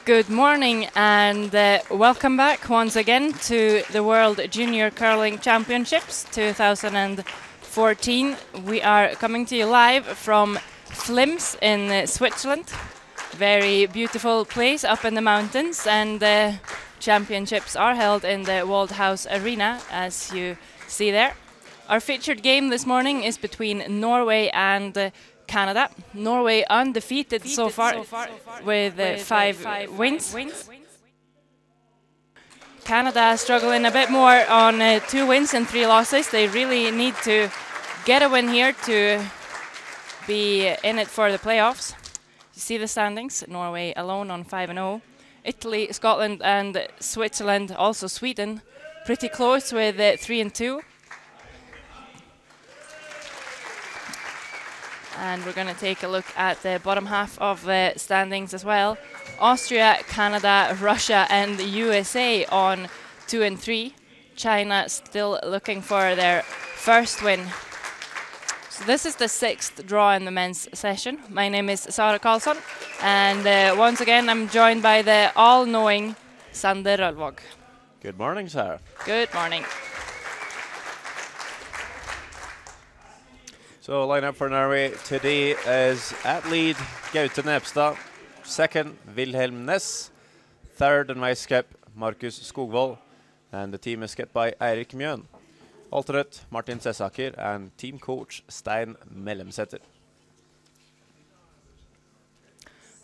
Good morning and welcome back once again to the World Junior Curling Championships 2014. We are coming to you live from Flims in Switzerland. Very beautiful place up in the mountains, and the championships are held in the Waldhaus Arena, as you see there. Our featured game this morning is between Norway and Canada. Norway undefeated so far with 5 wins. Canada struggling a bit more on 2 wins and 3 losses. They really need to get a win here to be in it for the playoffs. You see the standings. Norway alone on 5-0. Italy, Scotland and Switzerland, also Sweden, pretty close with 3-2. And we're going to take a look at the bottom half of the standings as well. Austria, Canada, Russia and the USA on 2 and 3. China still looking for their first win. So this is the 6th draw in the men's session. My name is Sara Karlsson, and once again I'm joined by the all-knowing Sander Rølvåg. Good morning, Sarah. Good morning. So lineup for Norway today is at lead Gaute Nepstad, second Wilhelm Næss, third and vice skip Markus Skogvold, and the team is skipped by Eirik Mjøen. Alternate Martin Sessaker and team coach Stein Mellemsetter.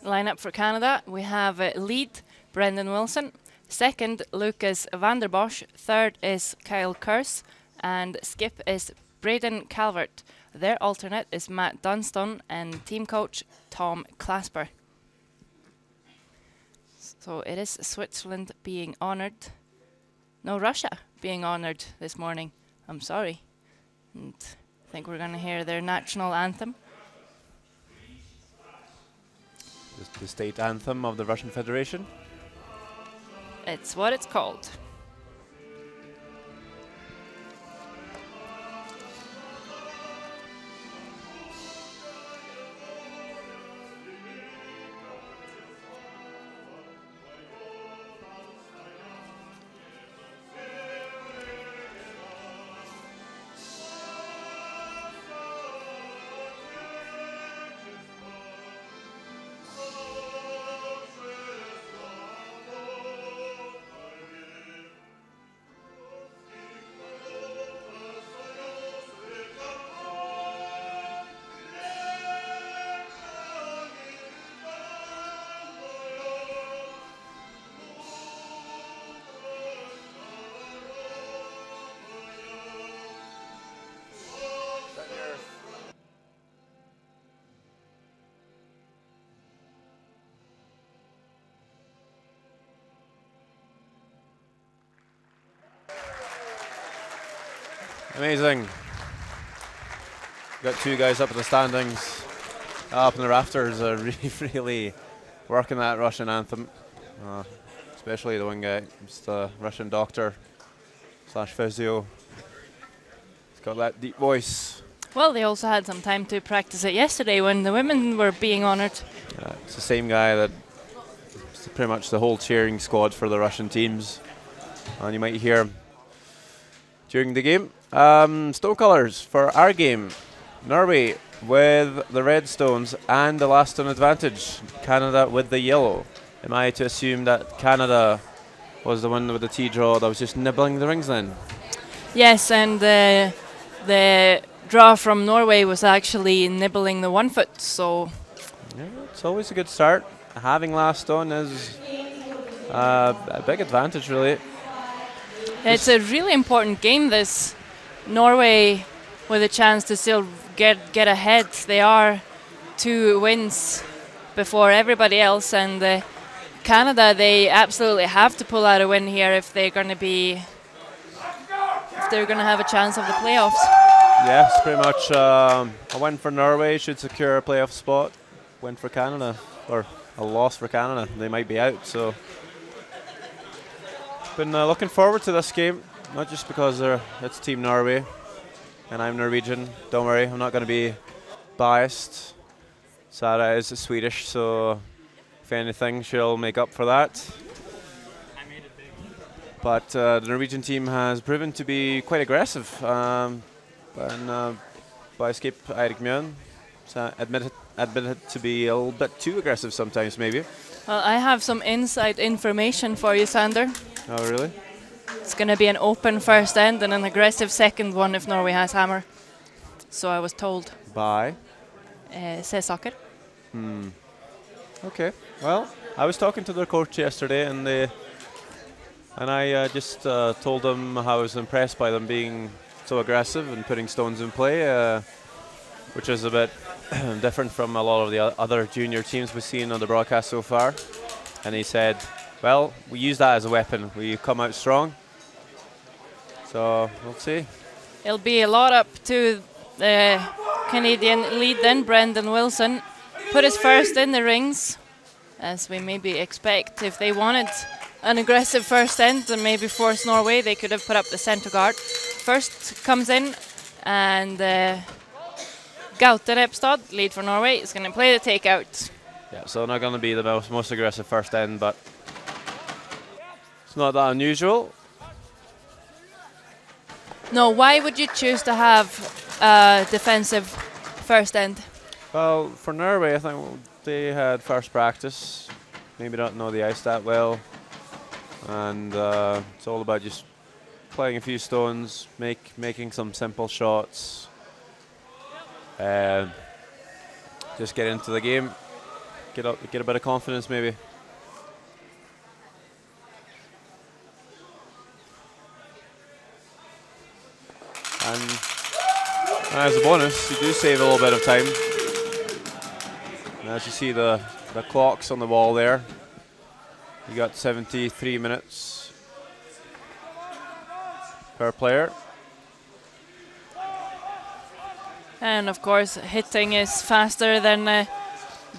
Lineup for Canada, we have lead Brendan Wilson, second Lucas van der Bosch, third is Kyle Kurse, and skip is Braden Calvert. Their alternate is Matt Dunston and team coach Tom Clasper. So it is Switzerland being honoured. No, Russia being honoured this morning. I'm sorry. And I think we're going to hear their national anthem. The state anthem of the Russian Federation. It's what it's called. Amazing. Got 2 guys up in the standings, up in the rafters, really working that Russian anthem. Especially the one guy, it's the Russian doctor / physio. He's got that deep voice. Well, they also had some time to practice it yesterday when the women were being honoured. It's the same guy that pretty much the whole cheering squad for the Russian teams, and you might hear him during the game. Stone colours for our game. Norway with the red stones and the last stone advantage. Canada with the yellow. Am I to assume that Canada was the one with the T-draw that was just nibbling the rings then? Yes, and the draw from Norway was actually nibbling the 1 foot, so... Yeah, it's always a good start. Having last stone is a big advantage, really. It's a really important game, this. Norway with a chance to still get ahead. They are 2 wins before everybody else, and Canada, they absolutely have to pull out a win here if they're going to have a chance of the playoffs. Yes, pretty much a win for Norway should secure a playoff spot. Win for Canada, or a loss for Canada, they might be out. So been looking forward to this game, not just because it's Team Norway and I'm Norwegian. Don't worry, I'm not going to be biased. Sarah is Swedish, so If anything, she'll make up for that. But the Norwegian team has proven to be quite aggressive. By skip Eirik Mjøen admitted to be a little bit too aggressive sometimes, maybe. Well, I have some inside information for you, Sander. Oh, really? It's going to be an open first end and an aggressive second one if Norway has hammer. So I was told. By? Se Soccer. Okay. Well, I was talking to their coach yesterday, and I just told them how I was impressed by them being so aggressive and putting stones in play, which is a bit different from a lot of the other junior teams we've seen on the broadcast so far. And he said, well, we use that as a weapon. We come out strong. So we'll see. It'll be a lot up to the Canadian lead then, Brendan Wilson. Put his first in the rings, as we maybe expect. If they wanted an aggressive first end and maybe force Norway, they could have put up the centre guard. First comes in, and Gaute Repstad, lead for Norway, is going to play the takeout. Yeah, so not going to be the most aggressive first end, but it's not that unusual. No, why would you choose to have a defensive first end? Well, for Norway, I think they had first practice. Maybe don't know the ice that well. And it's all about just playing a few stones, making some simple shots. Just get into the game, get a bit of confidence maybe. And as a bonus, you do save a little bit of time. And as you see the clocks on the wall there, you got 73 minutes per player. And of course, hitting is faster than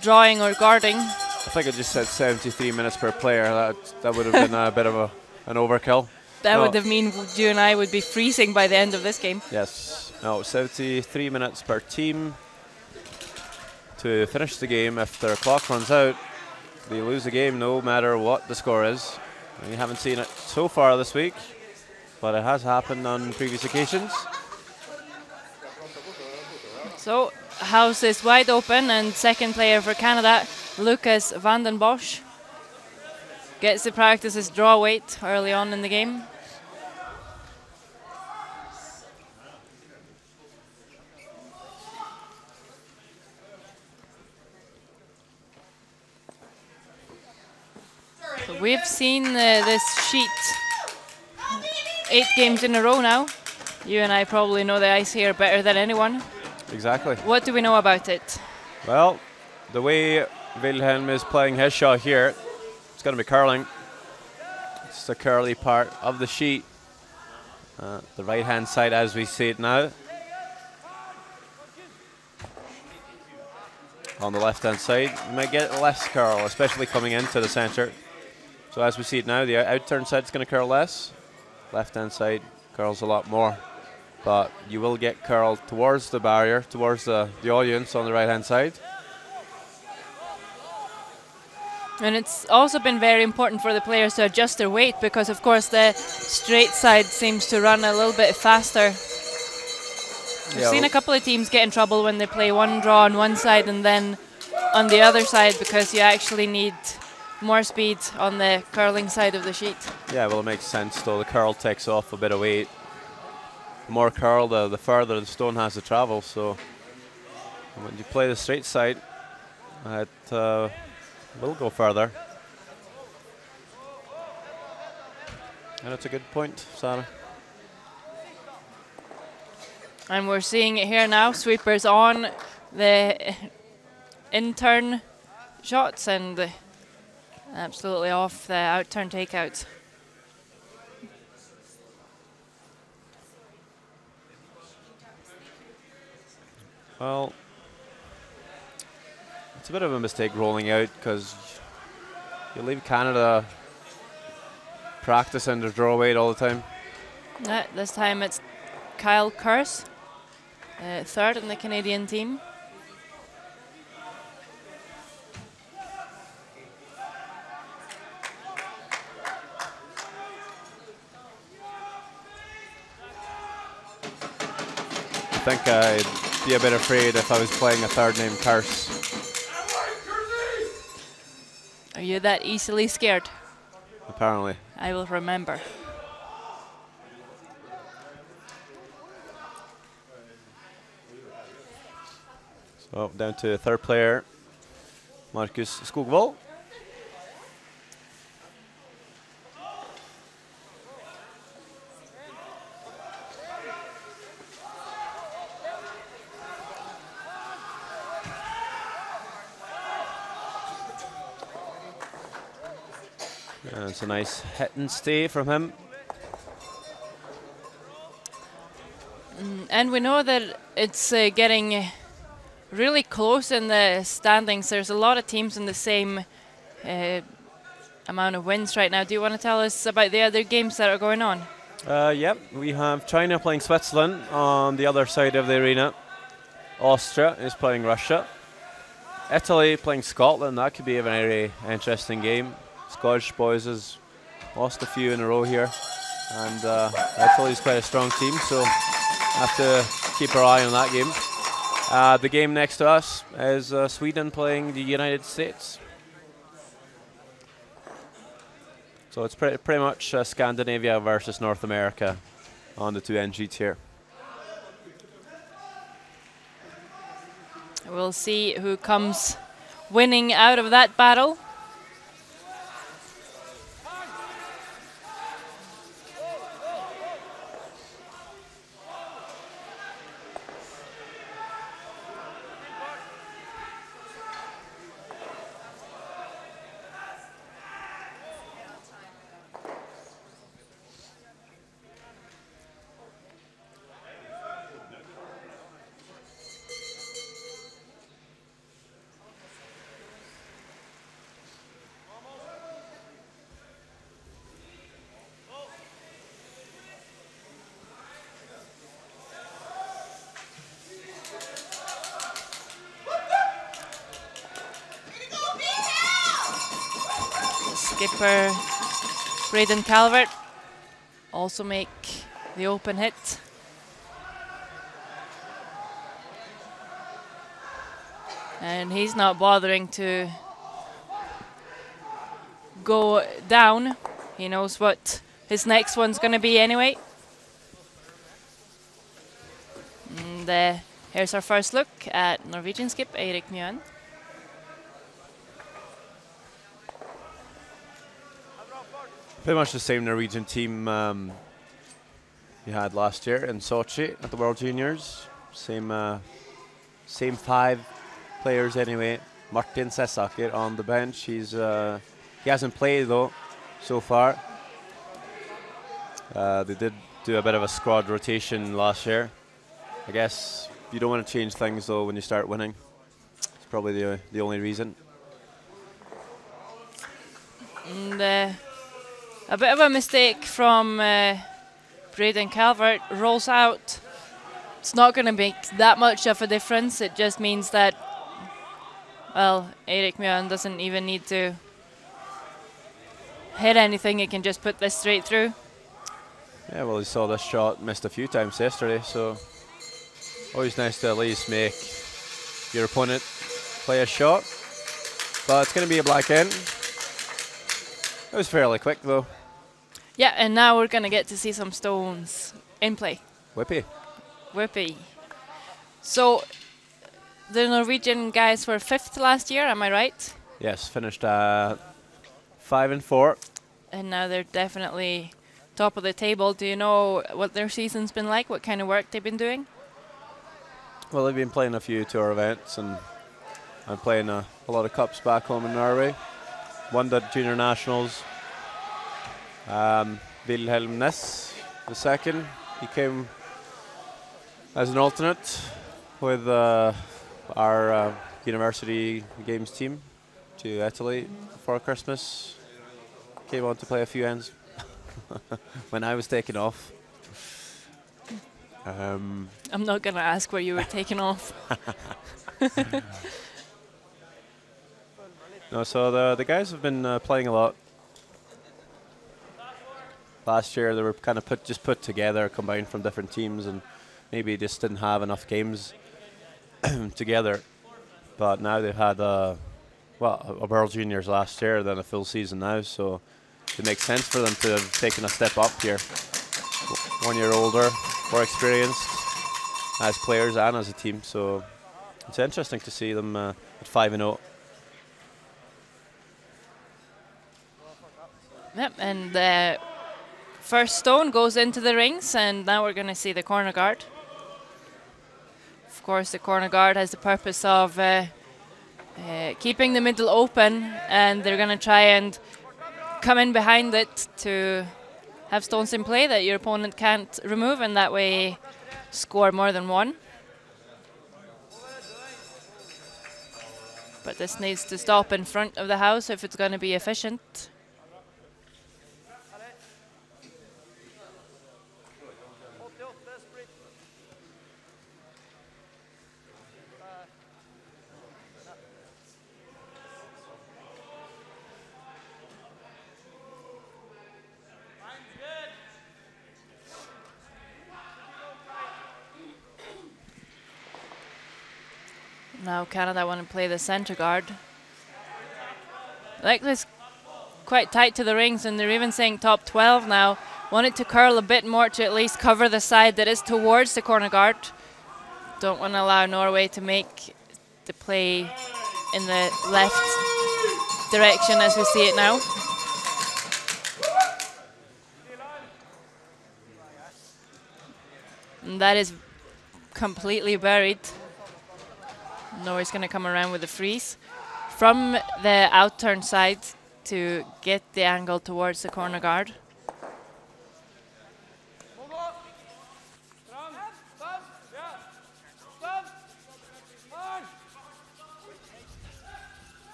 drawing or guarding. I think I just said 73 minutes per player. That would have been a bit of an overkill. That would have mean you and I would be freezing by the end of this game. Yes. No, 73 minutes per team to finish the game. If their clock runs out, they lose the game no matter what the score is. And you haven't seen it so far this week, but it has happened on previous occasions. So, house is wide open, and second player for Canada, Lucas van den Bosch, gets to practice his draw weight early on in the game. So we've seen this sheet 8 games in a row now. You and I probably know the ice here better than anyone. Exactly. What do we know about it? Well, the way Wilhelm is playing his shot here, it's going to be curling. It's the curly part of the sheet. The right-hand side as we see it now. On the left-hand side, you might get less curl, especially coming into the centre. So as we see it now, the out-turn side is going to curl less. Left-hand side curls a lot more. But you will get curl towards the barrier, towards the audience on the right-hand side. And it's also been very important for the players to adjust their weight, because of course the straight side seems to run a little bit faster. We've seen a couple of teams get in trouble when they play one draw on one side and then on the other side, because you actually need more speed on the curling side of the sheet. Yeah, well, it makes sense though. The curl takes off a bit of weight. The more curl, the further the stone has to travel. So when you play the straight side, it will go further. And it's a good point, Sarah. And we're seeing it here now. Sweepers on the in-turn shots and absolutely off the out-turn takeouts. Well, it's a bit of a mistake rolling out, because you leave Canada practicing their draw weight all the time. Yeah, this time it's Kyle Kurse, third in the Canadian team. think I'd be a bit afraid if I was playing a third name Curse. Are you that easily scared? Apparently. I will remember. So down to third player, Marcus Skogvold. It's a nice hit and stay from him. And we know that it's getting really close in the standings. There's a lot of teams in the same amount of wins right now. Do you want to tell us about the other games that are going on? Yep, we have China playing Switzerland on the other side of the arena. Austria is playing Russia. Italy playing Scotland. That could be a very interesting game. Scottish boys has lost a few in a row here, and Italy's quite a strong team, so have to keep our eye on that game. The game next to us is Sweden playing the United States. So it's pretty much Scandinavia versus North America on the 2 NG tier. We'll see who comes winning out of that battle. Skipper Braden Calvert also make the open hit. And he's not bothering to go down. He knows what his next one's going to be anyway. And here's our first look at Norwegian skip Eirik Mjøen. Pretty much the same Norwegian team you had last year in Sochi at the World Juniors. Same 5 players anyway. Martin Sessaker on the bench. He hasn't played though so far. They did do a bit of a squad rotation last year. I guess you don't want to change things though when you start winning. It's probably the only reason. And a bit of a mistake from Braden Calvert. Rolls out. It's not going to make that much of a difference. It just means that, well, Eirik Mjøen doesn't even need to hit anything. He can just put this straight through. Yeah, well, he saw this shot missed a few times yesterday, so always nice to at least make your opponent play a shot. But it's going to be a black end. It was fairly quick though. Yeah, and now we're going to get to see some stones in play. Whippy. Whippy. So the Norwegian guys were 5th last year, am I right? Yes, finished 5 and 4. And now they're definitely top of the table. Do you know what their season's been like? What kind of work they've been doing? Well, they've been playing a few tour events, and I'm playing a lot of cups back home in Norway. Won the junior nationals. Wilhelm Ness, the second, he came as an alternate with our university games team to Italy for Christmas. Came on to play a few ends when I was taken off. I'm not going to ask where you were taken off. No, so the guys have been playing a lot. Last year they were kind of put together, combined from different teams, and maybe just didn't have enough games together. But now they've had a World Juniors last year, then a full season now, so it makes sense for them to have taken a step up here. 1 year older, more experienced as players and as a team, so it's interesting to see them at 5-0. Yep, and the first stone goes into the rings, and now we're going to see the corner guard. Of course, the corner guard has the purpose of keeping the middle open, and they're going to try and come in behind it to have stones in play that your opponent can't remove, and that way score more than one. But this needs to stop in front of the house if it's going to be efficient. Now Canada want to play the centre guard. Like this, quite tight to the rings, and they're even saying top 12 now. Want it to curl a bit more to at least cover the side that is towards the corner guard. Don't want to allow Norway to make the play in the left direction as we see it now. And that is completely buried. Norway's going to come around with a freeze from the outturn side to get the angle towards the corner guard.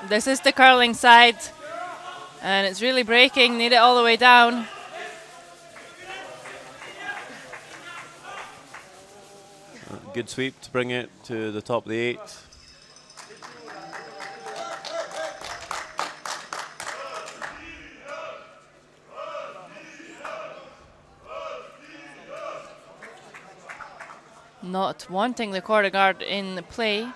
This is the curling side, and it's really breaking. Need it all the way down. Good sweep to bring it to the top of the 8. Not wanting the corner guard in the play.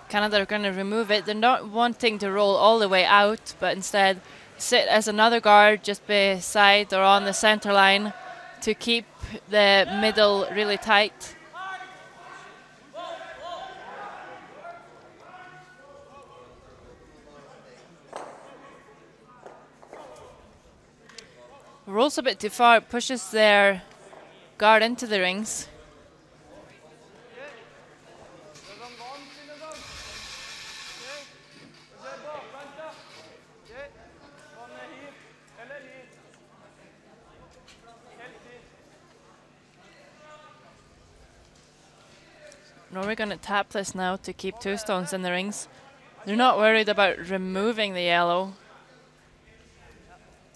Canada are going to remove it. They're not wanting to roll all the way out, but instead sit as another guard just beside or on the center line to keep the middle really tight. Rolls a bit too far, pushes their guard into the rings. Norway going to tap this now to keep 2 stones in the rings. They're not worried about removing the yellow.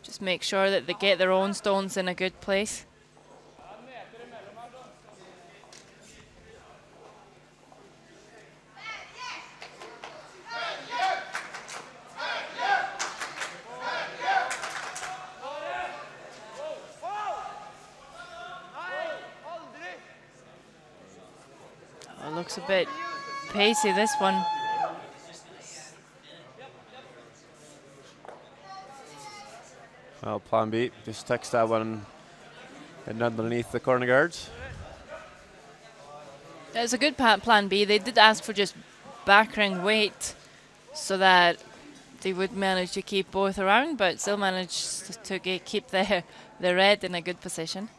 Just make sure that they get their own stones in a good place. Oh, it looks a bit pacey, this one. Well, plan B, just text that one and underneath the corner guards. It's a good plan B. They did ask for just backring weight so that they would manage to keep both around, but still managed to keep the red in a good position.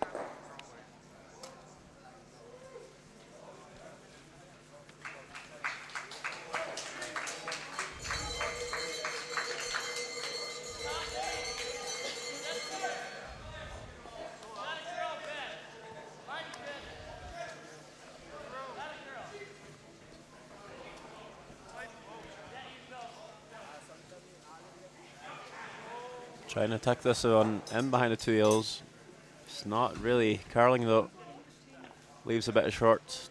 Trying to tuck this one in behind the 2 heels. It's not really curling though. Leaves a bit of short.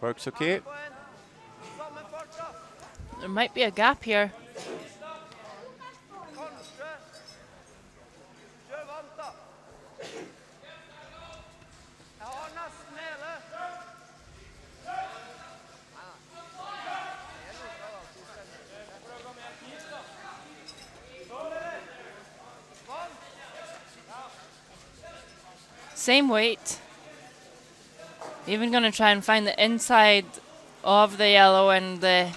Works okay. There might be a gap here. Same weight. Even going to try and find the inside of the yellow and the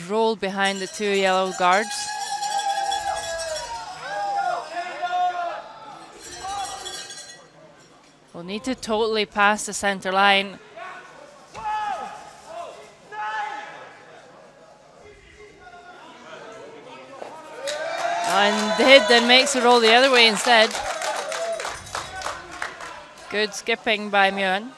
roll behind the 2 yellow guards. We'll need to totally pass the center line. And did, then makes the roll the other way instead. Good skipping by Mjön.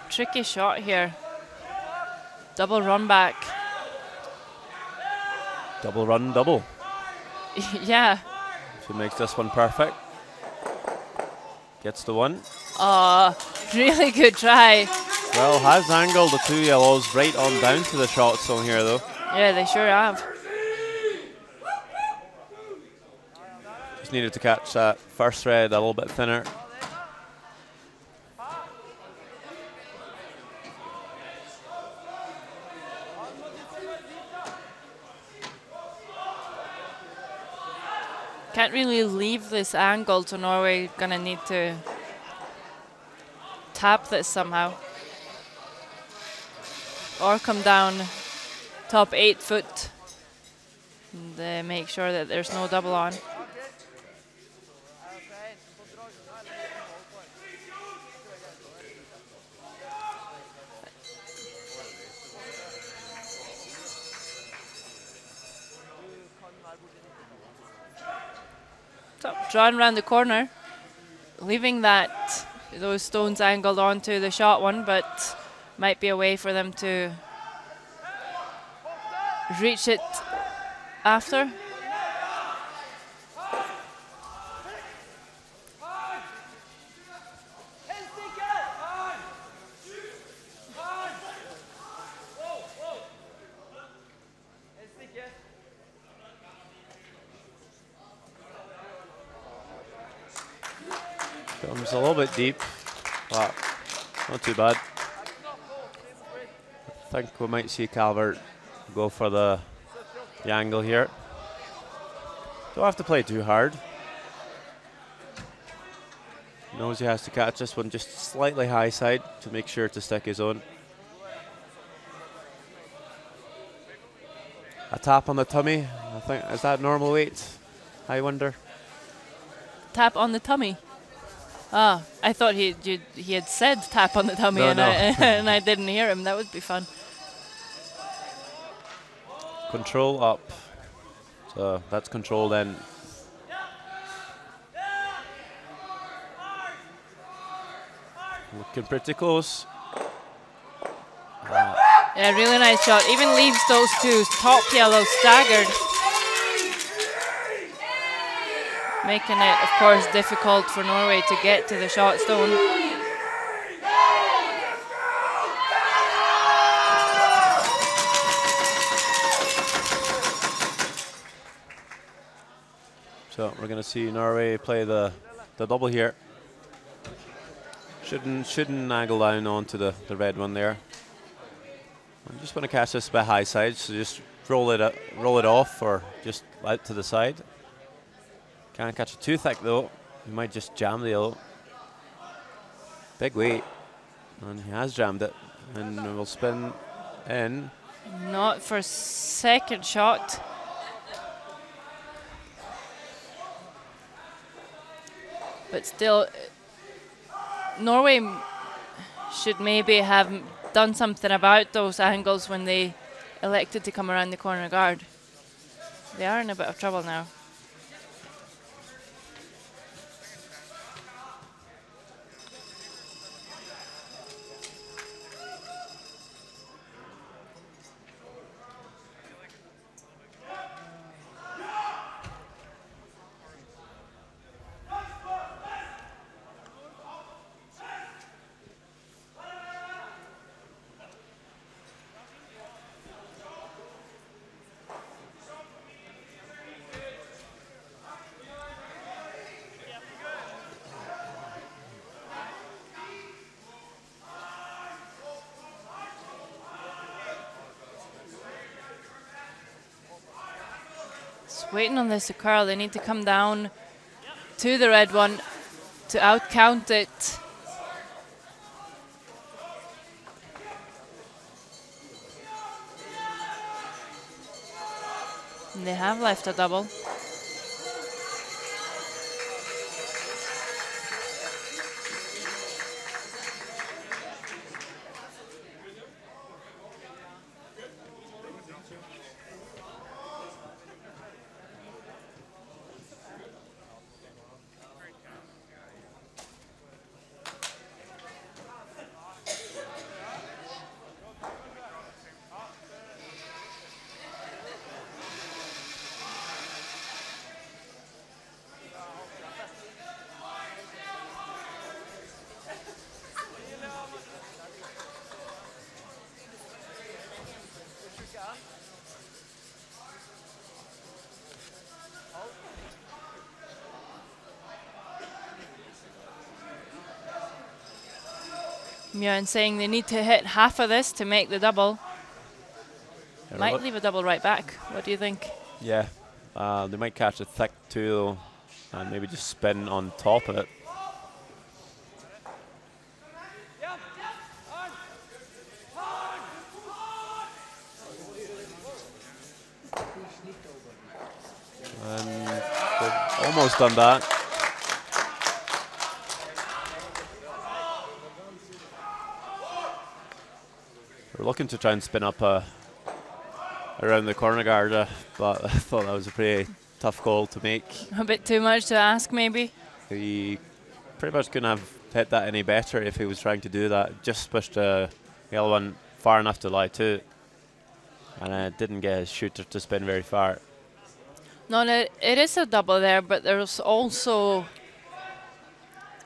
Tricky shot here. Double run back. Double run, double. Yeah. She makes this one perfect. Gets the one. Oh, really good try. Well, has angled the 2 yellows right on down to the shot zone here, though. Yeah, they sure have. Just needed to catch that first red a little bit thinner. Can't really leave this angle, so Norway gonna need to tap this somehow. Or come down top 8 foot and make sure that there's no double on. So, drawn around the corner, leaving those stones angled onto the shot one, but might be a way for them to reach it after. Comes a little bit deep, but not too bad. I think we might see Calvert go for the angle here. Don't have to play too hard. Knows he has to catch this one just slightly high side to make sure to stick his own. A tap on the tummy, I think, is that normal weight? I wonder. Tap on the tummy. Ah, I thought he had said tap on the tummy, No, and, no. and I didn't hear him. That would be fun. Control up. So that's control then. Looking pretty close. Yeah, really nice shot. Even leaves those 2 top yellows staggered. Making it, of course, difficult for Norway to get to the shot stone. So we're going to see Norway play the double here. Shouldn't angle down onto the red one there. I'm just going to catch this a bit high side, so just roll it off or just out to the side. Can't catch it too thick though. You might just jam the yellow. Big weight, and he has jammed it, and we'll spin in. Not for second shot. But still, Norway should maybe have done something about those angles when they elected to come around the corner guard. They are in a bit of trouble now. waiting on this to curl. They need to come down to the red one to outcount it. And they have left a double. Mjörn saying they need to hit half of this to make the double. Might leave a double right back. What do you think? Yeah, they might catch a thick too, though, and maybe just spin on top of it. And they've almost done that. We're looking to try and spin up around the corner guard, but I thought that was a pretty tough goal to make. A bit too much to ask, maybe? He pretty much couldn't have hit that any better if he was trying to do that. Just pushed the yellow one far enough to lie to, and didn't get his shooter to spin very far. No, it is a double there, but there's also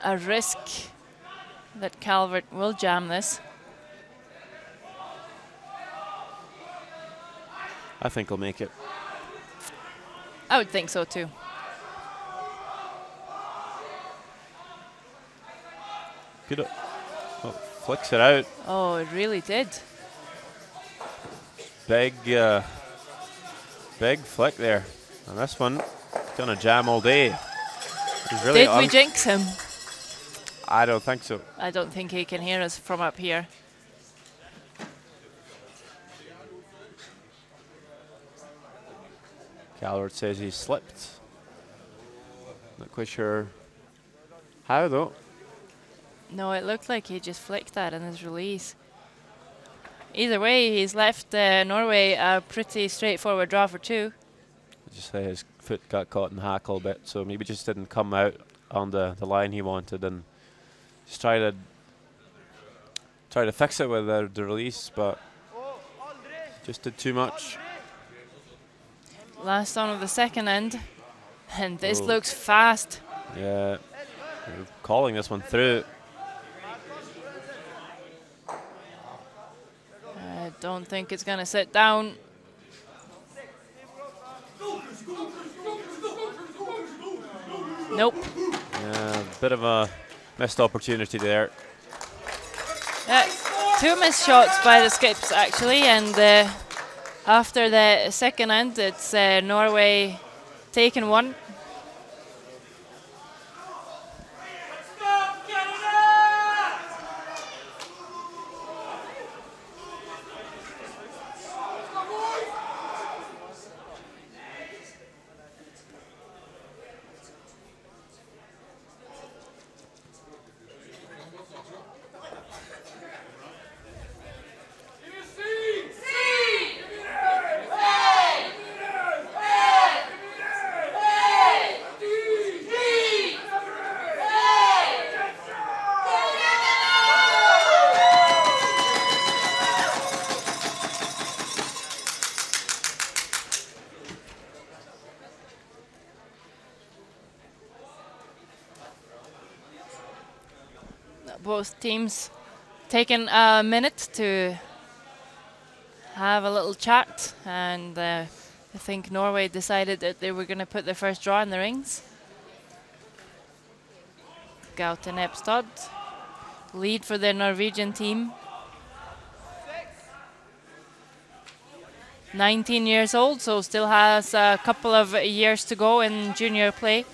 a risk that Calvert will jam this. I think he'll make it. I would think so too. Good. Oh, flicks it out. Oh, it really did. Big flick there. And this one, gonna jam all day. Really did we jinx him? I don't think so. I don't think he can hear us from up here. Calvert says he slipped. Not quite sure how though. No, it looked like he just flicked that in his release. Either way, he's left Norway a pretty straightforward draw for two. Just say his foot got caught in the hackle a bit, so maybe just didn't come out on the line he wanted, and just try to fix it with the release, but just did too much. Last on of the second end, and this looks fast. Yeah, we're calling this one through. I don't think it's going to sit down. Nope. Yeah, bit of a missed opportunity there. Two missed shots by the skips actually, and after the second end, it's Norway taking one. Both teams taking a minute to have a little chat, and I think Norway decided that they were going to put their first draw in the rings. Gaute Nepstad lead for the Norwegian team. 19 years old, so still has a couple of years to go in junior play.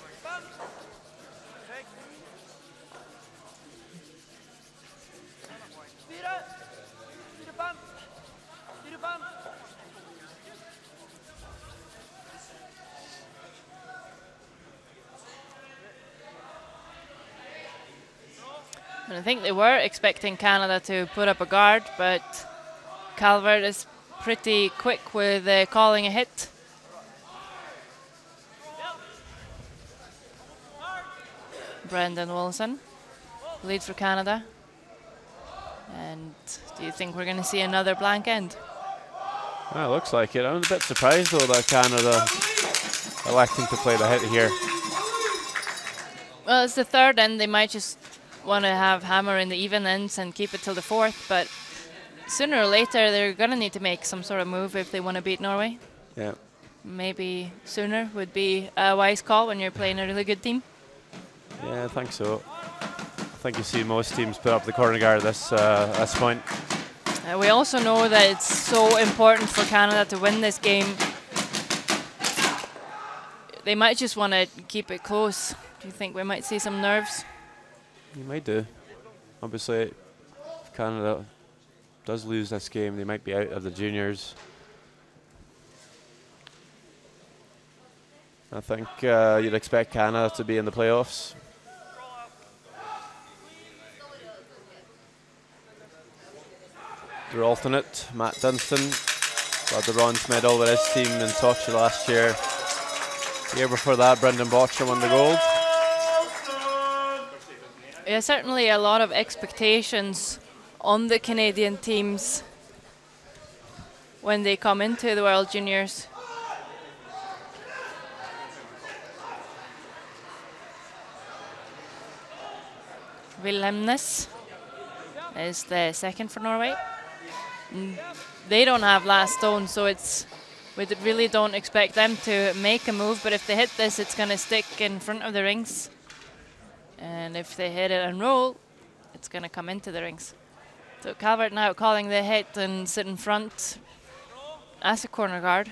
And I think they were expecting Canada to put up a guard, but Calvert is pretty quick with calling a hit. Brendan Wilson, lead for Canada. And do you think we're going to see another blank end? Well, it looks like it. I'm a bit surprised, though, that Canada electing to play the hit here. Well, it's the third end. They might just want to have hammer in the even ends and keep it till the fourth, but sooner or later they're going to need to make some sort of move if they want to beat Norway. Yeah. Maybe sooner would be a wise call when you're playing a really good team. Yeah, I think so. I think you see most teams put up the corner guard at this point. We also know that it's so important for Canada to win this game. They might just want to keep it close. Do you think we might see some nerves? You might do. Obviously, if Canada does lose this game, they might be out of the juniors. I think you'd expect Canada to be in the playoffs. Their alternate, Matt Dunstan, got the bronze medal with his team in Sochi last year. The year before that, Brendan Botcher won the gold. Yeah, certainly a lot of expectations on the Canadian teams when they come into the World Juniors. Wilhelmnes is the second for Norway. They don't have last stone, so we really don't expect them to make a move, but if they hit this, it's going to stick in front of the rings. And if they hit it and roll, it's going to come into the rings. So Calvert now calling the hit and sit in front as a corner guard.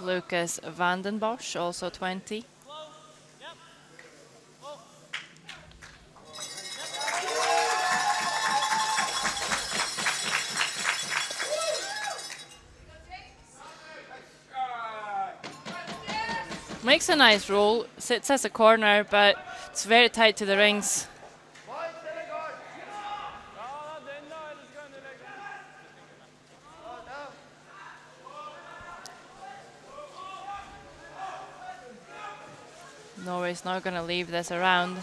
Lucas Vandenbosch, also 20. Makes a nice roll, sits as a corner, but it's very tight to the rings. Norway's not going to leave this around.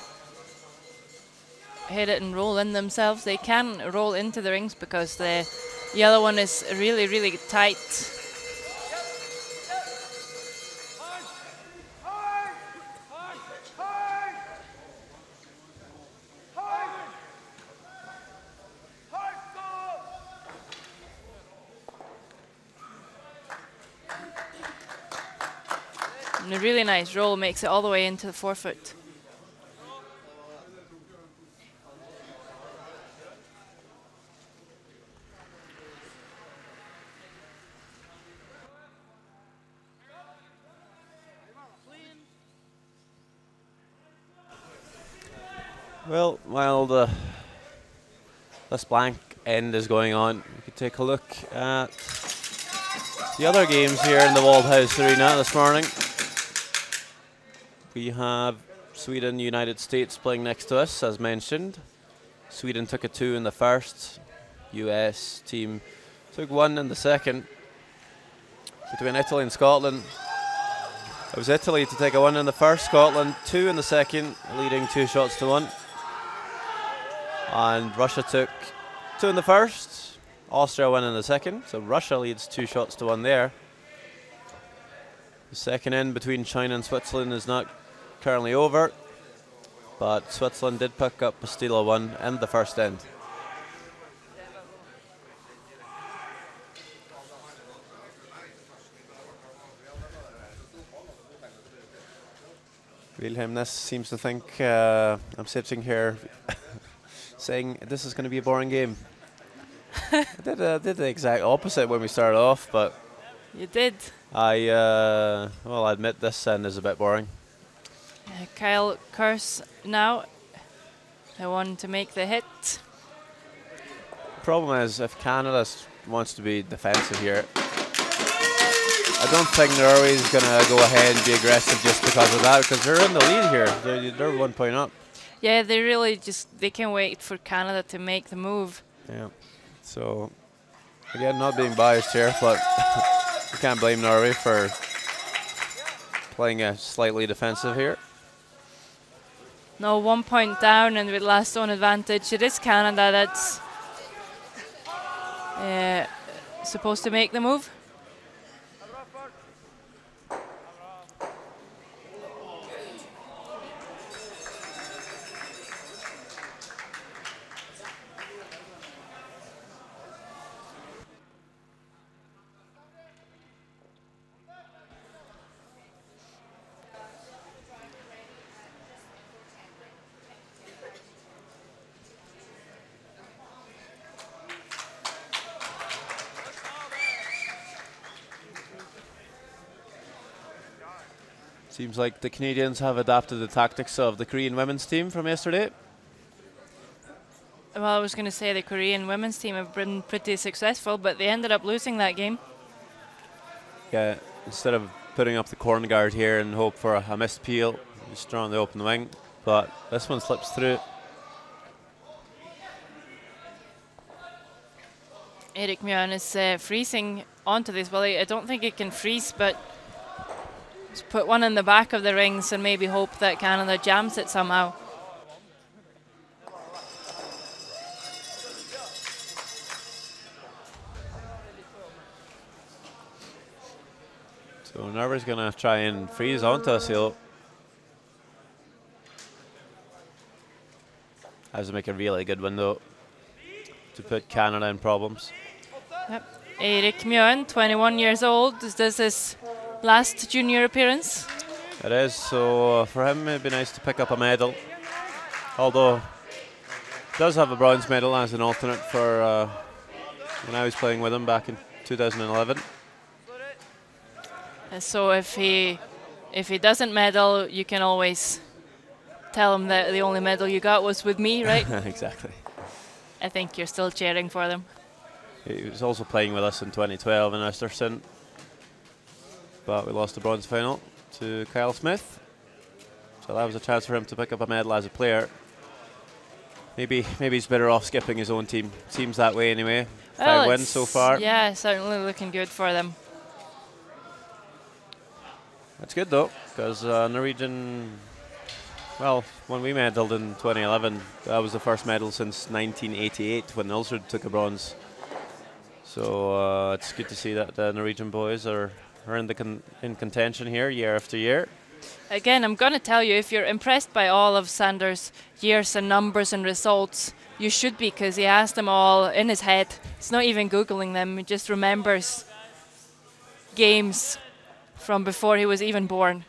Hit it and roll in themselves. They can roll into the rings because the yellow one is really, really tight. And a really nice roll makes it all the way into the forefoot. Well, while this blank end is going on, we could take a look at the other games here in the Waldhaus Arena this morning. We have Sweden, United States playing next to us, as mentioned. Sweden took a 2 in the first. US team took 1 in the second. Between Italy and Scotland, it was Italy to take a 1 in the first, Scotland 2 in the second, leading 2 shots to 1. And Russia took 2 in the first, Austria 1 in the second, so Russia leads 2 shots to 1 there. The second end between China and Switzerland is not currently over, but Switzerland did pick up a steal of 1 in the first end. Wilhelm Ness seems to think I'm sitting here saying this is going to be a boring game. I did the exact opposite when we started off, but You did. Well, I admit this end is a bit boring. Kyle Curse now. The one to make the hit. Problem is, if Canada wants to be defensive here, I don't think Norway is going to go ahead and be aggressive just because of that, because they're in the lead here. They're 1 point up. Yeah, they really they can wait for Canada to make the move. Yeah. So, again, not being biased here, but you can't blame Norway for playing a slightly defensive here. No, 1 point down, and with last zone advantage, it is Canada that's supposed to make the move. Seems like the Canadians have adapted the tactics of the Korean women's team from yesterday. Well, I was going to say the Korean women's team have been pretty successful, but they ended up losing that game. Yeah, instead of putting up the corner guard here and hope for a missed peel, just trying to open the wing, but this one slips through. Erik Mjøen is freezing onto this. Well, I don't think it can freeze, but just put one in the back of the rings and maybe hope that Canada jams it somehow. So Norway's going to try and freeze onto us here. Has to make a really good window to put Canada in problems. Yep. Erik Mjøen, 21 years old. Is this his last junior appearance? It is, so for him it'd be nice to pick up a medal. Although he does have a bronze medal as an alternate for when I was playing with him back in 2011. So if he doesn't medal, you can always tell him that the only medal you got was with me, right? Exactly. I think you're still cheering for them. He was also playing with us in 2012 in Östersund, but we lost the bronze final to Kyle Smith. So that was a chance for him to pick up a medal as a player. Maybe he's better off skipping his own team. Seems that way anyway. Well, 5 wins so far. Yeah, certainly looking good for them. That's good though, because Norwegian, well, when we medalled in 2011, that was the first medal since 1988 when Ulster took a bronze. So it's good to see that the Norwegian boys are in contention here year after year. Again, I'm going to tell you, if you're impressed by all of Sanders' years and numbers and results, you should be, because he has them all in his head. He's not even Googling them. He just remembers games from before he was even born.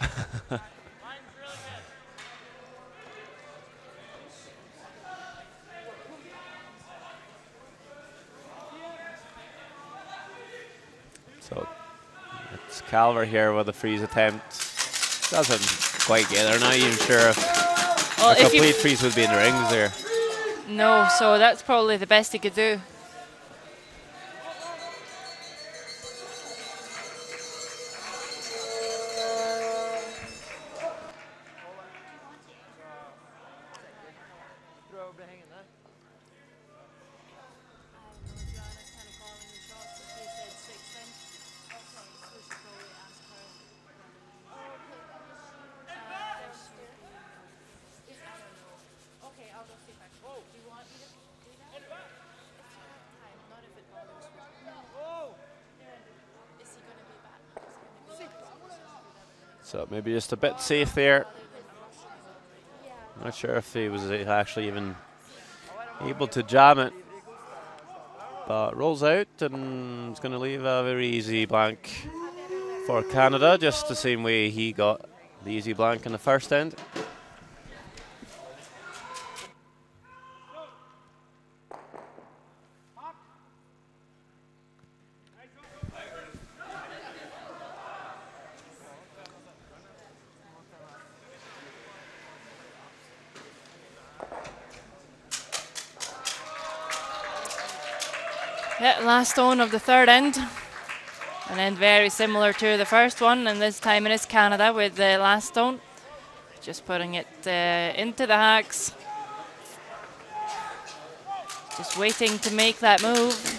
So it's Calver here with a freeze attempt. Doesn't quite get there. Not even sure if a complete freeze would be in the rings there. No, so that's probably the best he could do. So maybe just a bit safe there. Not sure if he was actually even able to jam it. But rolls out, and it's going to leave a very easy blank for Canada, just the same way he got The easy blank in the first end. Yeah, last stone of the third end. An end very similar to the first one, and this time it is Canada with the last stone. Just putting it into the hacks. Just waiting to make that move.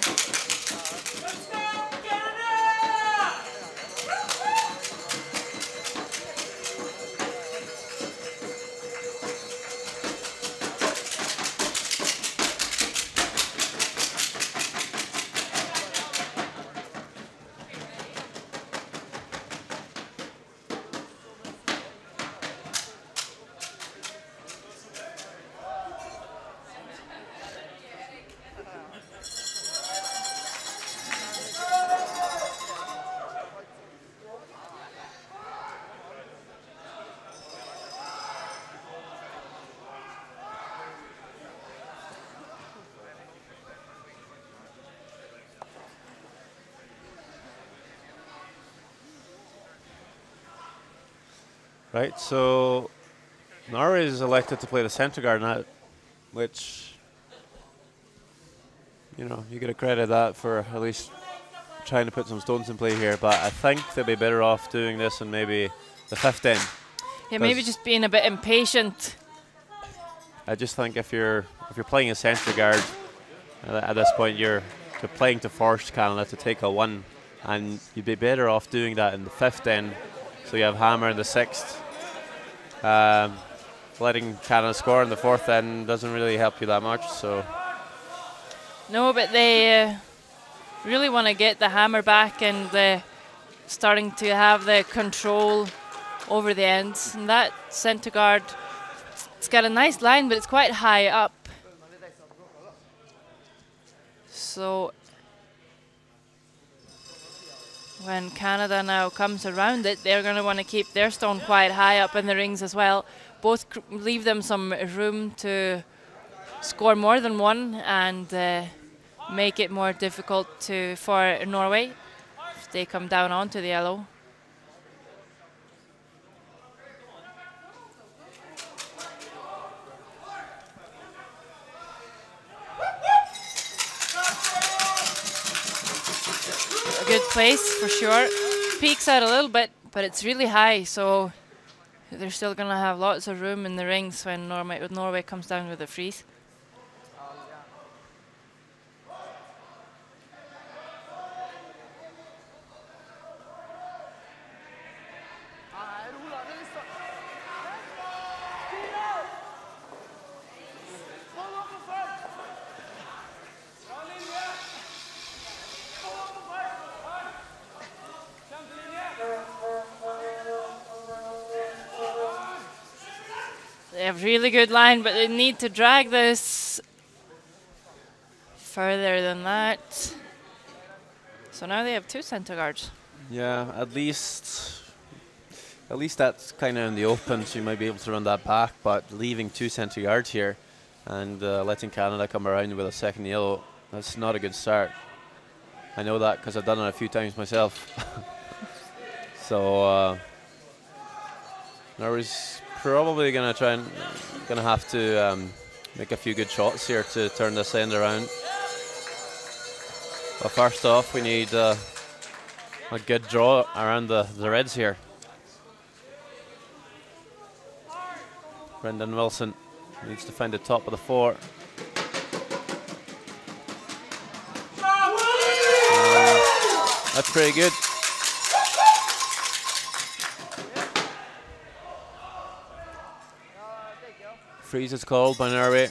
Right, so Norway is elected to play the centre guard now, which, you know, you get a credit that for at least trying to put some stones in play here. But I think they'd be better off doing this in maybe the fifth end. Yeah, maybe just being a bit impatient. I just think if you're playing a centre guard at this point, you're playing to force Canada to take a one, and you'd be better off doing that in the fifth end. So you have hammer in the sixth. Letting Canada score in the fourth end doesn't really help you that much. So no, but they really want to get the hammer back and starting to have the control over the ends. And that centre guard, it's got a nice line, but it's quite high up. So when Canada now comes around it, they're going to want to keep their stone quite high up in the rings as well. Both leave them some room to score more than one and make it more difficult for Norway if they come down onto the yellow. A good place for sure. Peaks out a little bit, but it's really high, so they're still going to have lots of room in the rings when Norway comes down with a freeze. They have really good line, but they need to drag this further than that. So now they have two centre guards. yeah, at least that's kind of in the open, so you might be able to run that back. But leaving two centre guards here and letting Canada come around with a second yellow, that's not a good start. I know that because I've done it a few times myself. So Norway's probably going to have to make a few good shots here to turn this end around. But first off, we need a good draw around the Reds here. Brendan Wilson needs to find the top of the four. That's pretty good. Freeze is called by Norway.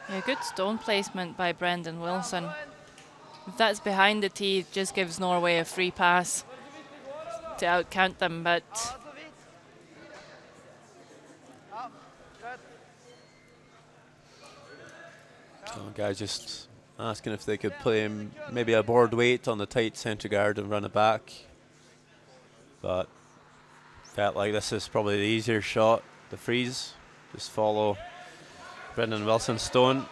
Yeah, good stone placement by Brendan Wilson. If that's behind the tee, it just gives Norway a free pass to outcount them, but So guys just asking if they could play maybe a board weight on the tight centre guard and run it back. But felt like this is probably the easier shot. The freeze. Just follow Brendan Wilson's stone.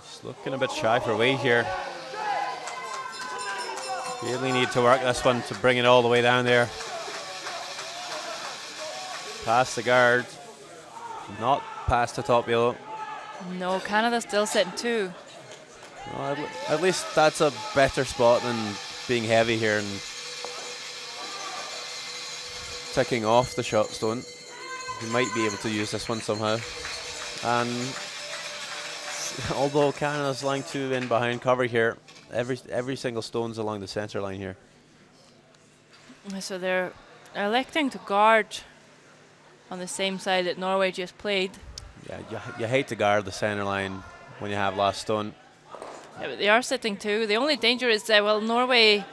Just looking a bit shy for weight here. Really need to work this one to bring it all the way down there. Past the guard. Not past the top yellow. No, Canada still sitting 2. Well, at least that's a better spot than being heavy here and ticking off the shot stone. You might be able to use this one somehow. And although Canada's lying 2 in behind cover here, every single stone's along the center line here. So they're electing to guard on the same side that Norway just played. Yeah, you hate to guard the center line when you have last stone. Yeah, but they are sitting 2. The only danger is that, well, Norway,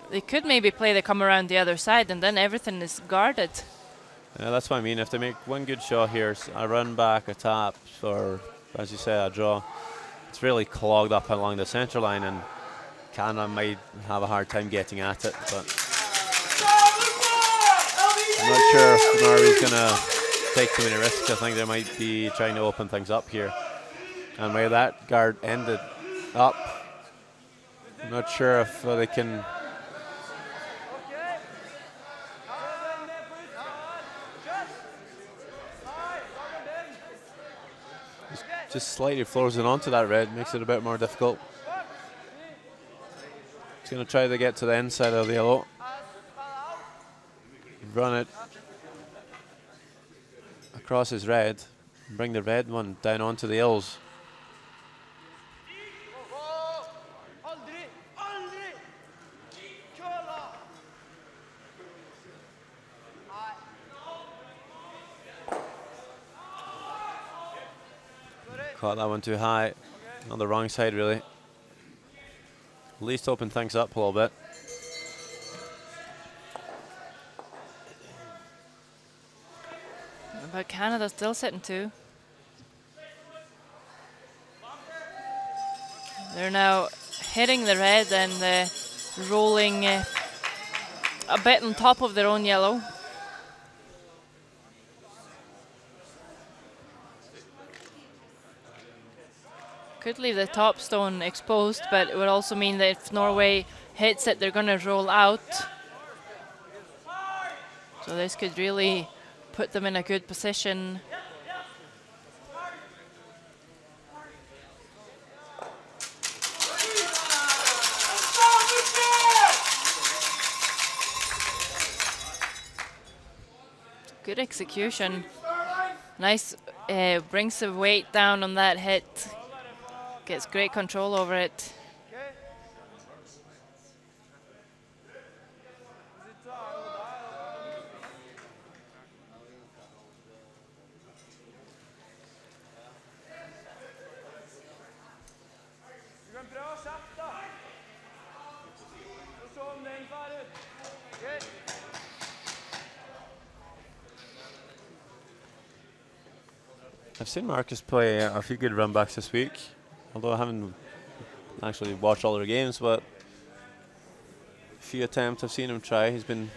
they could maybe play the come around the other side and then everything is guarded. Yeah, that's what I mean. If they make one good shot here, a run back, a tap, or as you say, a draw, it's really clogged up along the center line and Canada might have a hard time getting at it. But I'm not sure if Norway's going to take too many risks. I think they might be trying to open things up here. And where that guard ended up, I'm not sure if they can. Just slightly floors it onto that red, makes it a bit more difficult. He's going to try to get to the inside of the yellow. Run it across his red, bring the red one down onto the ills. Caught that one too high, on the wrong side really. At least open things up a little bit. But Canada still sitting 2. They're now hitting the red and rolling a bit on top of their own yellow. Could leave the top stone exposed, but it would also mean that if Norway hits it, they're going to roll out. So this could really put them in a good position. Good execution. Nice, brings the weight down on that hit. Gets great control over it. I've seen Marcus play a few good run backs this week, although I haven't actually watched all their games, but a few attempts I've seen him try. He's been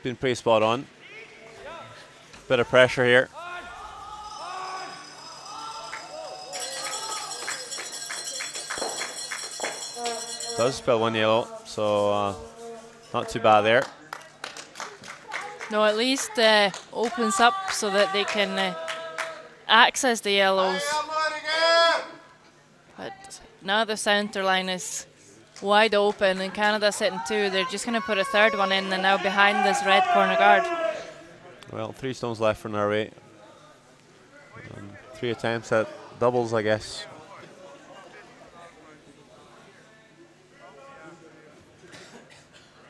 pretty spot on. Bit of pressure here. Does spill one yellow, so not too bad there. No, at least opens up so that they can access the yellows. But now the center line is wide open and Canada sitting 2. They're just going to put a third one in and now behind this red corner guard. Well, 3 stones left for Norway. 3 attempts at doubles, I guess.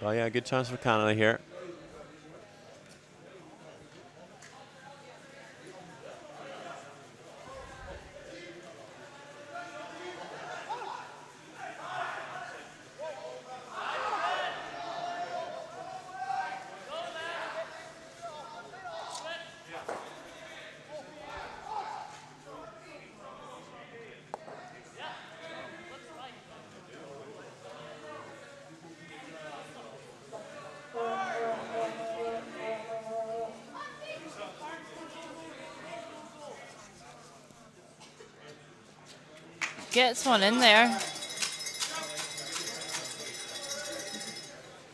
Well, yeah, good chance for Canada here. gets one in there.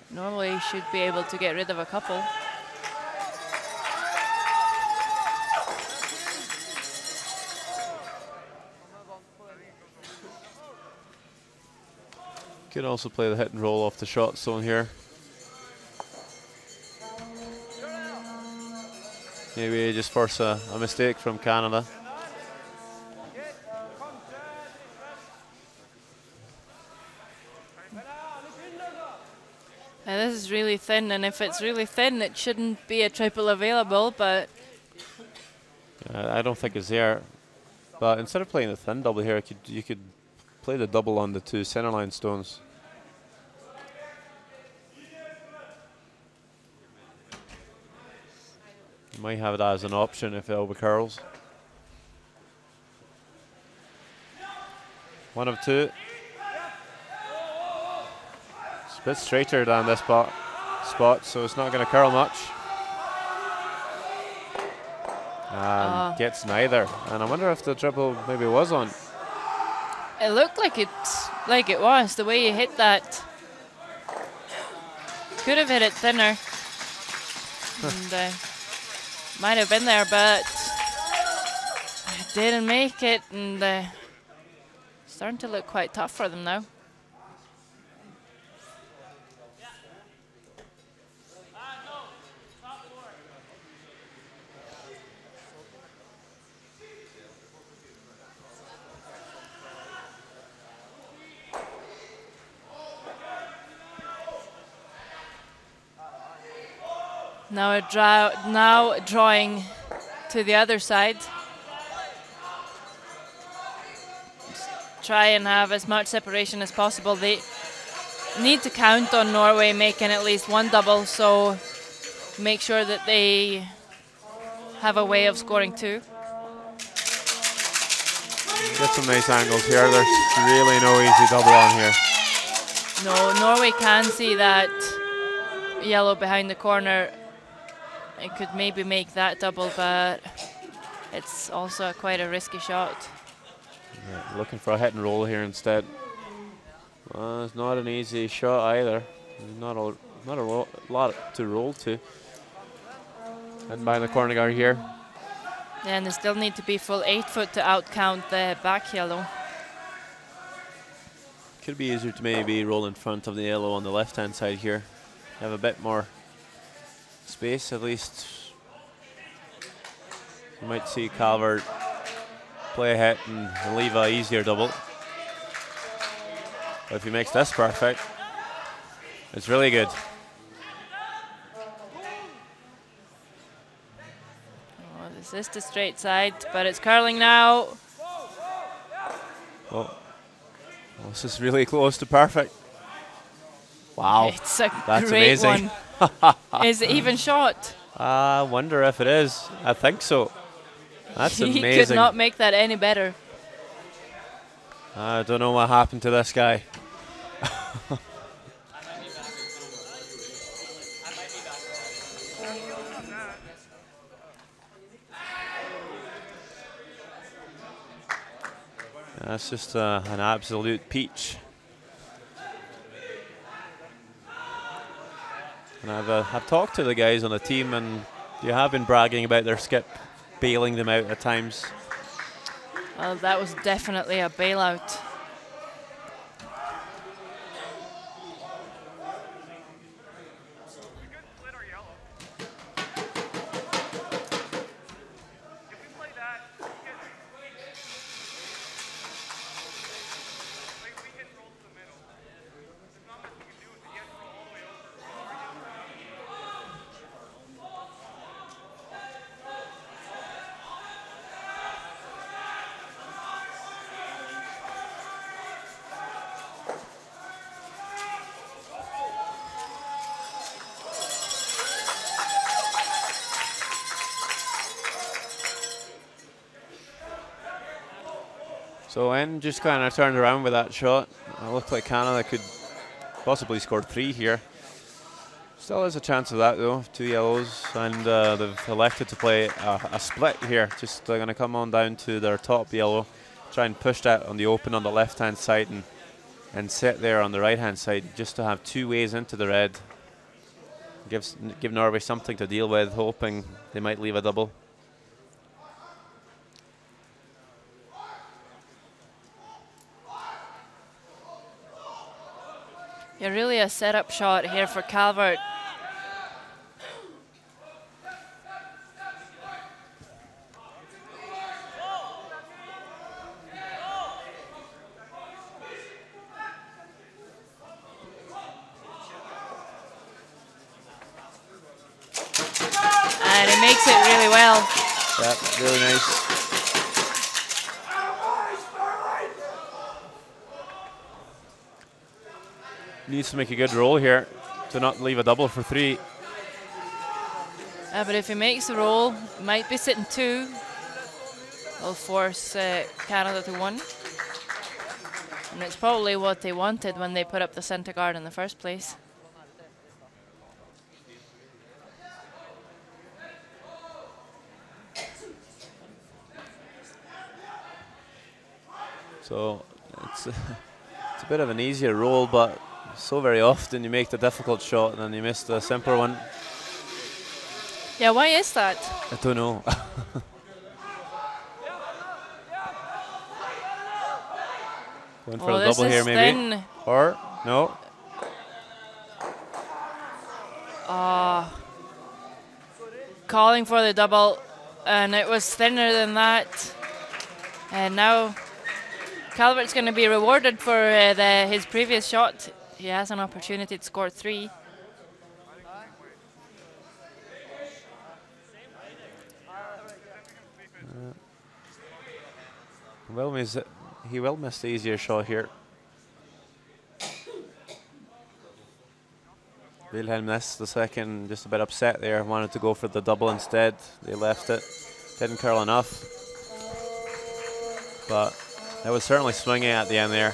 Norway should be able to get rid of a couple. Could also play the hit and roll off the shot zone here. Maybe just force a mistake from Canada. This is really thin, and if it's really thin, it shouldn't be a triple available, but... I don't think it's there. But instead of playing the thin double here, you could play the double on the two centerline stones. You might have it as an option if it over curls. 1 of 2. It's a bit straighter than this spot, so it's not going to curl much. And gets neither. And I wonder if the triple maybe was on. It looked like it was, the way you hit that. Could have hit it thinner. And might have been there, but didn't make it, and starting to look quite tough for them now. Now drawing to the other side. Try and have as much separation as possible. They need to count on Norway making at least one double, so make sure that they have a way of scoring 2. Get some nice angles here. There's really no easy double on here. No, Norway can see that yellow behind the corner. It could maybe make that double, but it's also quite a risky shot. Yeah, looking for a hit and roll here instead. Well, it's not an easy shot either. Not a lot to roll to. And behind the corner guard here. And they still need to be full 8 foot to outcount the back yellow. Could be easier to maybe roll in front of the yellow on the left-hand side here. Have a bit more space at least. You might see Calvert play a hit and leave a easier double. But if he makes this perfect, it's really good. Oh, this is the straight side, but it's curling now. Oh, this is really close to perfect. Wow, it's a that's great amazing. One. Is it even shot? I wonder if it is. I think so. That's amazing. He could not make that any better. I don't know what happened to this guy. That's just an absolute peach. And I've talked to the guys on the team, and you have been bragging about their skip bailing them out at times. Well, that was definitely a bailout. So N just kind of turned around with that shot. It looked like Canada could possibly score 3 here. Still has a chance of that though, 2 yellows, and they've elected to play a split here. Just going to come on down to their top yellow try and push that on the open on the left-hand side and sit there on the right-hand side just to have two ways into the red. Give Norway something to deal with, hoping they might leave a double. Yeah, really a setup shot here for Calvert. And he makes it really well. Yeah, really nice. Needs to make a good roll here to not leave a double for 3. But if he makes the roll, might be sitting 2. Will force Canada to 1. And it's probably what they wanted when they put up the centre guard in the first place. So it's a bit of an easier roll, but so very often you make the difficult shot and then you miss the simpler one. Yeah, why is that? I don't know. Going for a double here, maybe. Thin. Or no. Calling for the double, and it was thinner than that. And now Calvert's going to be rewarded for his previous shot. He has an opportunity to score 3. He will miss the easier shot here. Wilhelm missed the second, just a bit upset there. Wanted to go for the double instead. They left it. Didn't curl enough. But it was certainly swinging at the end there.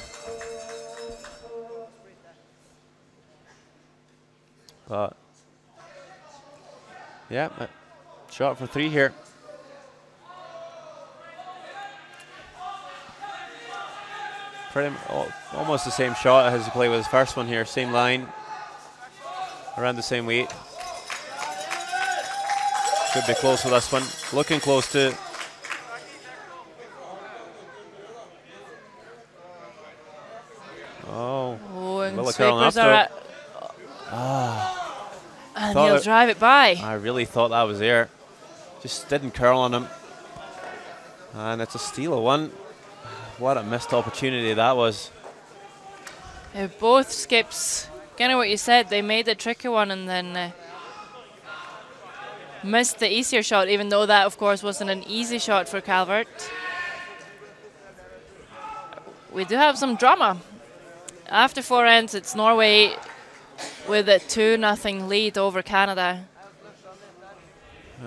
But yeah, shot for 3 here. Almost the same shot as he played with his first one here. Same line, around the same weight. Could be close with this one. Looking close to. Oh, and will it curl enough are though? And he'll drive it by. I really thought that was there. Just didn't curl on him. And it's a steal of 1. What a missed opportunity that was. Both skips, kind of what you said, they made the tricky one and then missed the easier shot, even though that, of course, wasn't an easy shot for Calvert. We do have some drama. After 4 ends, it's Norway with a 2-0 lead over Canada.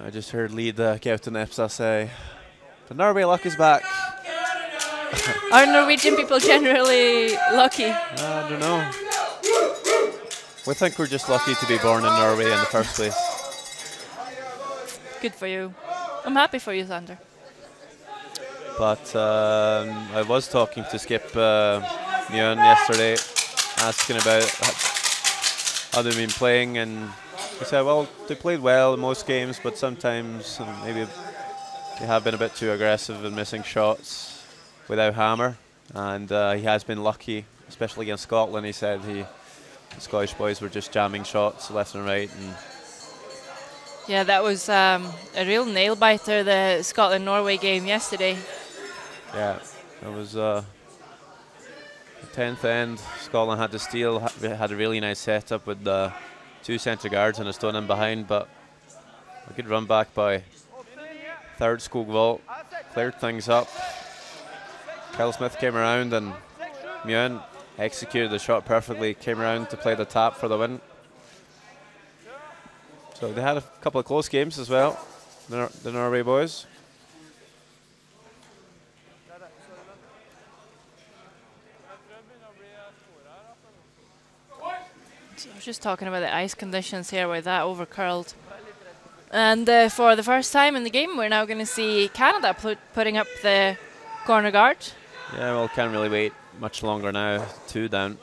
I just heard lead Gauten Epsa say, the Norway luck is back. Are Norwegian people generally lucky? I don't know. We think we're just lucky to be born in Norway in the first place. Good for you. I'm happy for you, Sander. But I was talking to Skip Mjøen yesterday, asking about how they've been playing, and he said, well, they played well in most games, but sometimes maybe they have been a bit too aggressive and missing shots without hammer, and he has been lucky, especially against Scotland. He said the Scottish boys were just jamming shots left and right. And yeah, that was a real nail biter, the Scotland-Norway game yesterday. Yeah, it was the 10th end. Scotland had to steal, had a really nice setup with the 2 centre guards and a stone in behind, but a good run back by third Skogvold, cleared things up. Kyle Smith came around and Mjøen executed the shot perfectly, came around to play the tap for the win. So they had a couple of close games as well, the Norway boys. So I was just talking about the ice conditions here where that overcurled. And for the first time in the game, we're now going to see Canada putting up the Corner guard. Yeah, well, can't really wait much longer now. 2 down.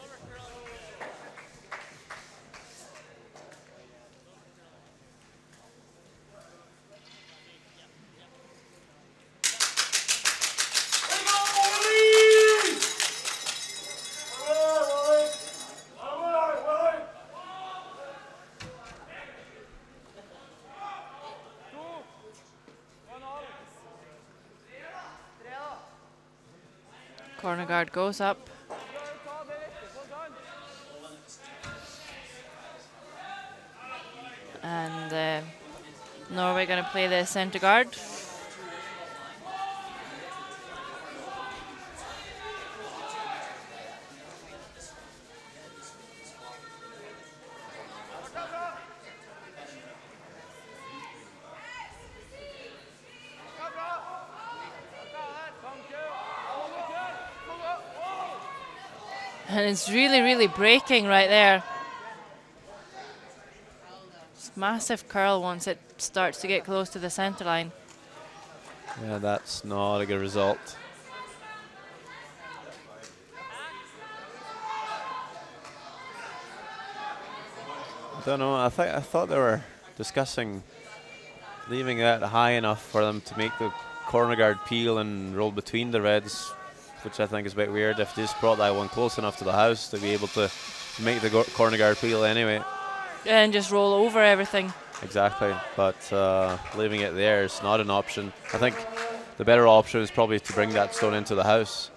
Corner guard goes up. And Norway going to play the center guard. And it's really, really breaking right there. It's massive curl once it starts to get close to the center line. Yeah, that's not a good result. I don't know. I thought they were discussing leaving that high enough for them to make the corner guard peel and roll between the reds, which I think is a bit weird. If they just brought that one close enough to the house to be able to make the corner guard peel anyway. And just roll over everything. Exactly, but leaving it there is not an option. I think the better option is probably to bring that stone into the house.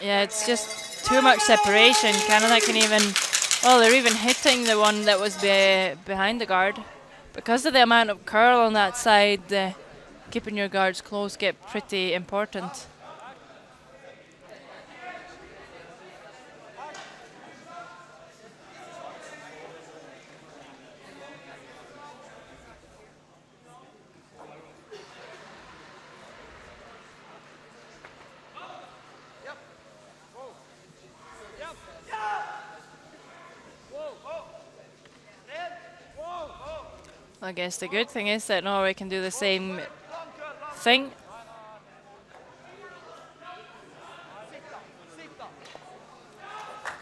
Yeah, it's just too much separation. Canada can even, well, they're even hitting the one that was behind the guard. Because of the amount of curl on that side, keeping your guards close get pretty important. I guess the good thing is that Norway can do the same thing.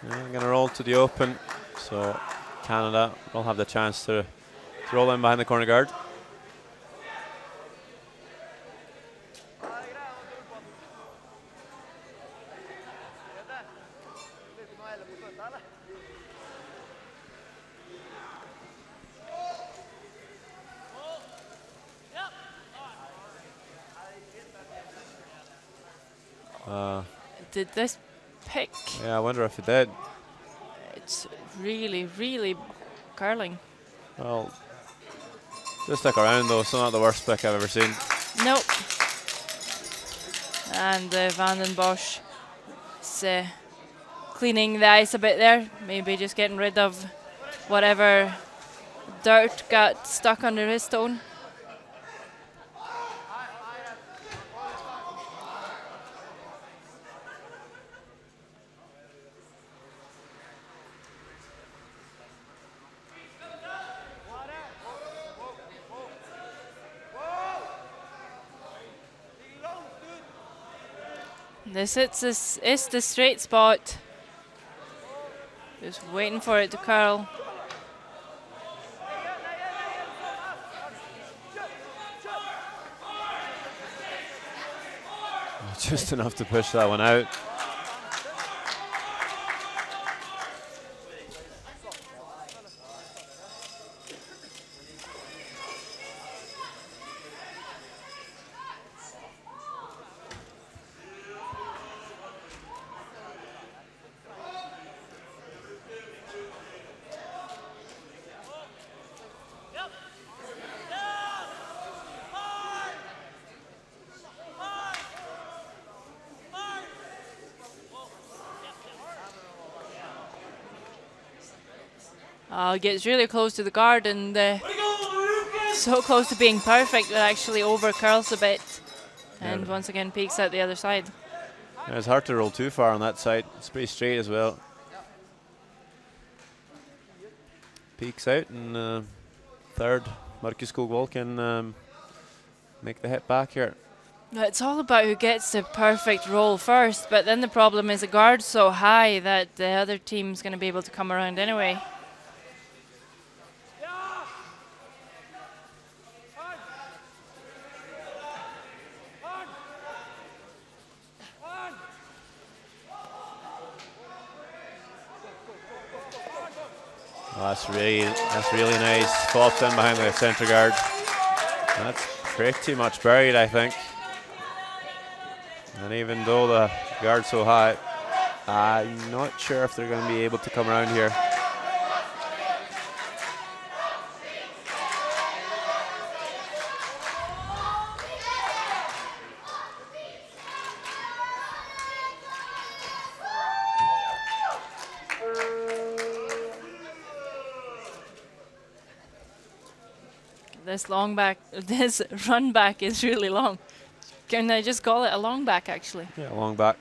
Yeah, I'm going to roll to the open, so Canada will have the chance to roll in behind the corner guard. Did this pick? Yeah, I wonder if it did. It's really, really curling. Well, just stick around though. It's not the worst pick I've ever seen. Nope. And Van den Bosch is cleaning the ice a bit there. Maybe just getting rid of whatever dirt got stuck under his stone. This is the straight spot. Just waiting for it to curl. Just enough to push that one out. Gets really close to the guard and so close to being perfect that actually over curls a bit and once again peeks out the other side. Yeah, it's hard to roll too far on that side. It's pretty straight as well. Peeks out and third, Marcus Skogwall can make the hit back here. It's all about who gets the perfect roll first, but then the problem is the guard's so high that the other team's going to be able to come around anyway. Oh, that's really nice. Pops in behind the centre guard. That's pretty much buried, I think. And even though the guard's so high, I'm not sure if they're going to be able to come around here. This run back is really long. Can I just call it a long back, actually? Yeah, long back.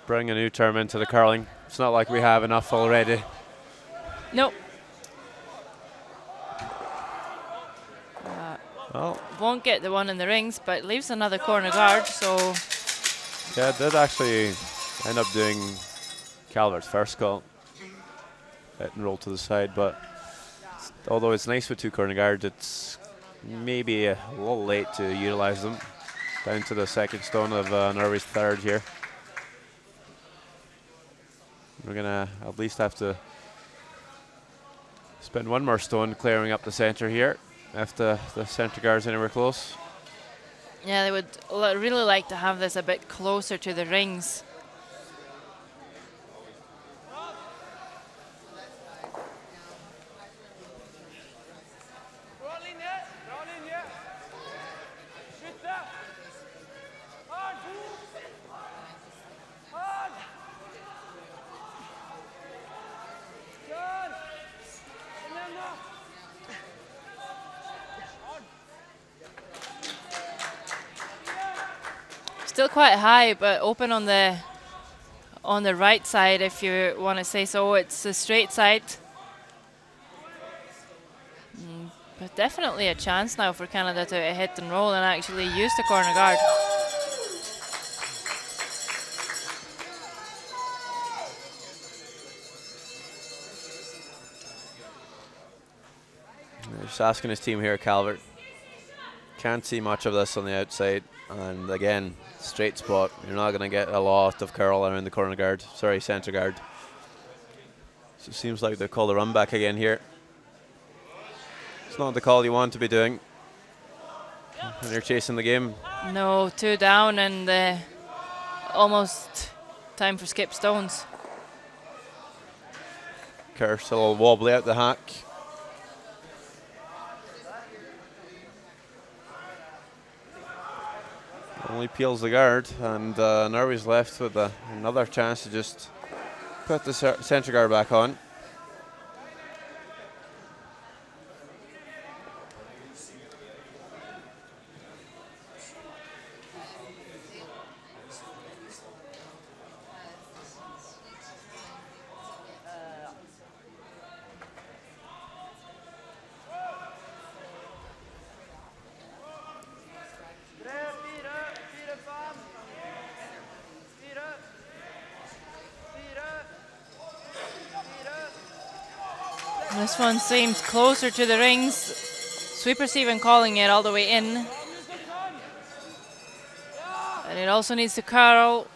Bring a new term into the curling. It's not like we have enough already. Nope. Well, won't get the one in the rings, but leaves another corner guard, so... Yeah, it did actually end up doing Calvert's first call. Hit and roll to the side, but although it's nice with two corner guards, it's maybe a little late to utilize them. Down to the second stone of Norway's third here. We're gonna at least have to spend one more stone clearing up the center here if the center guard's anywhere close. Yeah, they would really like to have this a bit closer to the rings. Still quite high, but open on the right side, if you want to say so. It's the straight side. But definitely a chance now for Canada to hit and roll and actually use the corner guard. Just asking his team here, Calvert. Can't see much of this on the outside, and again, straight spot. You're not going to get a lot of curl around the corner guard. Sorry, center guard. So it seems like they call the run back again here. It's not the call you want to be doing when you're chasing the game. No, 2 down and almost time for skip stones. Kerr's a little wobbly out the hack. Only peels the guard, and Norway's left with another chance to just put the centre guard back on. This one seems closer to the rings. Sweeper's even calling it all the way in. And it also needs to curl.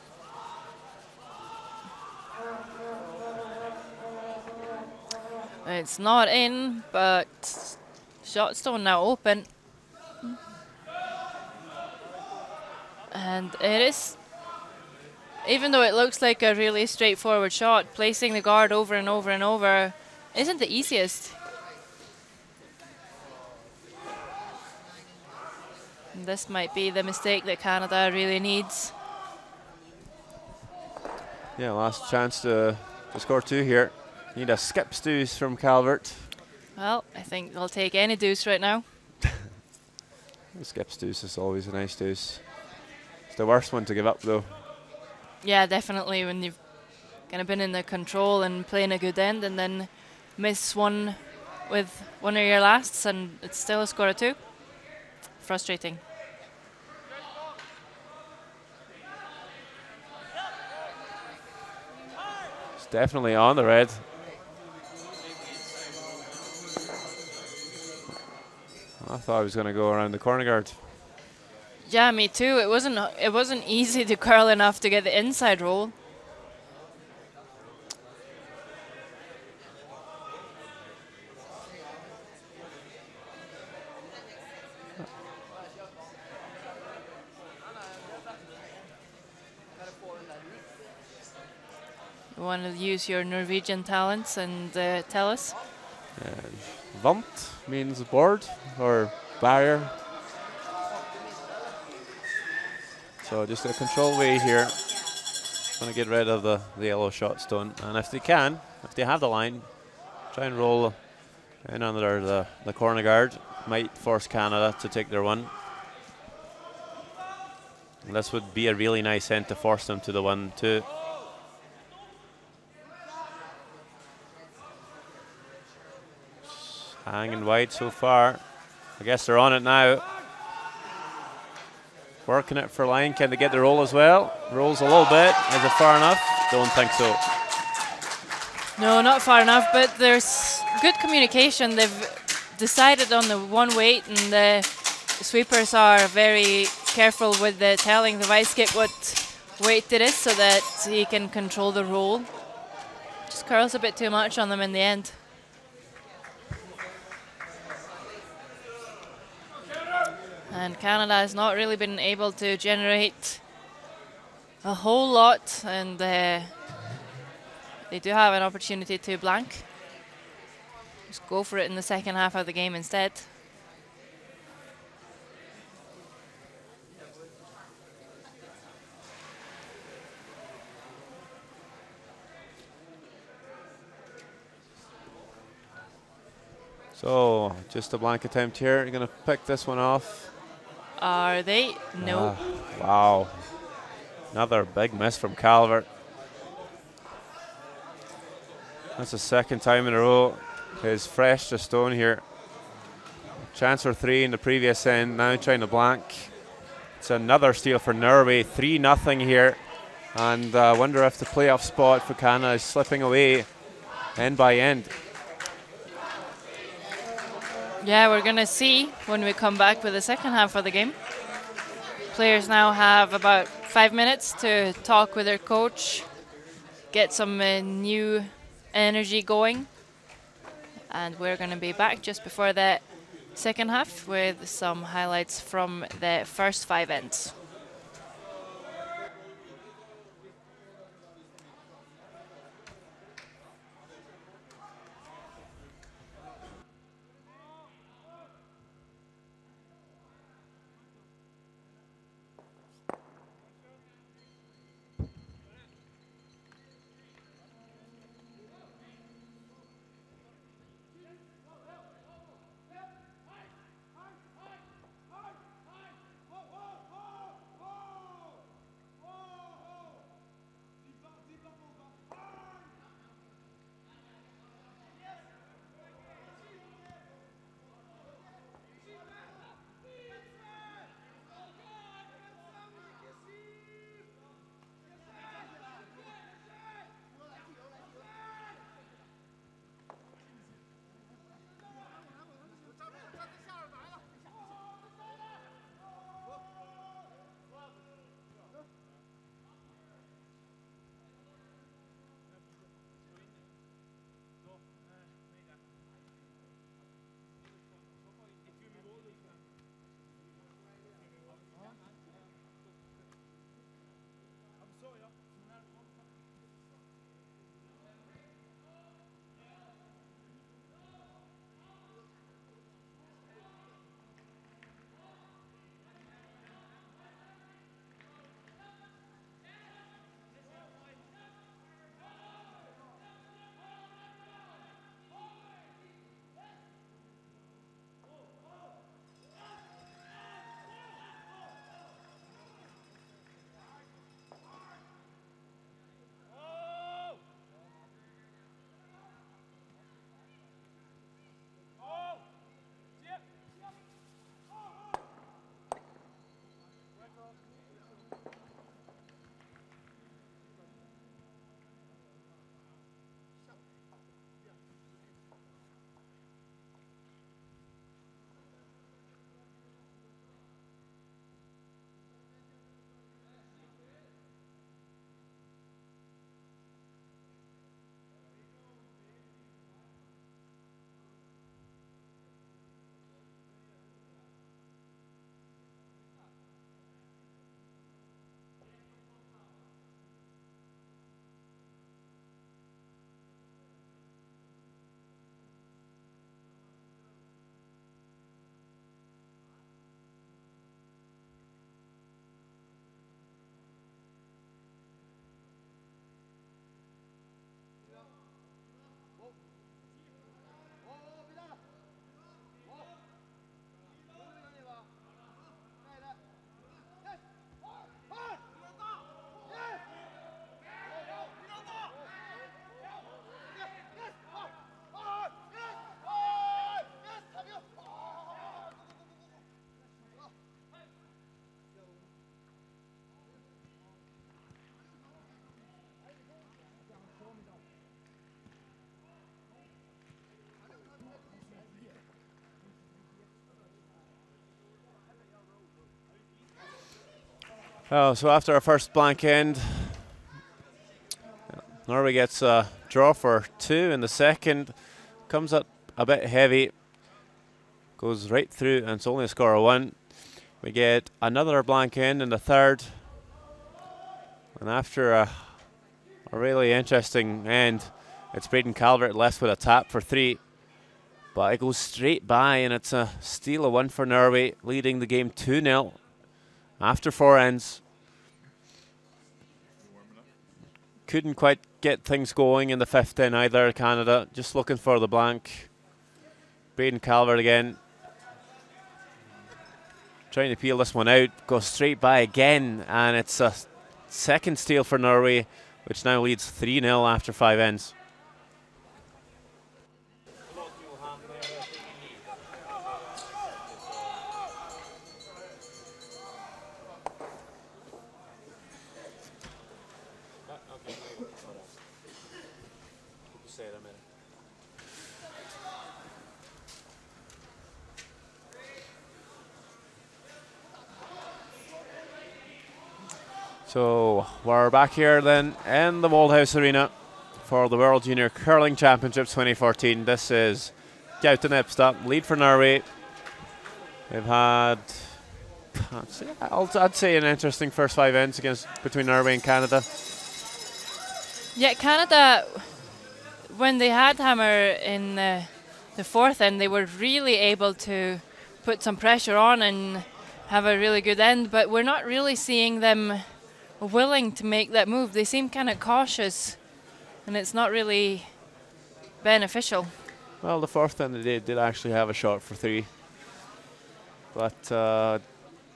It's not in, but shot stone now open. And it is, even though it looks like a really straightforward shot, placing the guard over and over and over isn't the easiest. And this might be the mistake that Canada really needs. Yeah, last chance to score 2 here. Need a skips deuce from Calvert. Well, I think they'll take any deuce right now. The skips deuce is always a nice deuce. It's the worst one to give up, though. Yeah, definitely, when you've kind of been in the control and playing a good end and then miss one with one of your lasts and it's still a score of 2. Frustrating. It's definitely on the red. I thought he was going to go around the corner guard. Yeah, me too. It wasn't easy to curl enough to get the inside roll. You want to use your Norwegian talents and tell us? Vant means board or barrier. So just a control way here. Want to get rid of the yellow shot stone. And if they can, if they have the line, try and roll in under the corner guard. Might force Canada to take their one. And this would be a really nice end to force them to the 1-2. Hanging wide so far. I guess they're on it now. Working it for line. Can they get the roll as well? Rolls a little bit. Is it far enough? Don't think so. No, not far enough, but there's good communication. They've decided on the one weight, and the sweepers are very careful with telling the vice skip what weight it is so that he can control the roll. Just curls a bit too much on them in the end. And Canada has not really been able to generate a whole lot, and they do have an opportunity to blank. Just go for it in the second half of the game instead. So just a blank attempt here. You're going to pick this one off. Are they? No. Wow. Another big miss from Calvert. That's the second time in a row. He's fresh to stone here. Chance for 3 in the previous end. Now trying to blank. It's another steal for Norway. 3-0 here. And I wonder if the playoff spot for Canada is slipping away end by end. Yeah, we're going to see when we come back with the second half of the game. Players now have about 5 minutes to talk with their coach, get some new energy going. And we're going to be back just before the second half with some highlights from the first 5 ends. Oh, so after our first blank end, Norway gets a draw for 2 in the second. Comes up a bit heavy. Goes right through, and it's only a score of 1. We get another blank end in the third. And after a really interesting end, it's Braden Calvert left with a tap for 3. But it goes straight by, and it's a steal of 1 for Norway, leading the game 2-0 after 4 ends. Couldn't quite get things going in the 5th end either, Canada. Just looking for the blank. Braden Calvert again. Trying to peel this one out. Goes straight by again, and it's a second steal for Norway, which now leads 3-0 after 5 ends. So we're back here then in the Waldhouse Arena for the World Junior Curling Championships 2014. This is Gauten Epstad, lead for Norway. They've had, I'd say an interesting first 5 ends between Norway and Canada. Yeah, Canada, when they had Hammer in the 4th end, they were really able to put some pressure on and have a really good end, but we're not really seeing them willing to make that move. They seem kind of cautious, and it's not really beneficial. Well, the 4th end they did actually have a shot for 3, but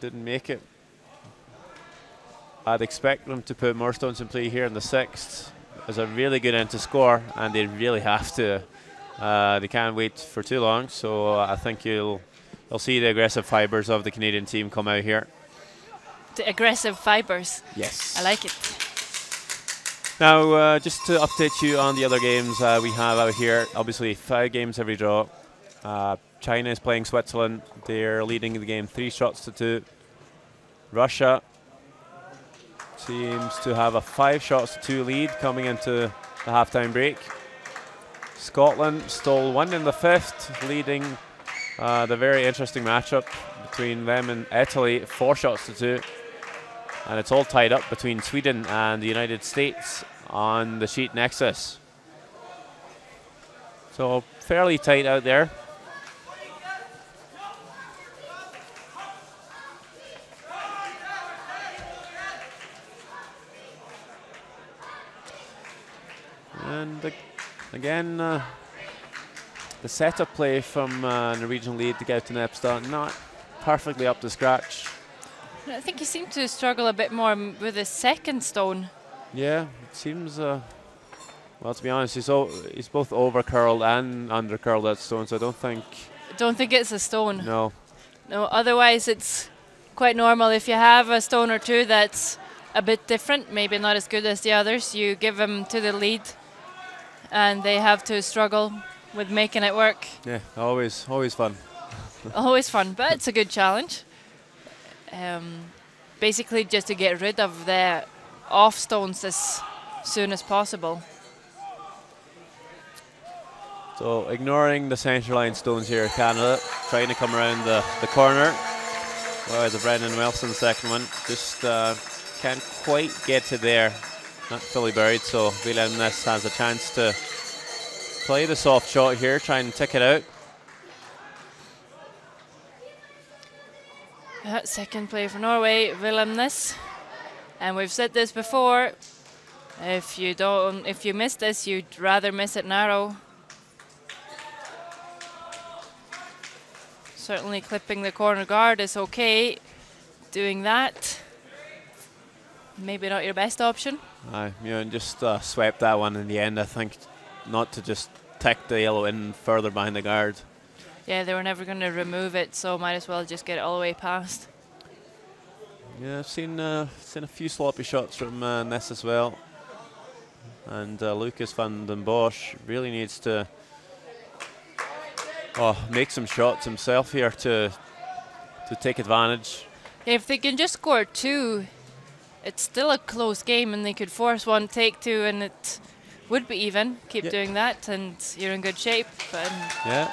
didn't make it. I'd expect them to put more stones in play here in the 6th. There's a really good end to score, and they really have to. They can't wait for too long, so I think you'll see the aggressive fibers of the Canadian team come out here. The aggressive fibers. Yes. I like it. Now, just to update you on the other games we have out here, obviously 5 games every draw. China is playing Switzerland. They're leading the game 3 shots to 2. Russia seems to have a 5 shots to 2 lead coming into the halftime break. Scotland stole 1 in the 5th, leading the very interesting matchup between them and Italy, 4 shots to 2. And it's all tied up between Sweden and the United States on the sheet next to us. So fairly tight out there. And again, the setup play from Norwegian lead to Gauten Epstad, not perfectly up to scratch. I think he seemed to struggle a bit more with his second stone. Yeah, it seems, well, to be honest, he's both over curled and under curled that stone, so I don't think it's a stone. No. No, otherwise it's quite normal. If you have a stone or 2 that's a bit different, maybe not as good as the others, you give them to the lead and they have to struggle with making it work. Yeah, always fun. Always fun, but it's a good challenge. Basically just to get rid of the off stones as soon as possible. So ignoring the centerline stones here, Canada trying to come around the corner. Well, the Brendan Wilson second one just can't quite get to there, not fully buried, so Flims has a chance to play the soft shot here, try and tick it out. Second play for Norway, Flims. And we've said this before, if you miss this, you'd rather miss it narrow. Certainly clipping the corner guard is okay. Doing that, maybe not your best option. And just swept that one in the end, I think, not to just tick the yellow in further behind the guard. Yeah, they were never going to remove it, so might as well just get it all the way past. Yeah, I've seen a few sloppy shots from Ness as well. And Lucas van den Bosch really needs to make some shots himself here to take advantage. If they can just score 2 it's still a close game, and they could force one, take two, and it would be even. Keep doing that, and you're in good shape. Yeah.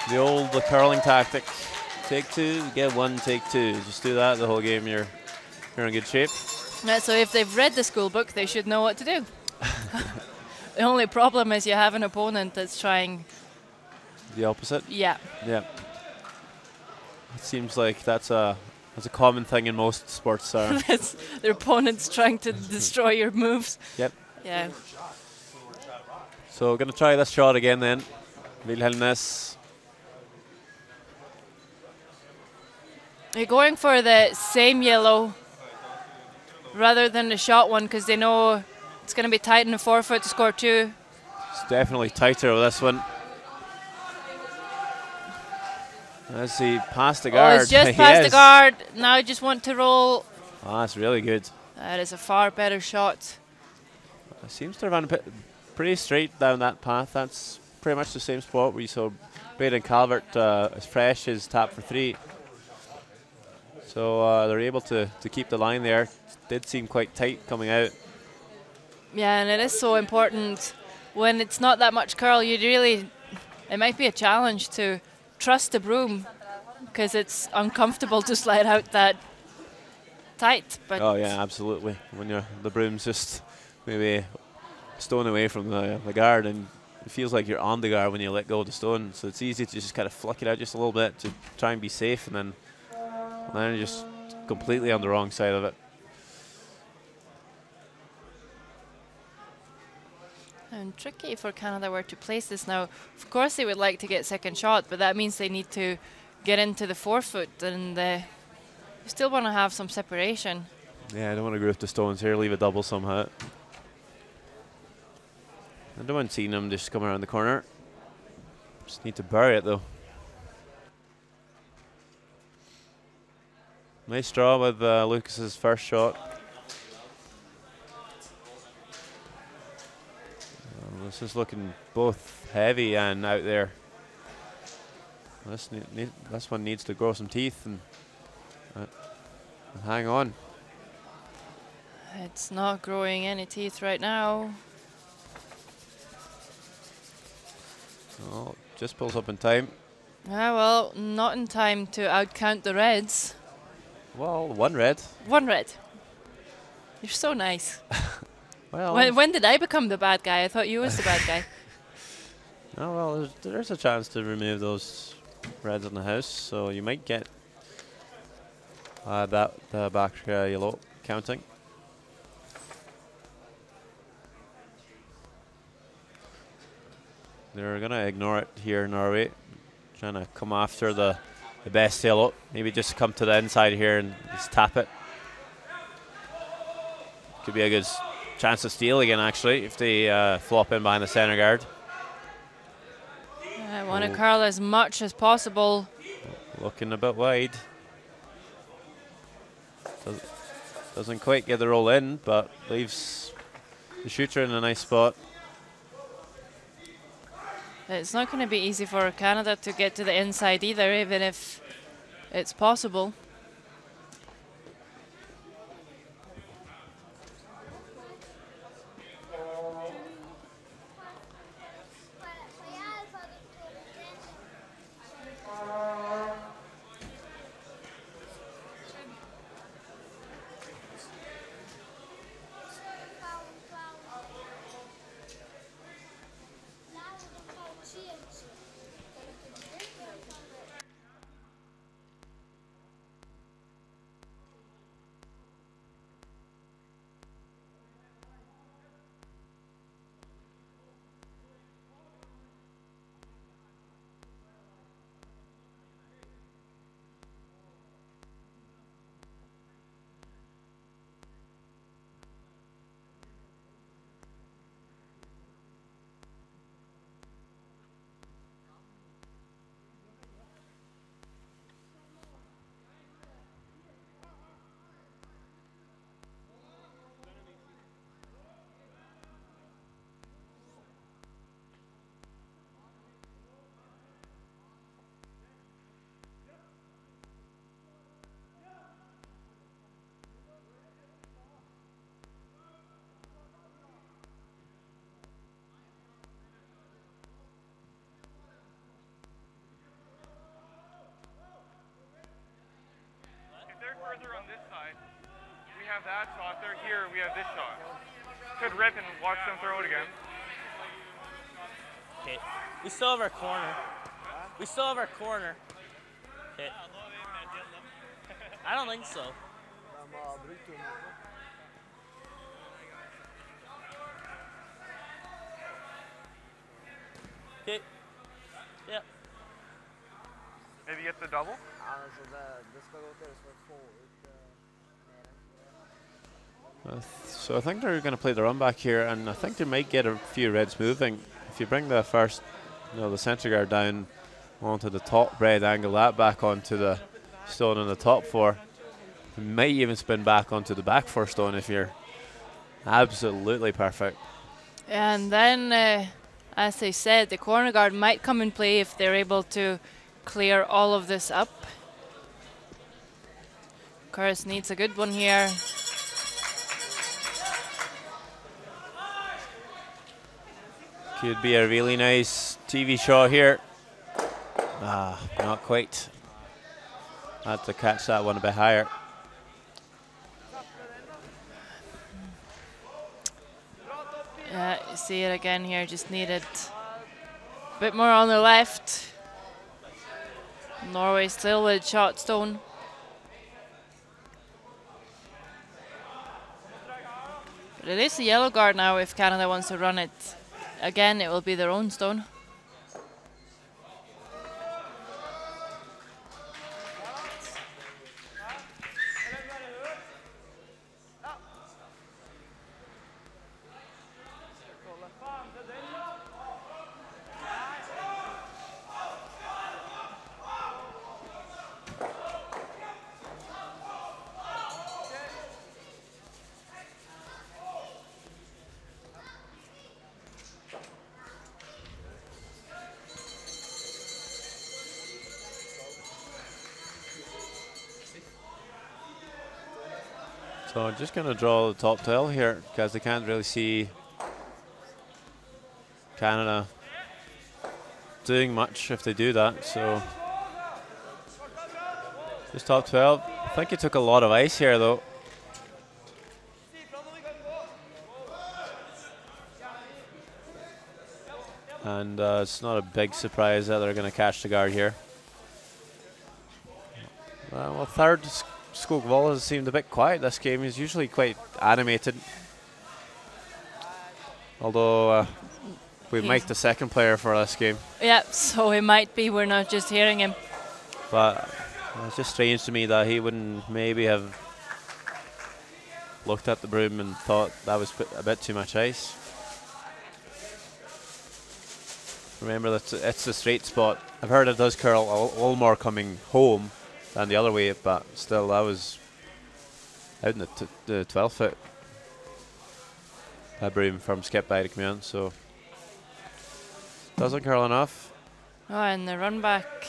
The curling tactic. Take two, get one, take two. Just do that the whole game, you're in good shape. Yeah, so if they've read the school book, they should know what to do. The only problem is you have an opponent that's trying the opposite. Yeah. Yeah. It seems like that's a common thing in most sports. Their opponent's trying to destroy your moves. Yep. Yeah. So we're gonna try this shot again then. Wilhelmnes. They're going for the same yellow rather than the shot one because they know it's going to be tight in the forefoot to score two. It's definitely tighter with this one. Let's see, past the guard. Oh, it's just past the guard. Now I just want to roll. Oh, that's really good. That is a far better shot. It seems to run pretty straight down that path. That's pretty much the same spot where you saw Braden Calvert as fresh as tap for three. So they're able to keep the line there. It did seem quite tight coming out. Yeah, and it is so important when it's not that much curl. It might be a challenge to trust the broom because it's uncomfortable to slide out that tight. But oh yeah, absolutely. When the broom's just maybe a stone away from the guard, and it feels like you're on the guard when you let go of the stone. So it's easy to just kind of fluck it out just a little bit to try and be safe, and then you're just completely on the wrong side of it. And tricky for Canada where to place this now. Of course they would like to get second shot, but that means they need to get into the forefoot, and you still want to have some separation. Yeah, I don't want to group the stones here, leave a double somehow. I don't want seeing them just come around the corner. Just need to bury it though. Nice draw with Lucas's first shot. This is looking both heavy and out there. This one needs to grow some teeth and hang on. It's not growing any teeth right now. Oh, just pulls up in time. Yeah, well, not in time to outcount the reds. Well, one red. One red. You're so nice. Well, when did I become the bad guy? I thought you was the bad guy. Oh well, there's a chance to remove those reds in the house, so you might get the back yellow counting. They're gonna ignore it here, Norway. Trying to come after the best yellow. Maybe just come to the inside here and just tap it. Could be a good chance to steal again, actually, if they flop in behind the center guard. I want to curl as much as possible. Looking a bit wide. Doesn't quite get the roll in, but leaves the shooter in a nice spot. It's not going to be easy for Canada to get to the inside either, even if it's possible. have that shot. They're here. We have this shot. Could rip and watch them throw it again. Okay. We still have our corner. We still have our corner. Okay. I don't think so. Okay. Yeah. Maybe get the double? So I think they're going to play the run back here, and I think they might get a few reds moving. If you bring the first, the centre guard down onto the top red, angle that back onto the stone on the top four, you might even spin back onto the back four stone if you're absolutely perfect. And then, as they said, the corner guard might come in play if they're able to clear all of this up. Curse needs a good one here. Could be a really nice TV shot here. Not quite. Had to catch that one a bit higher. Yeah, you see it again here, just needed a bit more on the left. Norway still with shot stone. But it is a yellow guard now if Canada wants to run it. Again, it will be their own stone. So I'm just going to draw the top tail here because they can't really see Canada doing much if they do that. So just top 12. I think he took a lot of ice here though. And it's not a big surprise that they're going to catch the guard here. Well, third Skogvold has seemed a bit quiet this game. He's usually quite animated. Although we mic'd the second player for this game. Yeah, so he might be. We're not just hearing him. But it's just strange to me that he wouldn't maybe have looked at the broom and thought that was a bit too much ice. Remember that it's the straight spot. I've heard it does curl a little more coming home than the other way, but still that was out in the 12 foot. That broom from skip by to come in, so doesn't curl enough. Oh, and the run back.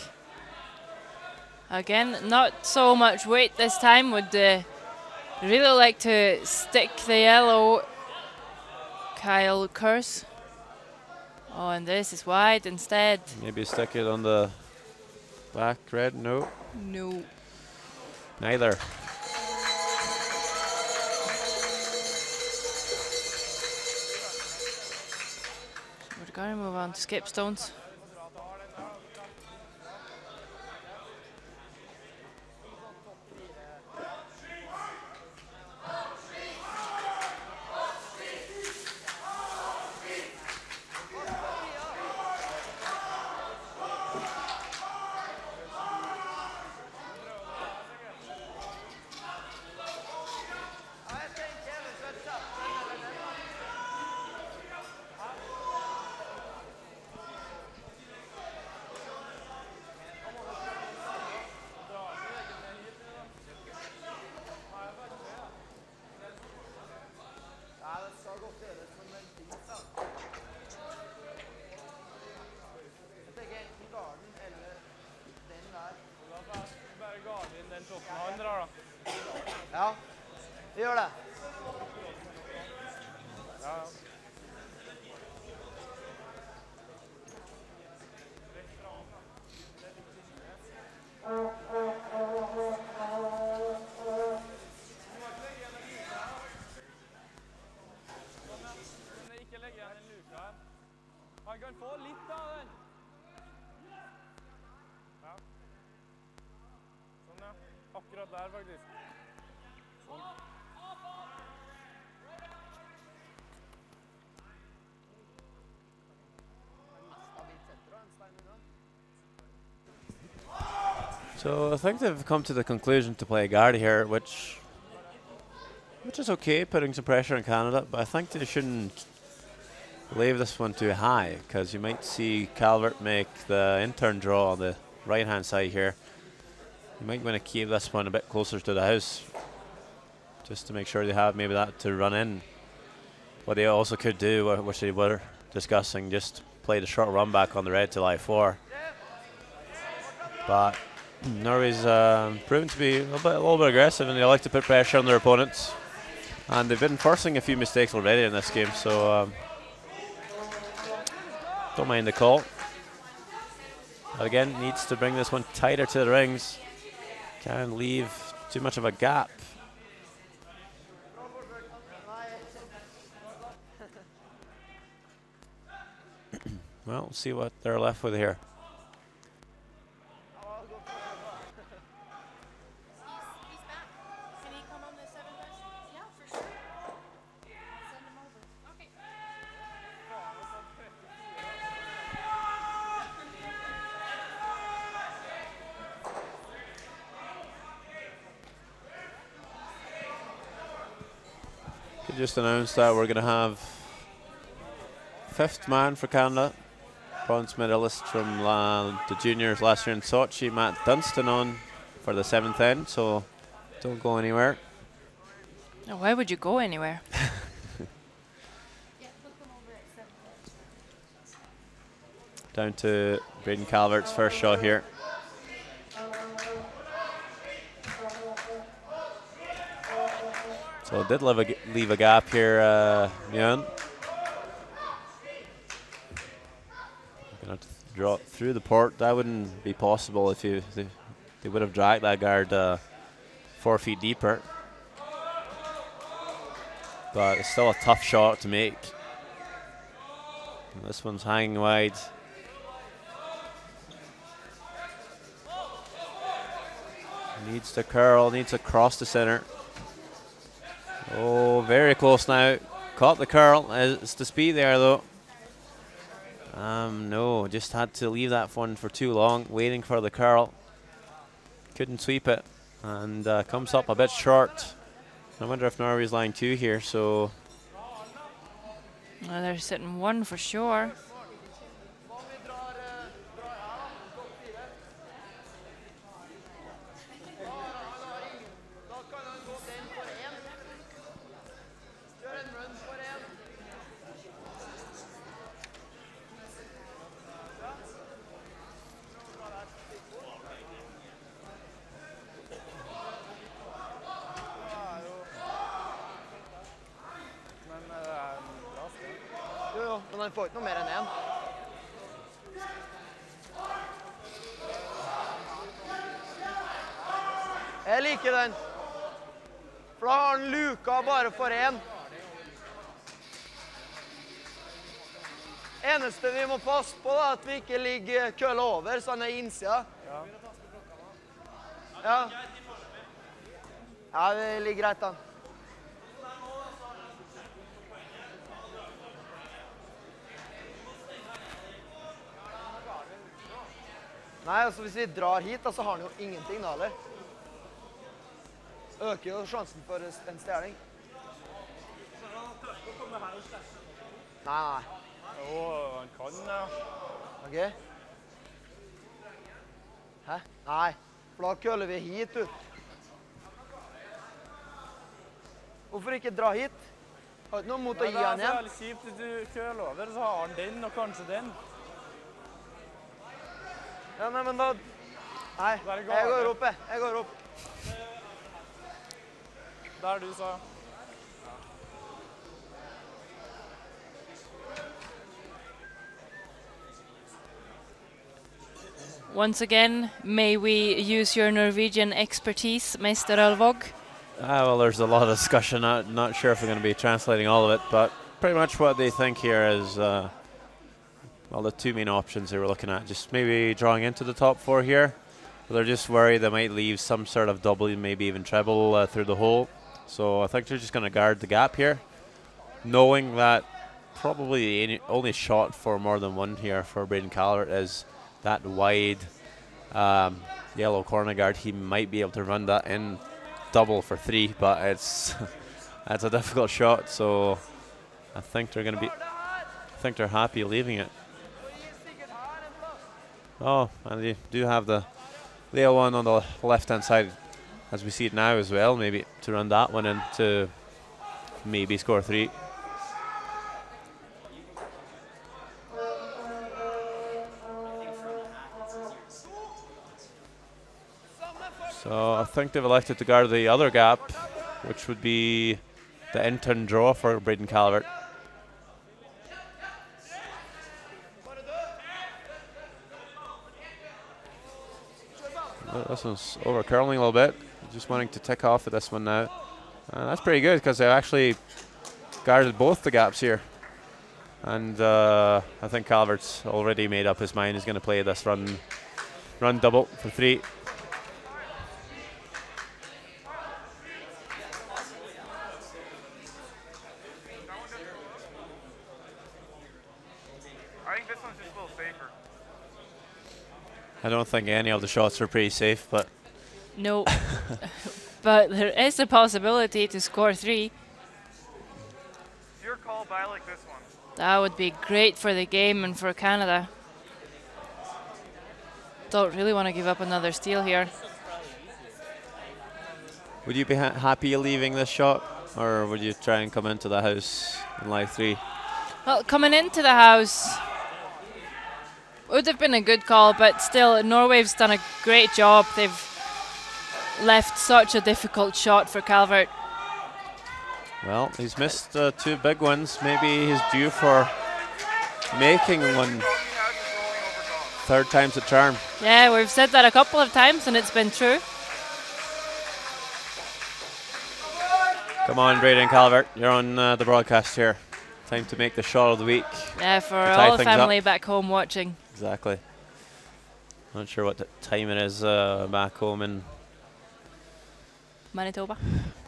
Again, not so much weight this time. Would really like to stick the yellow. Kyle Curse. Oh, and this is wide instead. Maybe stick it on the back red. No. No. Neither. We're going to move on to skip stones. Ja, vi gjør det. Han kan få litt av den. Ja. Sånn, ja. Akkurat der, faktisk. Sånn. So I think they've come to the conclusion to play guard here, which is okay, putting some pressure on Canada, but I think they shouldn't leave this one too high, because you might see Calvert make the in-turn draw on the right-hand side here. You might want to keep this one a bit closer to the house, just to make sure they have maybe that to run in. What they also could do, which they were discussing, just play the short run back on the red to lie 4. But Norway's proven to be a little bit aggressive, and they like to put pressure on their opponents. And they've been forcing a few mistakes already in this game, so don't mind the call. But again, needs to bring this one tighter to the rings. Can't leave too much of a gap. Well, see what they're left with here. Just announced that we're going to have 5th man for Canada, bronze medalist from the juniors last year in Sochi, Matt Dunstan, on for the 7th end, so don't go anywhere. Now, why would you go anywhere? Down to Braden Calvert's first shot here. So it did leave a gap here, Mjøen. Gonna draw it through the port. That wouldn't be possible if they would have dragged that guard 4 feet deeper. But it's still a tough shot to make. And this one's hanging wide. Needs to curl, needs to cross the center. Oh, very close now. Caught the curl. It's the speed there, though. No, just had to leave that one for too long, waiting for the curl. Couldn't sweep it, and comes up a bit short. I wonder if Norway's line 2 here, so... Well, they're sitting 1 for sure. Men han får ikke noe mer enn 1. Jeg liker den. For da har han luka bare for 1. Eneste vi må passe på da, at vi ikke ligger køla over, så han er innsida. Ja. Ja, det ligger greit da. Nei, altså hvis vi drar hit, da, så har han jo ingenting da, eller? Øker jo sjansen for en stjerning. Nei. Jo, han kan, ja. Ok. Hæ? Nei, for da køler vi hit ut. Hvorfor ikke dra hit? Har ikke noe mot å gi han Det er igjen? litt kjipt hvis du køler over, så har han den, og kanskje den. Ja, nei, men da... Nei, jeg går opp, jeg. Jeg går opp. Der du sa. Once again, may we use your Norwegian expertise, Mr. Alvog? Well, there's a lot of discussion. Not sure if we're going to be translating all of it, but pretty much what they think here is well, the two main options they were looking at, just maybe drawing into the top four here. But they're just worried they might leave some sort of double, maybe even treble through the hole. So I think they're just going to guard the gap here, knowing that probably the only shot for more than one here for Braden Calvert is that wide yellow corner guard. He might be able to run that in double for 3, but it's that's a difficult shot. So I think they're going to be. I think they're happy leaving it. Oh, and they do have the one on the left-hand side, as we see it now as well. Maybe to run that one in to maybe score 3. So I think they've elected to guard the other gap, which would be the in-turn draw for Braden Calvert. This one's over curling a little bit. Just wanting to tick off at this one now. That's pretty good because they actually guarded both the gaps here. And I think Calvert's already made up his mind. He's going to play this run double for 3. I think this one's just a little safer. I don't think any of the shots are pretty safe, but No. But there is a possibility to score 3. Your call, but I like this one. That would be great for the game and for Canada. Don't really want to give up another steal here. would you be happy leaving this shot, or would you try and come into the house in live 3? Well, coming into the house would have been a good call, but still, Norway's done a great job. They've left such a difficult shot for Calvert. Well, he's missed 2 big ones. Maybe he's due for making one. 3rd time's the charm. Yeah, we've said that a couple of times, and it's been true. Come on, Braden Calvert. You're on the broadcast here. Time to make the shot of the week. Yeah, for tie all the things up. family back home watching. Exactly. Not sure what time it is back home in Manitoba.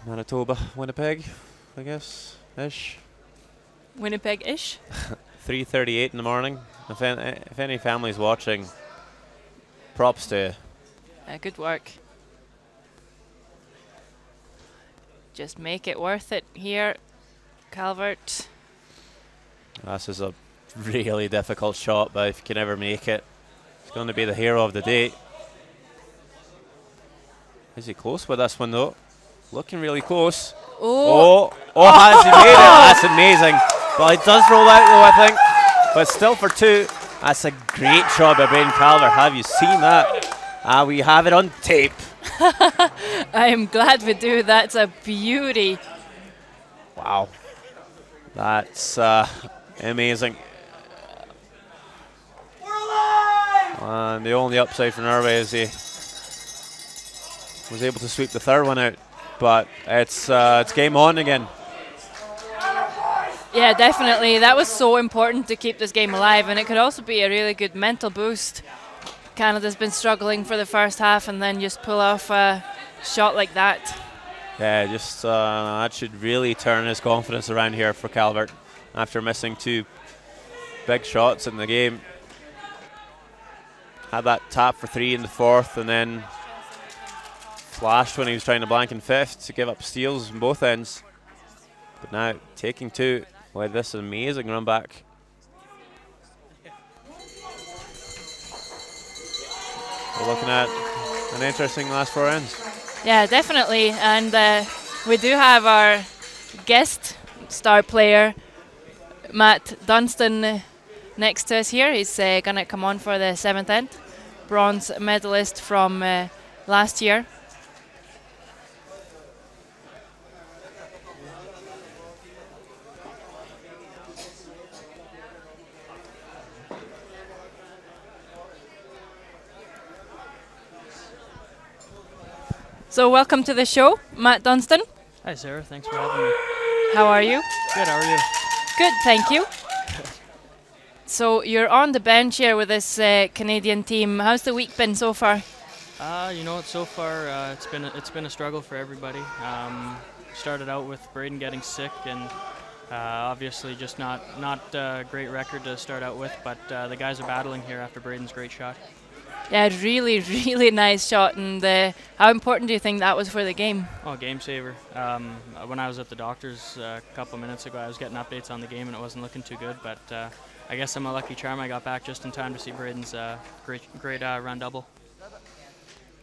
Manitoba, Winnipeg, I guess, ish. Winnipeg-ish. 3:38 in the morning. If any family's watching, props to you. Good work. Just make it worth it here, Calvert. This is a really difficult shot, but if you can ever make it, it's going to be the hero of the day. Is he close with this one though? Looking really close. Oh, Has he made it? That's amazing. But it does roll out though, I think. But still for 2. That's a great shot by Braden Calvert. Have you seen that? We have it on tape. I am glad we do. That's a beauty. Wow. That's amazing. And the only upside for Norway is he was able to sweep the 3rd one out. But it's game on again. Yeah, definitely. That was so important to keep this game alive, and it could also be a really good mental boost. Canada's been struggling for the first half, and then just pull off a shot like that. Yeah, just that should really turn his confidence around here for Calvert after missing 2 big shots in the game. Had that tap for 3 in the 4th, and then flashed when he was trying to blank in 5th to give up steals on both ends. But now taking 2 with this amazing run back. We're looking at an interesting last 4 ends. Yeah, definitely. And we do have our guest star player, Matt Dunstan, next to us here. He's going to come on for the 7th end. Bronze medalist from last year. So welcome to the show, Matt Dunstan. Hi, Sarah. Thanks for having me. How are you? Good. How are you? Good, thank you. So you're on the bench here with this Canadian team. How's the week been so far? You know what? So far, it's been a struggle for everybody. Started out with Braden getting sick, and obviously just not a great record to start out with. But the guys are battling here after Braden's great shot. Yeah, really, really nice shot. And how important do you think that was for the game? Oh, game saver. When I was at the doctor's a couple minutes ago, I was getting updates on the game, and it wasn't looking too good. But I guess I'm a lucky charm. I got back just in time to see Braden's great run double.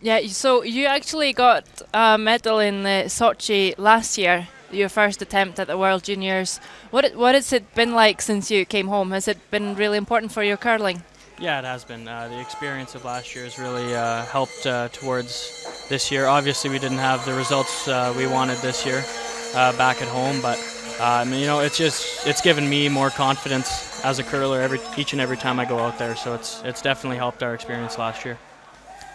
Yeah, so you actually got a medal in Sochi last year, your first attempt at the World Juniors. What has it been like since you came home? Has it been really important for your curling? Yeah, it has been. The experience of last year has really helped towards this year. Obviously, we didn't have the results we wanted this year back at home, but you know, it's given me more confidence as a curler each and every time I go out there. So it's definitely helped our experience last year.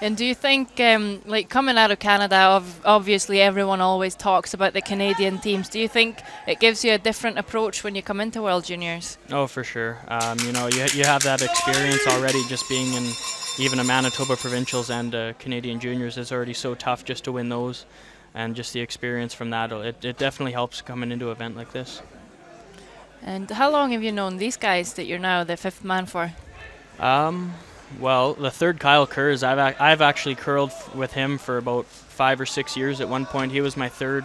And do you think, like coming out of Canada, obviously everyone always talks about the Canadian teams. Do you think it gives you a different approach when you come into World Juniors? Oh, for sure. You know, you have that experience already just being in even a Manitoba Provincials and Canadian Juniors. It's already so tough just to win those, and just the experience from that, it definitely helps coming into an event like this. And how long have you known these guys that you're now the fifth man for? Well, the third Kyle Kurz, I've actually curled with him for about 5 or 6 years. At one point, he was my third,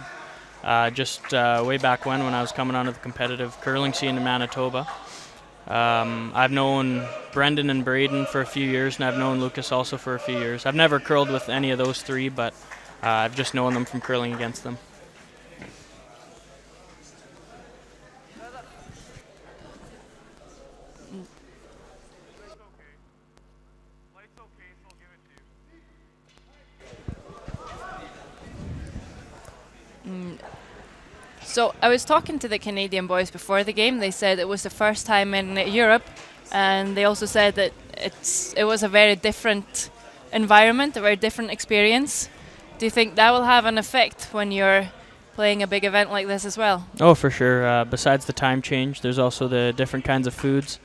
just way back when I was coming onto the competitive curling scene in Manitoba. I've known Brendan and Braden for a few years, and I've known Lucas also for a few years. I've never curled with any of those three, but I've just known them from curling against them. So I was talking to the Canadian boys before the game. They said it was the first time in Europe, and they also said that it was a very different environment, a very different experience. Do you think that will have an effect when you're playing a big event like this as well? Oh, for sure. Besides the time change, there's also the different kinds of foods.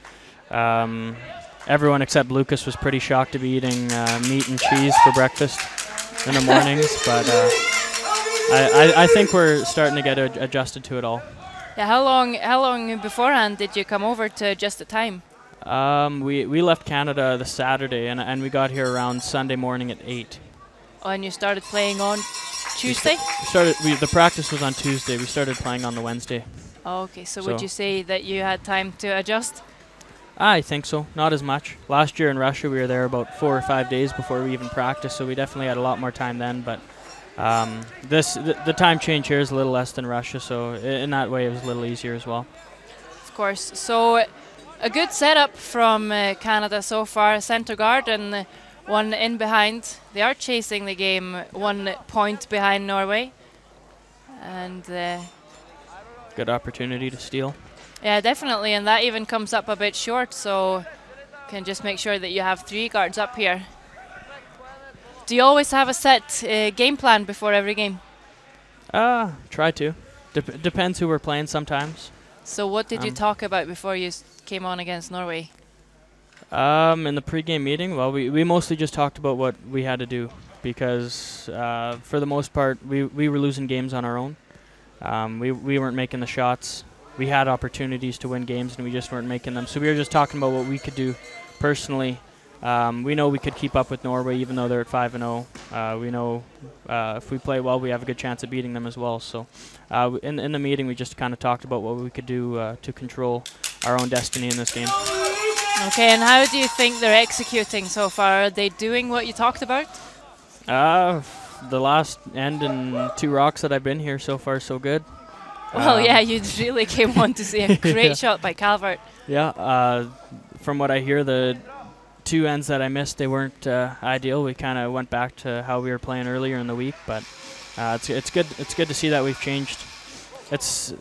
Everyone except Lucas was pretty shocked to be eating meat and cheese for breakfast in the mornings, but I think we're starting to get adjusted to it all. Yeah, how long beforehand did you come over to adjust the time? We left Canada the Saturday, and we got here around Sunday morning at 8. Oh, and you started playing on Tuesday? The practice was on Tuesday. We started playing on the Wednesday. Oh, okay, so would you say that you had time to adjust? I think so. Not as much. Last year in Russia, we were there about 4 or 5 days before we even practiced, so we definitely had a lot more time then. But the time change here is a little less than Russia, so in that way it was a little easier as well. Of course. So a good setup from Canada so far. Centre guard and one in behind. They are chasing the game 1 point behind Norway. And good opportunity to steal. Yeah, definitely, and that even comes up a bit short, so can just make sure that you have 3 guards up here. Do you always have a set game plan before every game? Try to. Depends who we're playing sometimes. So what did you talk about before you came on against Norway? In the pre-game meeting, well, we mostly just talked about what we had to do, because for the most part we were losing games on our own. We weren't making the shots. We had opportunities to win games and we just weren't making them. So we were just talking about what we could do personally. We know we could keep up with Norway even though they're at 5-0. We know if we play well, we have a good chance of beating them as well. So in the meeting, we just kind of talked about what we could do to control our own destiny in this game. Okay, and how do you think they're executing so far? Are they doing what you talked about? The last end and 2 rocks that I've been here, so far so good. Well, yeah, you really came on to see a great shot by Calvert. Yeah, from what I hear, the 2 ends that I missed, they weren't ideal. We kind of went back to how we were playing earlier in the week, but it's good. It's good to see that we've changed. It's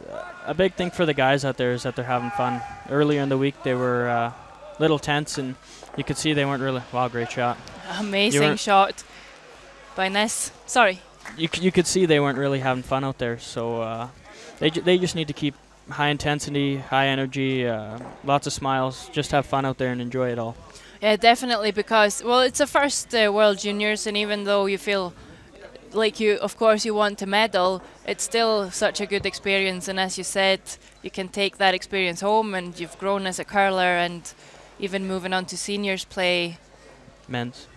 a big thing for the guys out there is that they're having fun. Earlier in the week, they were little tense, and you could see they weren't really. Wow, great shot! Amazing shot by Ness. Sorry. You could see they weren't really having fun out there, so they just need to keep high intensity, high energy, lots of smiles. Just have fun out there and enjoy it all. Yeah, definitely, because, well, it's the first World Juniors, and even though you feel like of course you want to medal, it's still such a good experience, and as you said, you can take that experience home, and you've grown as a curler, and even moving on to seniors play. Men's.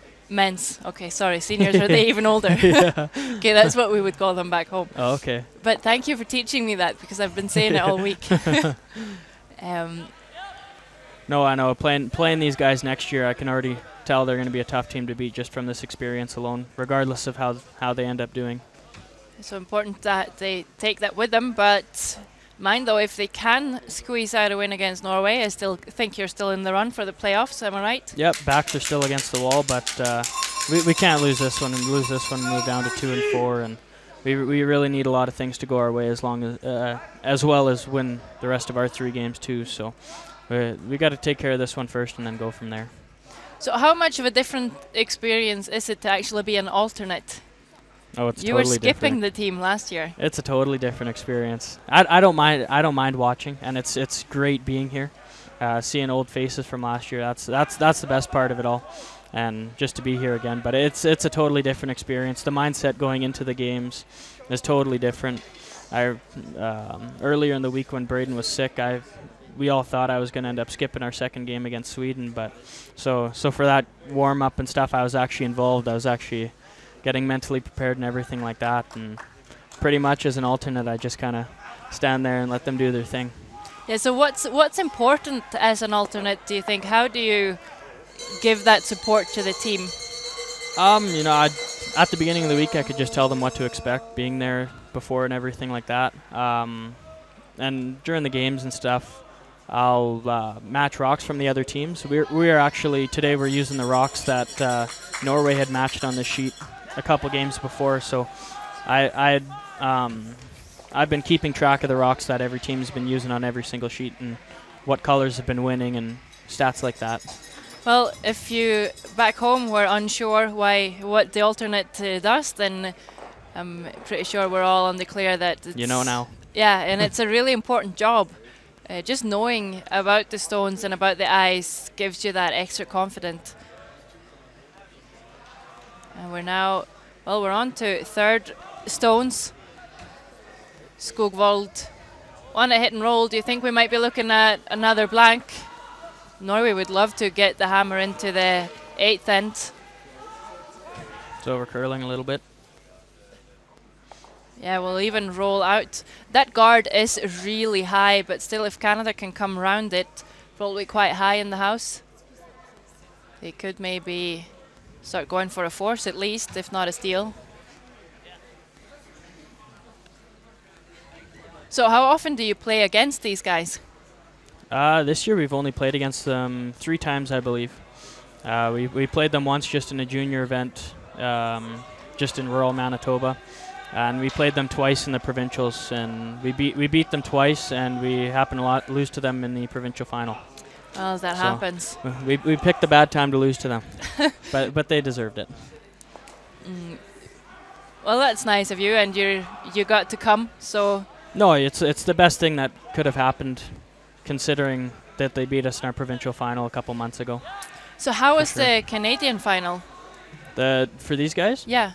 Okay, sorry, seniors, are they even older? Okay, that's what we would call them back home. Oh, okay. But thank you for teaching me that, because I've been saying it all week. No, I know. Playing these guys next year, I can already tell they're going to be a tough team to beat just from this experience alone, regardless of how they end up doing. It's so important that they take that with them, but mind though, if they can squeeze out a win against Norway, I still think you're still in the run for the playoffs, am I right? Yep, backs are still against the wall, but we can't lose this one, and move down to 2 and 4, and we really need a lot of things to go our way as well as win the rest of our 3 games too. So we got to take care of this one first and then go from there. So how much of a different experience is it to actually be an alternate? Oh, it's you totally were skipping different. the team last year. It's a totally different experience. I don't mind watching, and it's great being here, seeing old faces from last year. That's the best part of it all, and just to be here again. But it's a totally different experience. The mindset going into the games is totally different. Earlier in the week when Braden was sick, we all thought I was going to end up skipping our second game against Sweden, but so for that warm up and stuff, I was actually involved. I was actually getting mentally prepared and everything like that, and pretty much as an alternate, I just kind of stand there and let them do their thing. Yeah. So what's important as an alternate, do you think? How do you give that support to the team? You know, at the beginning of the week, I could just tell them what to expect, being there before and everything like that. And during the games and stuff, I'll match rocks from the other teams. We are actually, today we're using the rocks that Norway had matched on the sheet a couple games before, so I've been keeping track of the rocks that every team's been using on every single sheet and what colors have been winning and stats like that. Well, if you back home were unsure what the alternate does, then I'm pretty sure we're all on the clear that it's, you know now. Yeah, and it's a really important job. Just knowing about the stones and about the ice gives you that extra confidence. And we're on to third stones. Skogvold on a hit and roll. Do you think we might be looking at another blank? Norway would love to get the hammer into the 8th end. It's over curling a little bit. Yeah, we'll even roll out. That guard is really high, but still if Canada can come around it, probably quite high in the house, they could maybe start going for a force at least, if not a steal. So how often do you play against these guys? This year we've only played against them 3 times, I believe. We played them once just in a junior event, just in rural Manitoba. And we played them twice in the provincials, and we beat them twice, and we happened to lose to them in the provincial final. Well, that happens. We picked a bad time to lose to them, but they deserved it. Well, that's nice of you, and you got to come. So no, it's the best thing that could have happened, considering that they beat us in our provincial final a couple months ago. So how was the Canadian final? For these guys? Yeah.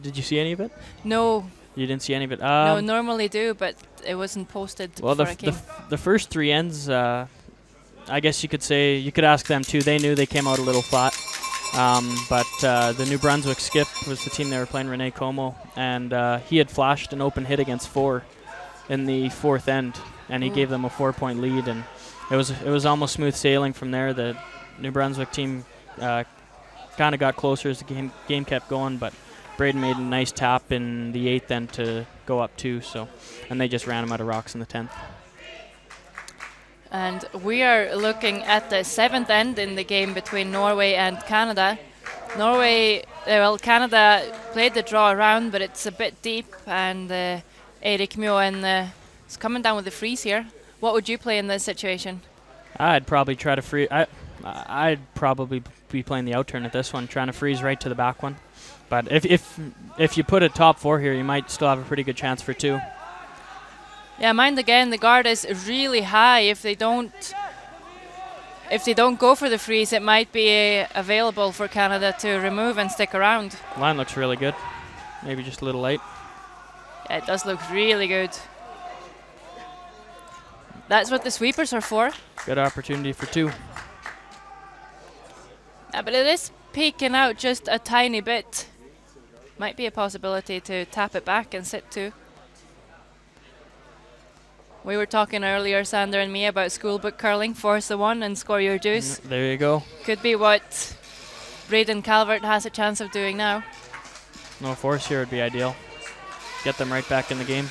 Did you see any of it? No. You didn't see any of it? No, normally do, but it wasn't posted before I came. The first 3 ends, I guess you could say, you could ask them too. They knew they came out a little flat. But the New Brunswick skip was the team they were playing, Rene Como, and he had flashed an open hit against 4 in the 4th end, and he gave them a 4-point lead, and it was almost smooth sailing from there. The New Brunswick team kind of got closer as the game kept going, but Braden made a nice tap in the 8th end to go up 2, and they just ran him out of rocks in the 10th. And we are looking at the 7th end in the game between Norway and Canada. Canada played the draw around, but it's a bit deep, and Erik Mjoen is coming down with a freeze here. What would you play in this situation? I'd probably try to freeze. I'd probably be playing the out turn at this one, trying to freeze right to the back one. But if you put a top 4 here, you might still have a pretty good chance for 2. Yeah, mind again, the guard is really high. If they don't go for the freeze, it might be available for Canada to remove and stick around. Line looks really good. Maybe just a little late. Yeah, it does look really good. That's what the sweepers are for. Good opportunity for 2. Yeah, but it is peeking out just a tiny bit. Might be a possibility to tap it back and sit 2. We were talking earlier, Sander and me, about schoolbook curling, force the 1 and score your deuce. There you go. Could be what Braden Calvert has a chance of doing now. No force here would be ideal. Get them right back in the game.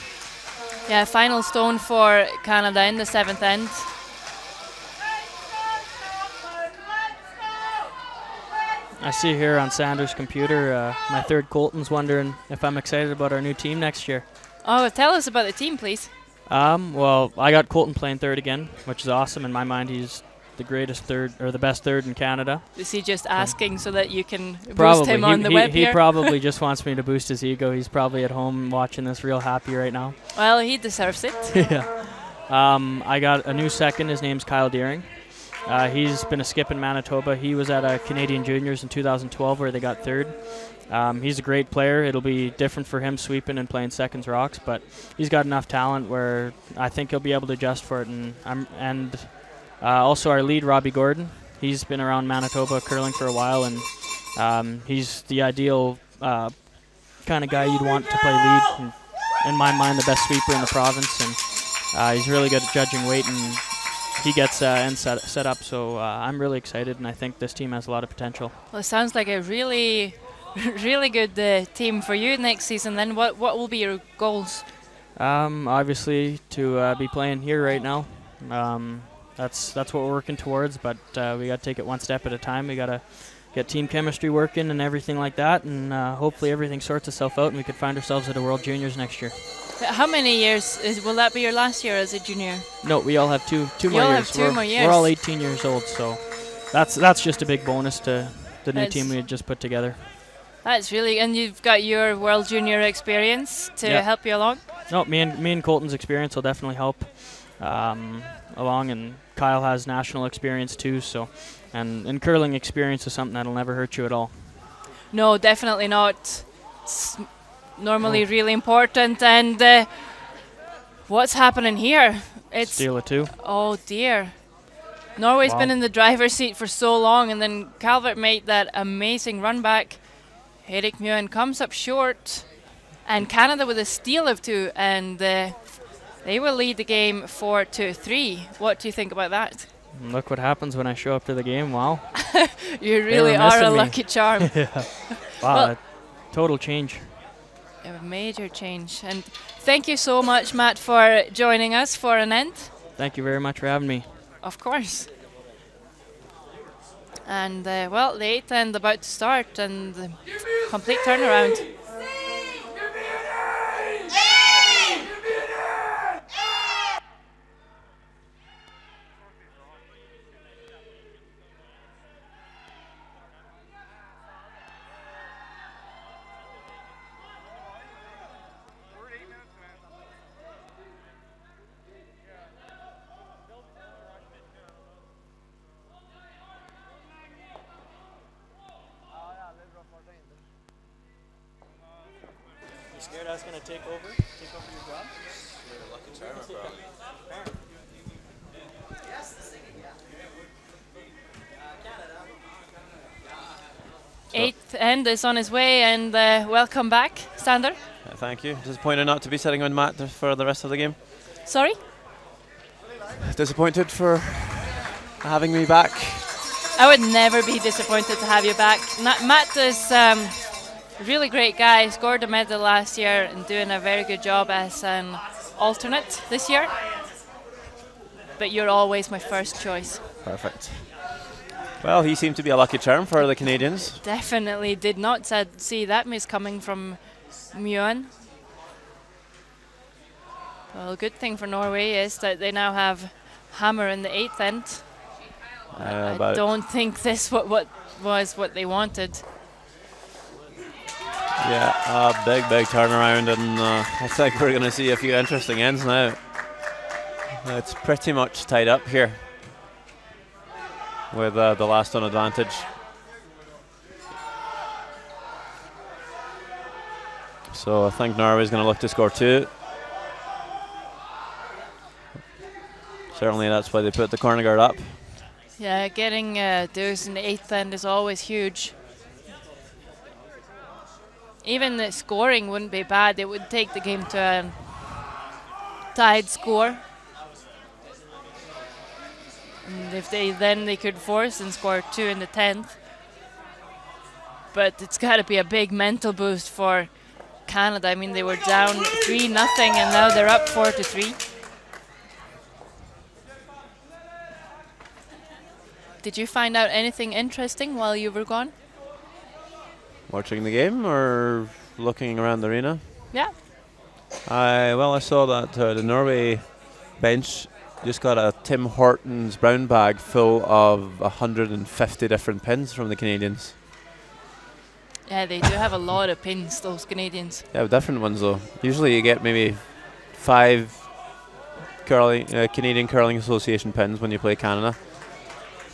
Yeah, final stone for Canada in the 7th end. I see here on Sanders' computer, my third Colton's wondering if I'm excited about our new team next year. Oh, tell us about the team, please. Well, I got Colton playing third again, which is awesome. In my mind, he's the greatest third, or the best third in Canada. Is he just asking so that you can Probably. boost him on the web he here? probably just wants me to boost his ego. He's probably at home watching this real happy right now. Well, he deserves it. Yeah. I got a new second. His name's Kyle Deering. He's been a skip in Manitoba. He was at a Canadian Juniors in 2012 where they got third. He's a great player. It'll be different for him sweeping and playing seconds rocks, but he's got enough talent where I think he'll be able to adjust for it. And also our lead, Robbie Gordon. He's been around Manitoba curling for a while, and he's the ideal kind of guy you'd want to play lead. And in my mind, the best sweeper in the province, and he's really good at judging weight, and he gets ends set up. So I'm really excited, and I think this team has a lot of potential. Well, it sounds like a really, really good team for you next season. Then, what will be your goals? Obviously, to be playing here right now. That's what we're working towards, but we got to take it one step at a time. We got to get team chemistry working and everything like that, and hopefully everything sorts itself out and we could find ourselves at the World Juniors next year. How many years will that be your last year as a junior? No, we all have two more all years. have two more years. We're all 18 years old, so that's just a big bonus to the new team we had just put together. That's really, and you've got your World Junior experience to help you along. No, me and Colton's experience will definitely help along, and Kyle has national experience too. So, and curling experience is something that'll never hurt you at all. No, definitely not. It's normally really important. And what's happening here? It's steal it too. Oh dear. Norway's been in the driver's seat for so long, and then Calvert made that amazing run back. Erik Mjøen comes up short, and Canada with a steal of 2, and they will lead the game 4-3. What do you think about that? Look what happens when I show up to the game. Wow. You really are a lucky charm. Yeah. Wow, well, total change. A major change. And thank you so much, Matt, for joining us for an end. Thank you very much for having me. Of course. And well, the 8th end about to start, and the complete turnaround. Scared I was going to take over your job? You're a lucky charmer, probably. Eighth end is on his way, and welcome back, Sander. Thank you. Disappointed not to be sitting on Matt for the rest of the game. Sorry? Disappointed for having me back. I would never be disappointed to have you back. Matt is a really great guy. Scored a medal last year and doing a very good job as an alternate this year. But you're always my first choice. Perfect. Well, he seemed to be a lucky charm for the Canadians. Definitely did not see that miss coming from Mjøen. Well, a good thing for Norway is that they now have Hammer in the 8th end. I don't think this was what they wanted. Yeah, a big turnaround, and I think we're going to see a few interesting ends now. It's pretty much tied up here with the last on advantage. So I think Norway's going to look to score 2. Certainly that's why they put the corner guard up. Yeah, getting those in the 8th end is always huge. Even the scoring wouldn't be bad. It would take the game to a tied score. And if they could force and score 2 in the 10th. But it's got to be a big mental boost for Canada. I mean, they were down 3-0 and now they're up 4-3. Did you find out anything interesting while you were gone? Watching the game or looking around the arena? Yeah. I saw that the Norway bench just got a Tim Hortons brown bag full of 150 different pins from the Canadians. Yeah, they do have a lot of pins, those Canadians. Yeah, different ones though. Usually you get maybe 5 Canadian Curling Association pins when you play Canada.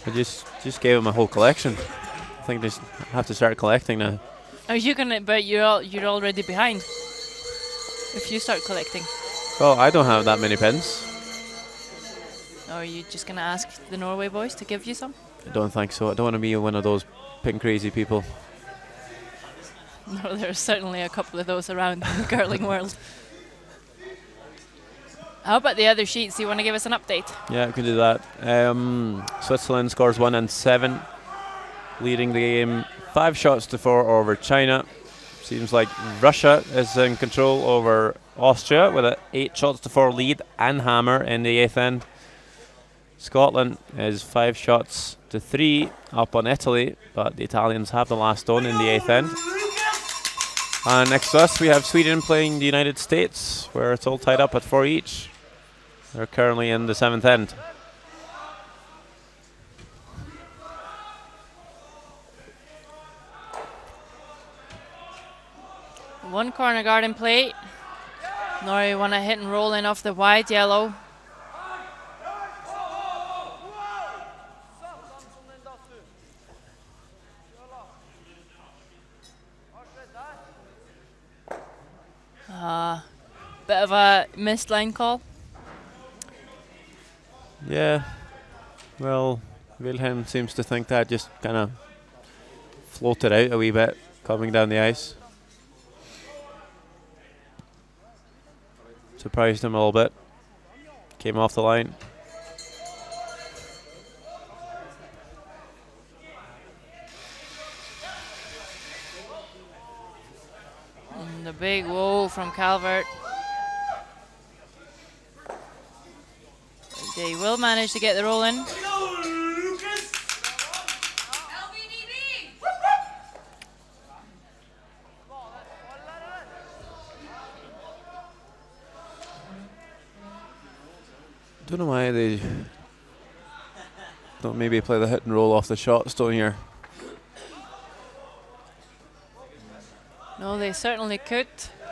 I just gave them a whole collection. I think they have to start collecting now. Are you gonna? But you're already behind. If you start collecting. Well, I don't have that many pins. Or are you just gonna ask the Norway boys to give you some? I don't think so. I don't want to be one of those pin crazy people. No, there's certainly a couple of those around in the curling world. How about the other sheets? Do you want to give us an update? Yeah, we can do that. Switzerland scores 1 and 7, leading the game 5-4 over China. Seems like Russia is in control over Austria with an 8-4 lead and hammer in the 8th end. Scotland is 5-3 up on Italy, but the Italians have the last stone in the 8th end. And next to us we have Sweden playing the United States, where it's all tied up at 4 each. They're currently in the 7th end. One corner guard in play. Norway want to hit and roll in off the wide yellow. Bit of a missed line call. Yeah, well, Wilhelm seems to think that just kind of floated out a wee bit coming down the ice. Surprised him a little bit. Came off the line. And the big whoa from Calvert. They will manage to get the roll in. Don't know why they don't maybe play the hit and roll off the shot stone here. No, they certainly could.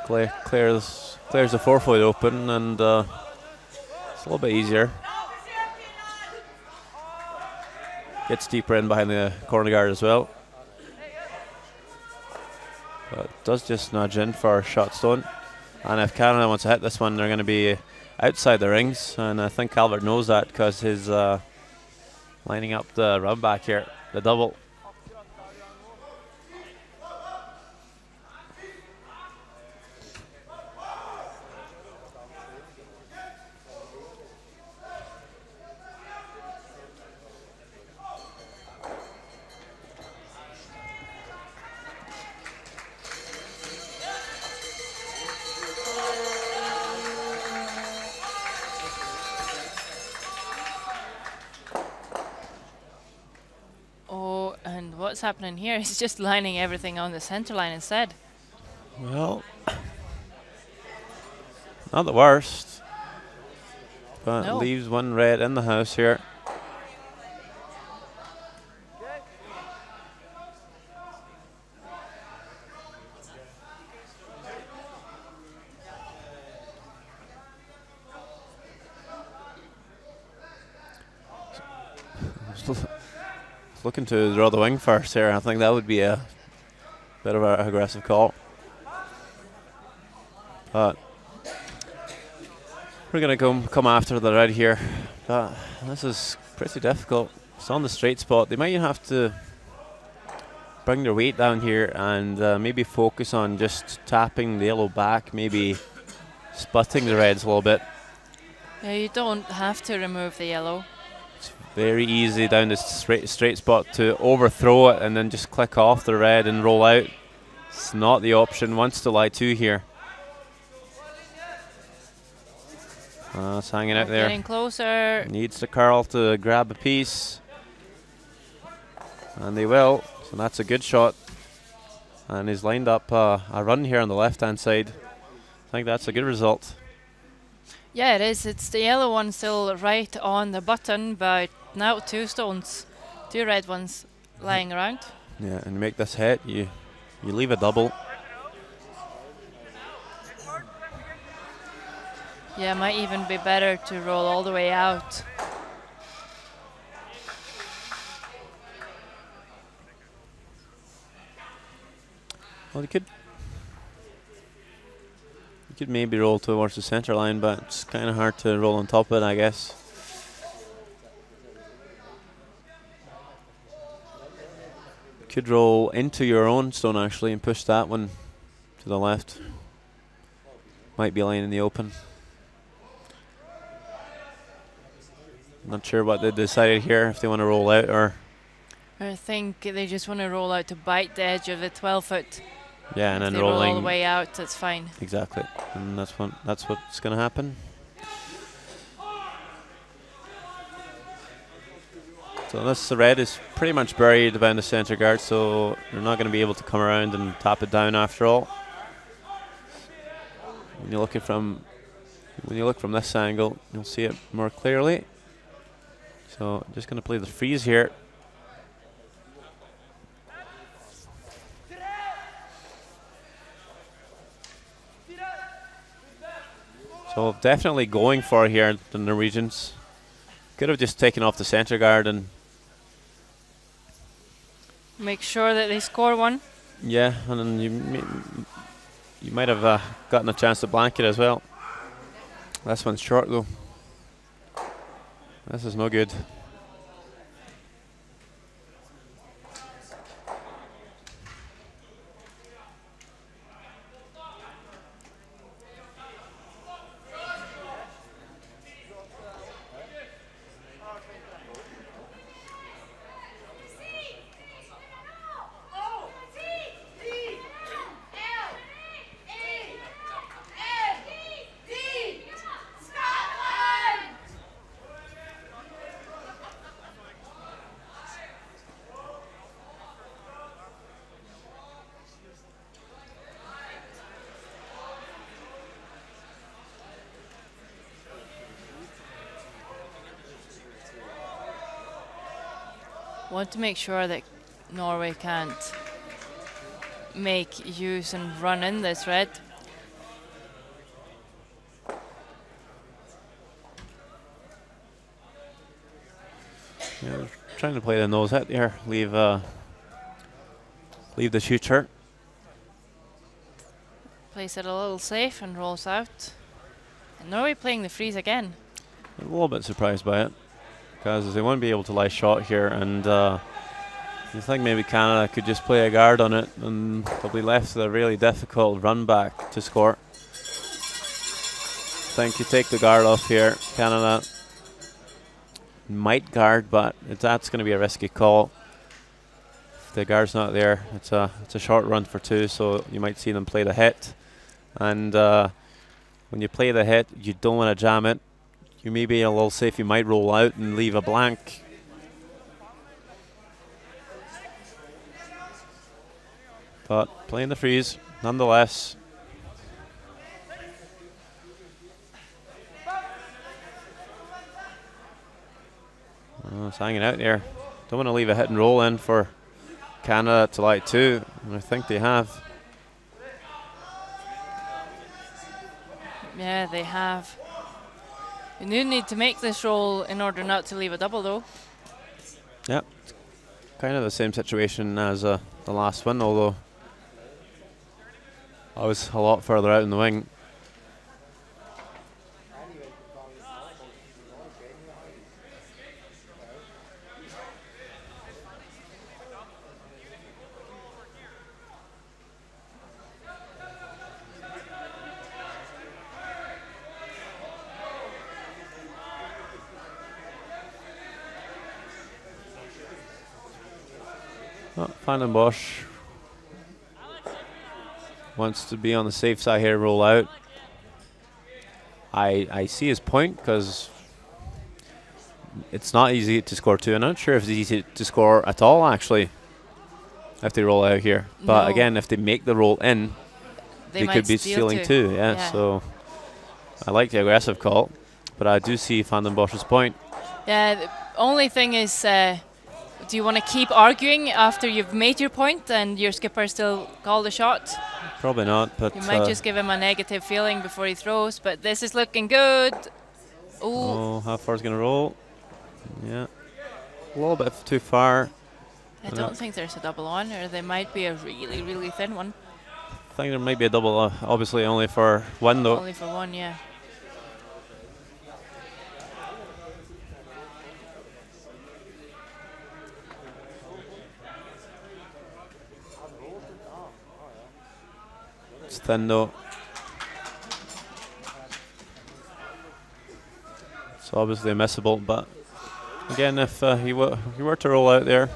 Clears the 4-foot open, and it's a little bit easier. Gets deeper in behind the corner guard as well. But does just nudge in for shot stone. And if Canada wants to hit this one, they're going to be outside the rings. And I think Calvert knows that because he's lining up the run back here, the double. What's happening here? He's just lining everything on the center line instead. Well, not the worst, but no. Leaves one red in the house here. looking to draw the wing first here. I think that would be a bit of an aggressive call. But we're going to come after the red here. But this is pretty difficult. It's on the straight spot. They might have to bring their weight down here and maybe focus on just tapping the yellow back, maybe sputting the reds a little bit. Yeah, you don't have to remove the yellow. It's very easy down this straight spot to overthrow it and then just click off the red and roll out. It's not the option. Wants to lie 2 here. It's hanging out there. Getting closer. Needs the curl to grab a piece. And they will. So that's a good shot. And he's lined up a run here on the left-hand side. I think that's a good result. Yeah, it is. It's the yellow one still right on the button, but now 2 stones. 2 red ones lying around. Yeah, and make this hit, you leave a double. Yeah, might even be better to roll all the way out. Well, you could maybe roll towards the center line, but it's kind of hard to roll on top of it, I guess. You could roll into your own stone actually and push that one to the left. Might be lying in the open. Not sure what they decided here, if they want to roll out or... I think they just want to roll out to bite the edge of the 12-foot. Yeah, and if then they rolling roll all the way out, that's fine. Exactly, and that's what's going to happen. So this red is pretty much buried behind the center guard, so they're not going to be able to come around and tap it down after all. When you look from this angle, you'll see it more clearly. So just going to play the freeze here. So definitely going for it here, the Norwegians. Could have just taken off the center guard and make sure that they score one. Yeah, and then you might have gotten a chance to blank it as well. This one's short though. This is no good. Want to make sure that Norway can't make use and run in this red. Yeah, they're trying to play the nose hit here. Leave the shooter. Plays it a little safe and rolls out. And Norway playing the freeze again. I'm a little bit surprised by it, because they won't be able to lie shot here, and you think maybe Canada could just play a guard on it and they'll be left with a really difficult run back to score. I think you take the guard off here. Canada might guard, but that's going to be a risky call. If the guard's not there, it's a short run for 2, so you might see them play the hit. And when you play the hit, you don't want to jam it. You may be a little safe. You might roll out and leave a blank. But playing the freeze, nonetheless. It's hanging out there. Don't want to leave a hit and roll in for Canada to lie 2, and I think they have. Yeah, they have. You do need to make this roll in order not to leave a double, though. Yep. Kind of the same situation as the last one, although I was a lot further out in the wing. Van Bosch wants to be on the safe side here, roll out. I see his point, because it's not easy to score 2. I'm not sure if it's easy to score at all, actually, if they roll out here. But No. again, if they make the roll in, they could be stealing 2. Yeah, so I like the aggressive call, but I do see Van den Bosch's point. Yeah, the only thing is, do you want to keep arguing after you've made your point and your skipper still called the shot? Probably not, but You might just give him a negative feeling before he throws, but this is looking good. Ooh. oh, how far is going to roll? Yeah, a little bit too far. I don't think there's a double on, or there might be a really, really thin one. I think there might be a double, obviously only for one though. Only for one, yeah. It's thin though. It's obviously missable, but again, if he were to roll out there,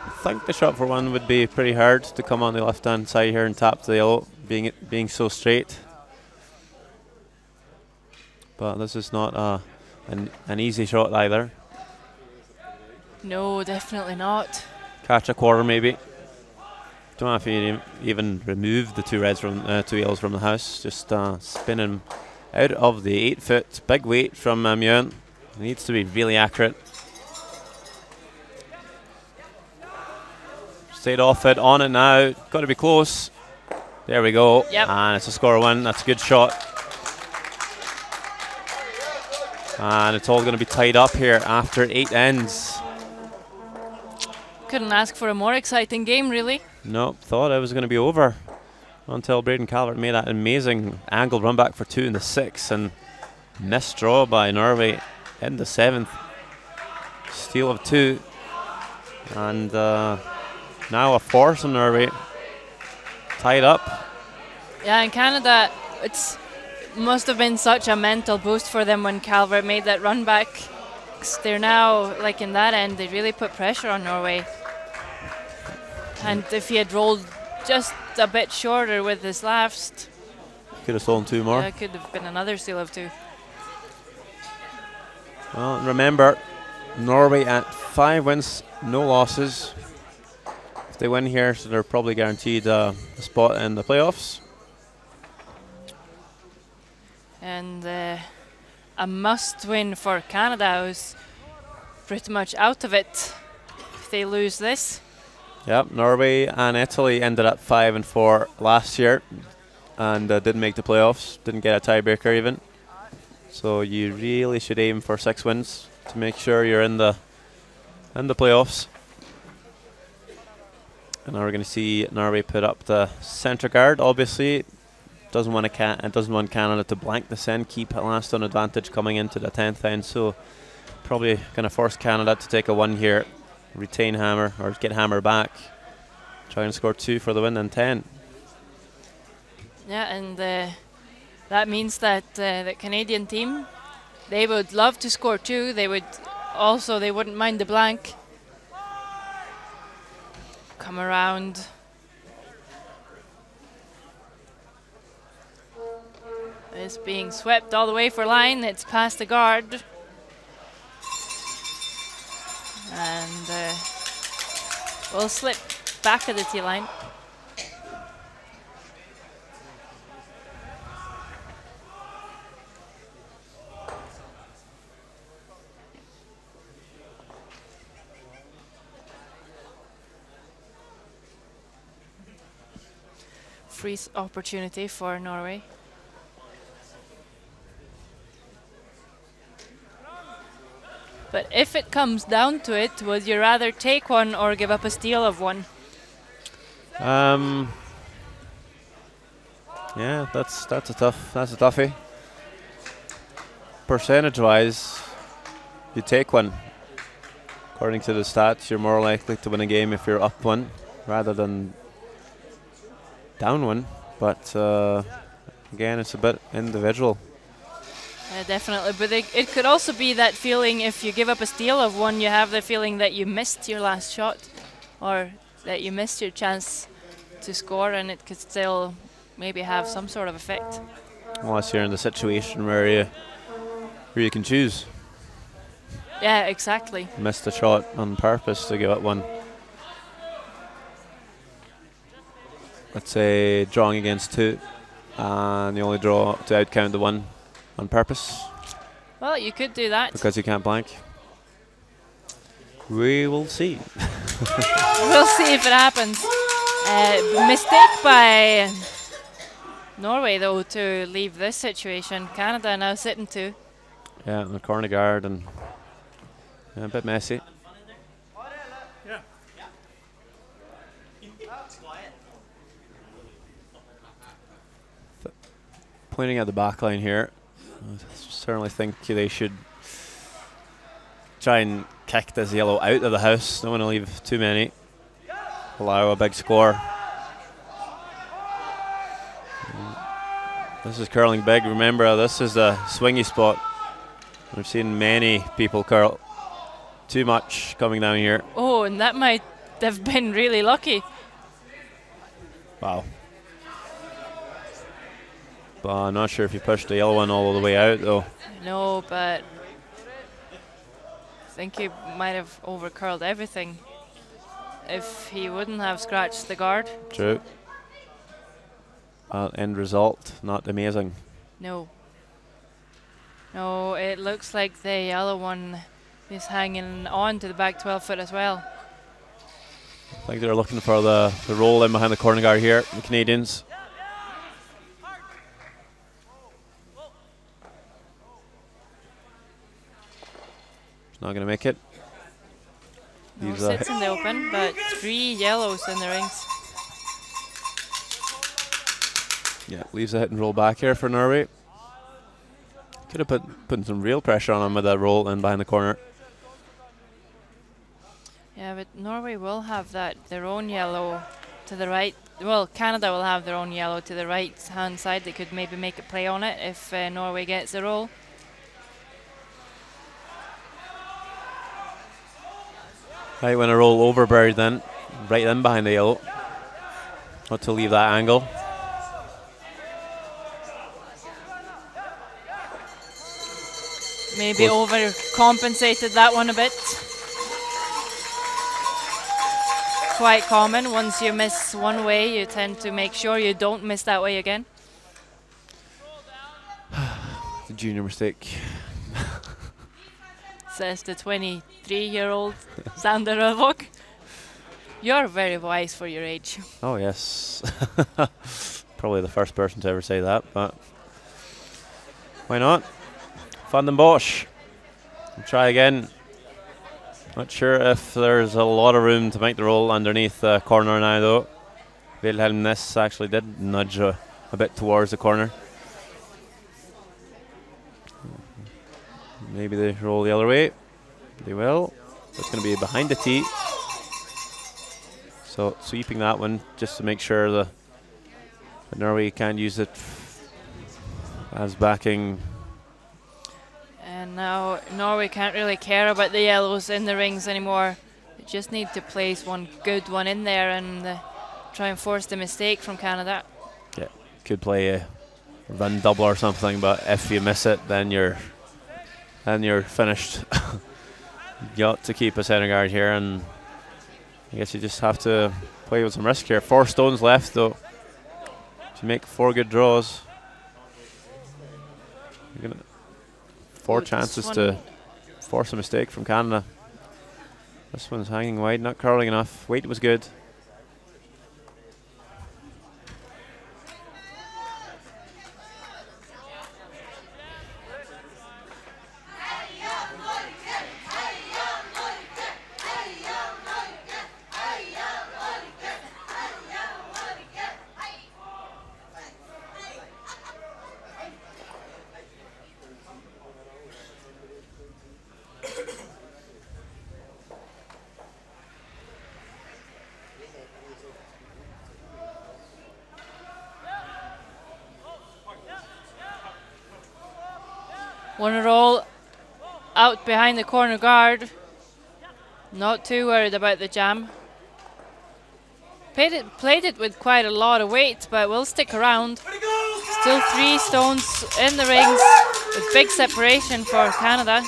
I think the shot for one would be pretty hard to come on the left-hand side here and tap the yellow, being so straight. But this is not an easy shot either. No, definitely not. Catch a quarter maybe. Don't know if you even remove the 2 reds from 2 yellows from the house. Just spin him out of the 8-foot, big weight from Mjøen. He needs to be really accurate. Stayed off it, on it now. Got to be close. There we go. Yep. And it's a score 1. That's a good shot. And it's all going to be tied up here after 8 ends. Couldn't ask for a more exciting game, really. Nope, thought it was going to be over until Braden Calvert made that amazing angled run back for 2 in the 6th, and missed draw by Norway in the 7th. Steal of 2. And now a force on Norway. Tied up. Yeah, in Canada, it's must have been such a mental boost for them when Calvert made that run back. 'Cause they're now, like in that end, they really put pressure on Norway. And if he had rolled just a bit shorter with his last, Could have stolen 2 more. it could have been another steal of 2. Well, remember, Norway at 5 wins, no losses. If they win here, so they're probably guaranteed a spot in the playoffs. And a must win for Canada, who's pretty much out of it if they lose this. Yep, Norway and Italy ended at 5 and 4 last year, and didn't make the playoffs. Didn't get a tiebreaker even. So you really should aim for 6 wins to make sure you're in the playoffs. And now we're going to see Norway put up the centre guard. Obviously, doesn't want Canada to blank the end, keep last on advantage coming into the 10th end. So probably going to force Canada to take a 1 here. Retain hammer, or get hammer back. Try and score 2 for the win and 10. Yeah, and that means that the Canadian team, they would love to score 2. They wouldn't mind the blank. Come around. It's being swept all the way for line. It's past the guard. And we'll slip back at the tee line. Freeze opportunity for Norway. But if it comes down to it, would you rather take one or give up a steal of one? Yeah, that's a toughie. Percentage-wise, you take one. According to the stats, you're more likely to win a game if you're up one rather than down one. But again, it's a bit individual. Definitely, but it could also be that feeling if you give up a steal of one, you have the feeling that you missed your last shot or that you missed your chance to score, and it could still maybe have some sort of effect. Unless you're in the situation where you can choose. Yeah, exactly. Missed a shot on purpose to give up one. Let's say drawing against 2 and you only draw to outcount the 1 on purpose. Well, you could do that. Because you can't blank. We will see. We'll see if it happens. Mistake by Norway, though, to leave this situation. Canada now sitting 2. Yeah, in the corner guard and a bit messy. Pointing at the back line here, I certainly think they should try and kick this yellow out of the house. Don't want to leave too many. Allow a big score. This is curling big. Remember, this is the swingy spot. We've seen many people curl too much coming down here. Oh, and that might have been really lucky. Wow. But I'm not sure if you pushed the yellow one all the way out, though. No, but I think he might have over-curled everything if he wouldn't have scratched the guard. True. End result, not amazing. No. No, it looks like the yellow one is hanging on to the back 12 foot as well. I think they're looking for the roll in behind the corner guard here, the Canadians. It's not going to make it. No, sits in the open, but 3 yellows in the rings. Yeah, leaves a hit and roll back here for Norway. Could have put some real pressure on him with that roll in behind the corner. Yeah, but Norway will have their own yellow to the right. Well, Canada will have their own yellow to the right hand side. They could maybe make a play on it if Norway gets the roll. Right, when a roll over buried then, right in behind the yellow. Not to leave that angle. Maybe overcompensated that one a bit. Quite common. Once you miss one way, you tend to make sure you don't miss that way again. The junior mistake. Says the 23-year-old Sander Rövok. You're very wise for your age. Oh, yes. Probably the first person to ever say that, but why not? Van den Bosch. We'll try again. Not sure if there's a lot of room to make the roll underneath the corner now, though. Wilhelm Ness actually did nudge a bit towards the corner. Maybe they roll the other way. They will. It's going to be behind the tee. So sweeping that one just to make sure that Norway can use it as backing. And now Norway can't really care about the yellows in the rings anymore. They just need to place one good one in there and try and force the mistake from Canada. Yeah, could play a run double or something, but if you miss it, then you're finished. You got to keep a center guard here, and I guess you just have to play with some risk here. 4 stones left, though. To make 4 good draws, you're gonna 4 chances to force a mistake from Canada. This one's hanging wide, not curling enough. Weight was good. Wanna roll out behind the corner guard. Not too worried about the jam. Played it with quite a lot of weight, but will stick around. Still 3 stones in the rings with big separation for Canada.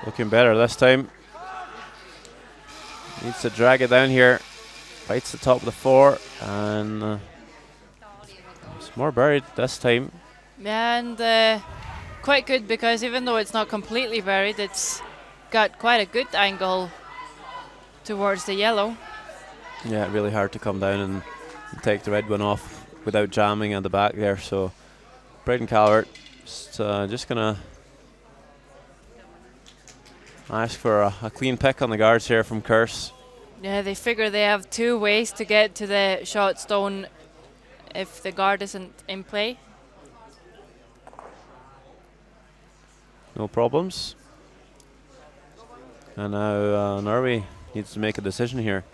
Looking better this time. Needs to drag it down here. Bites the top of the 4, and it's more buried this time. And quite good, because even though it's not completely buried, it's got quite a good angle towards the yellow. Yeah, really hard to come down and take the red one off without jamming at the back there. So Braden Calvert just gonna ask for a clean pick on the guards here from Curse. Yeah, they figure they have 2 ways to get to the shot stone if the guard isn't in play. No problems. And now Norway needs to make a decision here.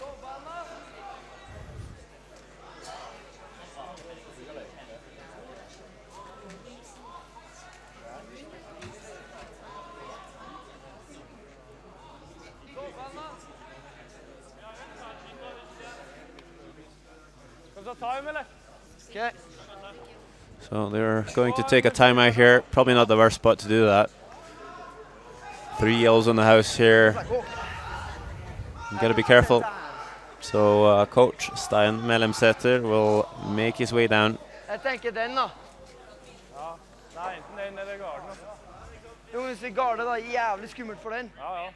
Okay. So they're going to take a timeout here. Probably not the worst spot to do that. 3 yellows on the house here. You gotta be careful. So coach Stein Mellemseter will make his way down. Jeg tenker den da. Ja, det er enten den eller garden. Altså. Jo, hvis vi garder da, jævlig skummelt for den. Ja, ja.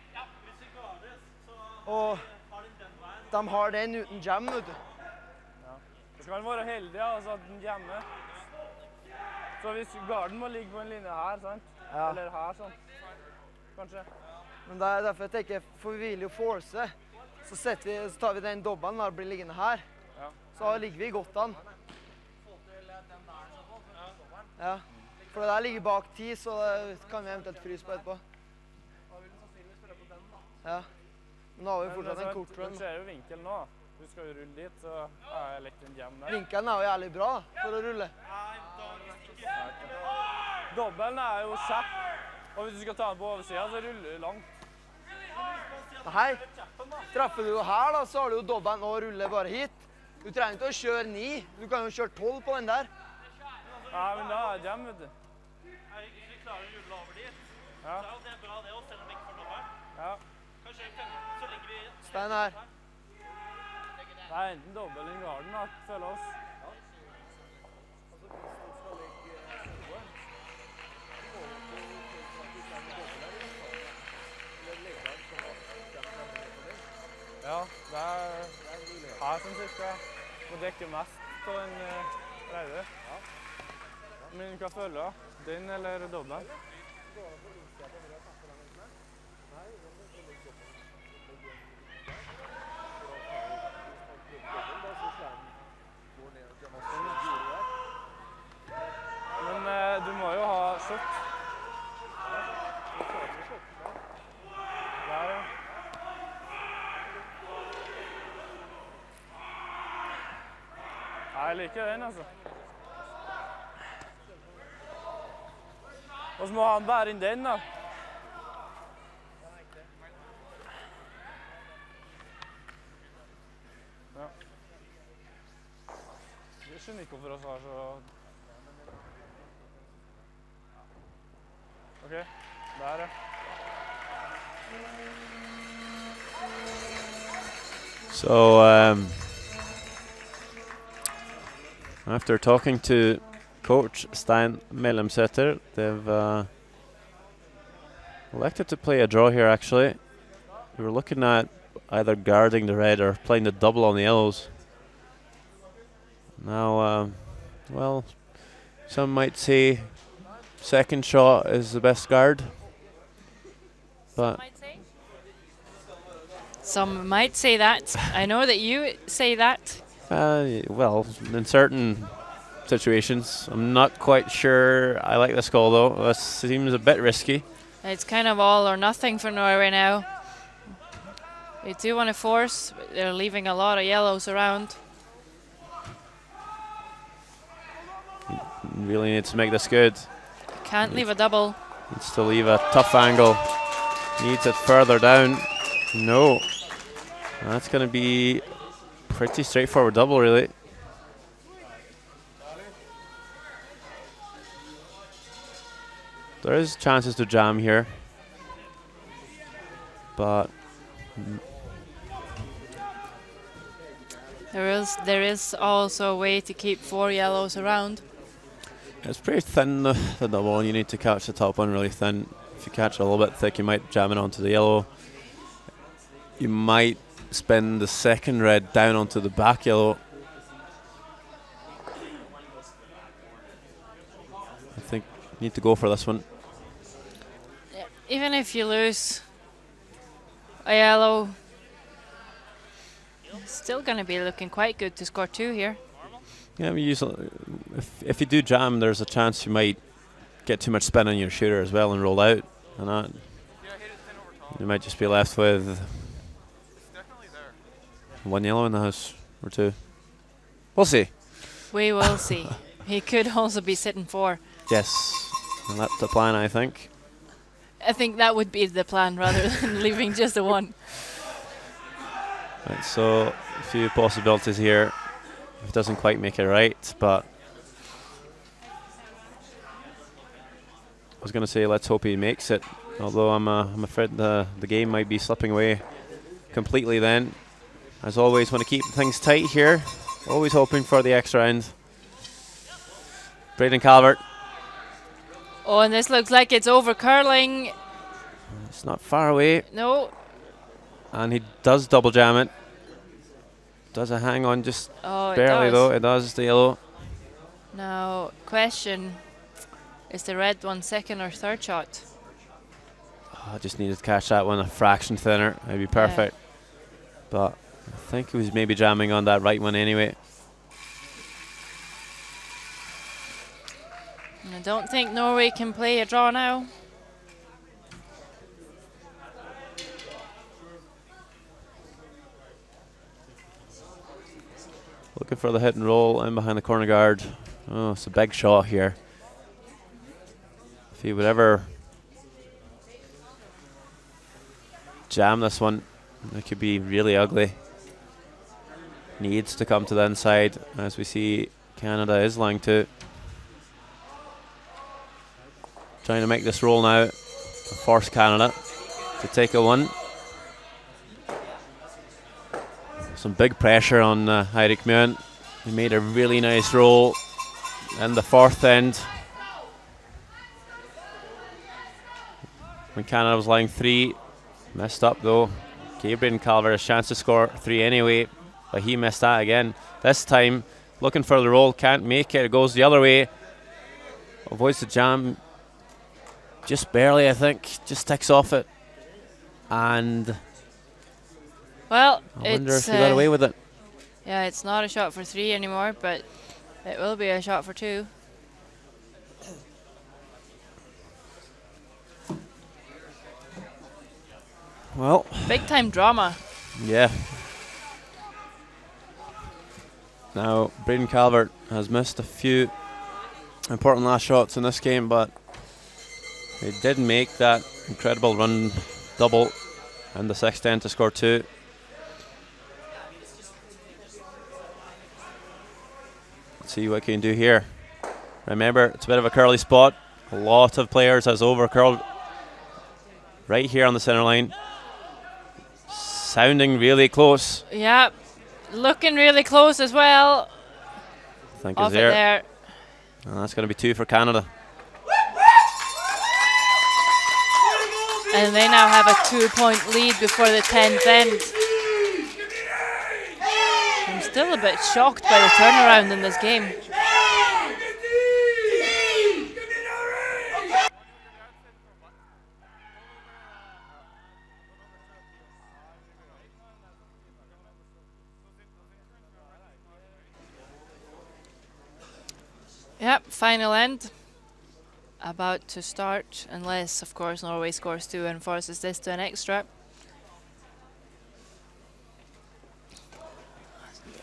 Og de har den uten jam, vet du. Så skal man være heldig, altså at den jammer. Så hvis garden må ligge på en linje her, sant? Ja. Eller her, sånn. Kanskje. Men det er derfor jeg tenker, for vi vil jo force, så tar vi den dobbelen og blir liggende her. Ja. Så ligger vi godt an. Ja, for det der ligger bak 10, så det kan vi eventuelt fryse på etterpå. Ja, men da har vi fortsatt en kort run. Du ser jo vinkelen nå. Du skal jo rulle dit, så er jeg lekt en jam der. Vinkelen er jo jævlig bra for å rulle. Dobbelen er jo kjapp, og hvis du skal ta den på oversiden, så ruller du langt. Nei, treffer du her da, så har du jo dobbelen og ruller bare hit. Du trenger ikke å kjøre 9, du kan jo kjøre 12 på den der. Ja, men da er det jam, vet du. Hvis vi klarer å rulle over dit, Ja. så er det bra det også, selv om vi ikke får dobbelen. Ja. Kanskje så ligger vi... Stein her. Det er enten dobbel eller garden, da, føler oss. Ja, det er her som cirka må dekke mest på en reide. Men hva føler du? Den eller dobbelen? Men du må jo ha shot. Der, ja. Jeg liker den, altså. Og så må han bære inn den, da. Ja. Jeg skjønner ikke hvorfor vi har så... Ok, der, ja. So after talking to Coach Stein Mellemseter, they've Elected to play a draw here, actually. We were looking at either guarding the red or playing the double on the yellows. Now, well, some might say second shot is the best guard, but some might say that. I know that you say that. well, in certain situations, I'm not quite sure I like this call though. This seems a bit risky. It's kind of all or nothing for Norway now. They do want to force, but they're leaving a lot of yellows around. Really needs to make this good. Can't leave a double. Needs to leave a tough angle. Needs it further down. No. That's going to be pretty straightforward double, really. There is chances to jam here, but there is also a way to keep 4 yellows around. it's pretty thin, the double, and you need to catch the top one really thin. If you catch it a little bit thick, you might jam it onto the yellow. You might spin the second red down onto the back yellow. I think you need to go for this one. Even if you lose a yellow, it's still going to be looking quite good to score 2 here. Yeah, if you do jam, there's a chance you might get too much spin on your shooter as well and roll out, and that you might just be left with 1 yellow in the house or 2. We'll see. We will see. He could also be sitting 4. Yes, and that's the plan, I think. I think that would be the plan rather than leaving just a 1. Right, so a few possibilities here. If it doesn't quite make it right, but I was going to say let's hope he makes it. Although I'm afraid the game might be slipping away completely then. As always, want to keep things tight here. Always hoping for the extra end. Braden Calvert. Oh, and this looks like it's over curling. It's not far away. No. And he does double jam it. Does it hang on just barely though? It does, the yellow. Now, question, is the red one second or third shot? Oh, I just needed to catch that one a fraction thinner. It'd be perfect. Yeah. But I think he was maybe jamming on that right one anyway. I don't think Norway can play a draw now. Looking for the hit and roll in behind the corner guard. Oh, it's a big shot here. If he would ever jam this one, it could be really ugly. Needs to come to the inside, as we see Canada is lying to. Trying to make this roll now to force Canada to take a 1. Some big pressure on Eirik Mjøen. He made a really nice roll in the 4th end. When Canada was lying 3, messed up though. Gave Braden Calvert a chance to score 3 anyway, but he missed that again. This time, looking for the roll, can't make it. It goes the other way. Avoids the jam. Just barely, I think. Just ticks off it. And well, I wonder if he got away with it. Yeah, it's not a shot for 3 anymore, but it will be a shot for 2. Well, big time drama. Yeah. Now, Braden Calvert has missed a few important last shots in this game, but he did make that incredible run double and the 6th end to score 2. Let's see what he can do here. Remember, it's a bit of a curly spot. A lot of players has over curled right here on the center line. Sounding really close. Yeah, looking really close as well. I think Off is there. it there. And that's going to be 2 for Canada. And they now have a 2-point lead before the 10th end. I'm still a bit shocked by the turnaround in this game. Yep, final end. About to start, unless, of course, Norway scores 2 and forces this to an extra.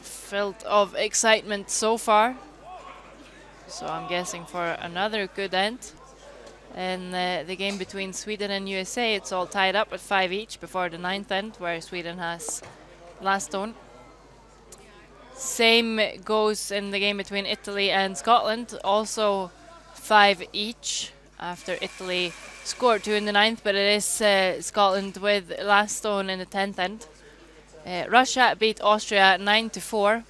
Filled of excitement so far. So I'm guessing for another good end. In the game between Sweden and USA, it's all tied up at 5 each before the 9th end, where Sweden has last stone. Same goes in the game between Italy and Scotland, also 5 each after Italy scored 2 in the 9th, but it is Scotland with last stone in the 10th end. Russia beat Austria 9-4,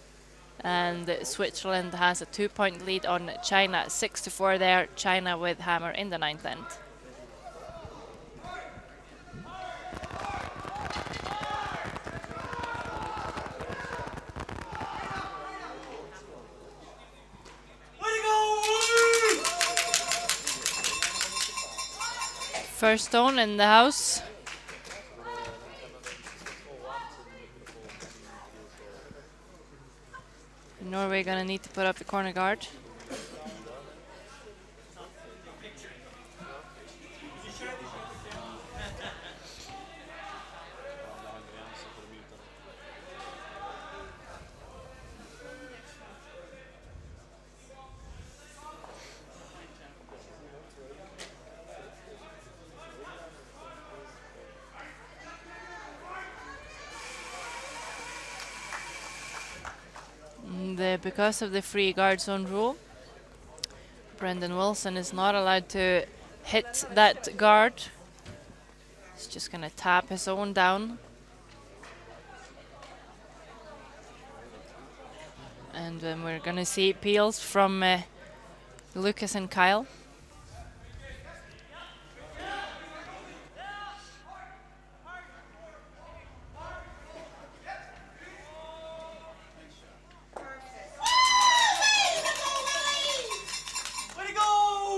and Switzerland has a 2-point lead on China, 6-4 there. China with hammer in the 9th end. First stone in the house. Norway gonna need to put up the corner guard. Because of the free guard zone rule, Brendan Wilson is not allowed to hit that guard. He's just going to tap his own down. And then we're going to see peels from Lucas and Kyle.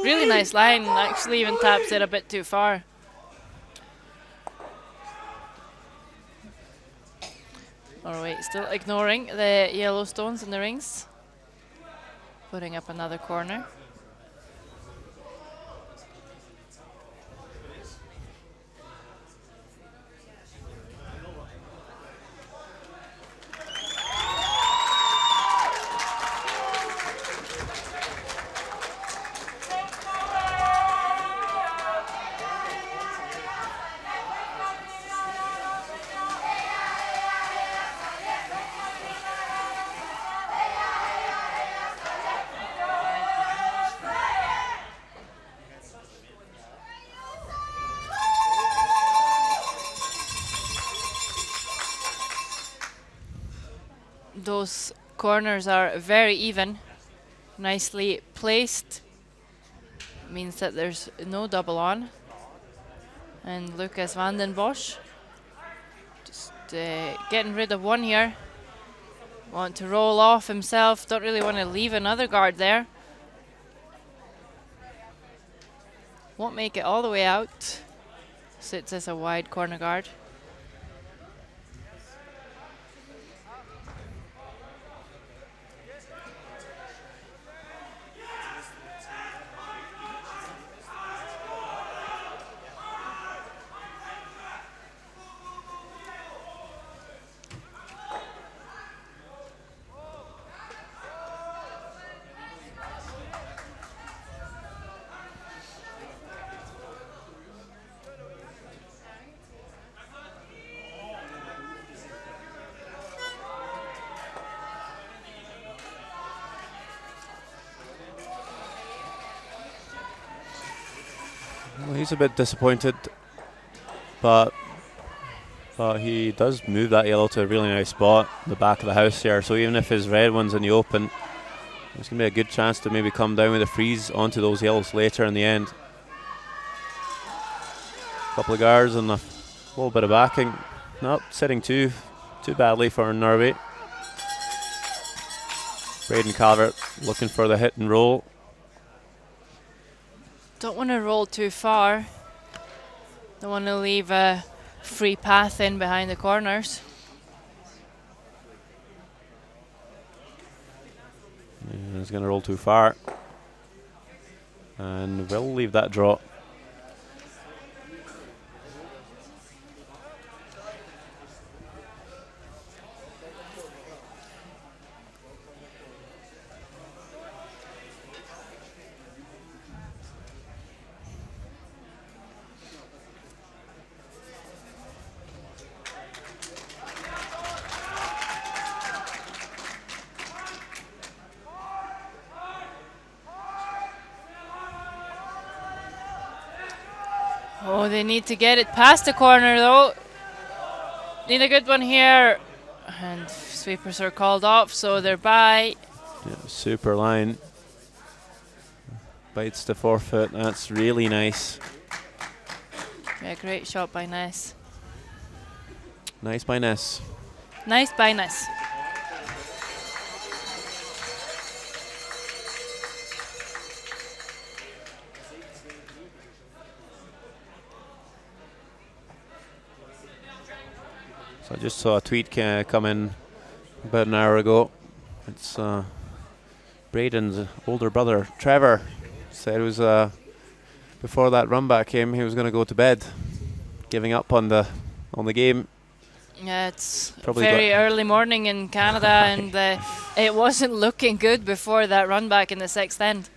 Really nice line, actually even taps it a bit too far. Norway still ignoring the yellow stones in the rings. Putting up another corner. Those corners are very even, nicely placed. Means that there's no double on. And Lucas van den Bosch just getting rid of one here. Want to roll off himself, don't really want to leave another guard there. Won't make it all the way out. Sits as a wide corner guard. Well, he's a bit disappointed, but he does move that yellow to a really nice spot, the back of the house here. So even if his red one's in the open, there's going to be a good chance to maybe come down with a freeze onto those yellows later in the end. Couple of guards and a little bit of backing. Nope, sitting too badly for Norway. Braden Calvert looking for the hit and roll. Don't want to roll too far. Don't want to leave a free path in behind the corners. Yeah, he's going to roll too far. And we'll leave that draw. Oh, they need to get it past the corner though. Need a good one here. And sweepers are called off, so they're by. Yeah, super line. Bites the forefoot. That's really nice. Yeah, great shot by Ness. Nice by Ness. Nice by Ness. So I just saw a tweet come in about an hour ago. It's Braden's older brother, Trevor, said it was before that run back came, he was going to go to bed, giving up on the game. Yeah, it's Probably very early morning in Canada, and it wasn't looking good before that run back in the sixth end.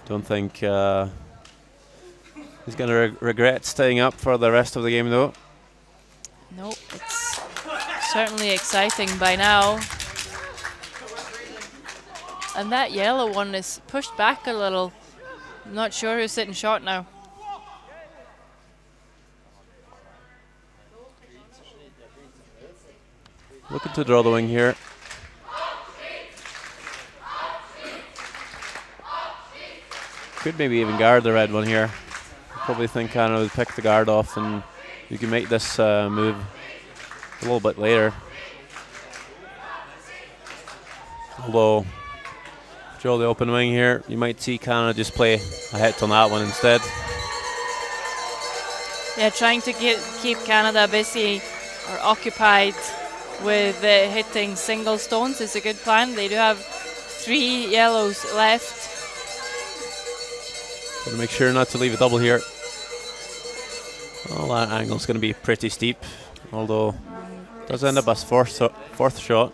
Don't think he's going to regret staying up for the rest of the game, though. Nope, it's certainly exciting by now. And that yellow one is pushed back a little. I'm not sure who's sitting short now. Looking to draw the wing here. Could maybe even guard the red one here. Probably think Canada would pick the guard off, and you can make this move a little bit later. Although, draw the open wing here, you might see Canada just play a hit on that one instead. Yeah, trying to keep Canada busy or occupied with hitting single stones is a good plan. They do have 3 yellows left. Got to make sure not to leave a double here. Well, that angle's going to be pretty steep, although it does end up as fourth shot.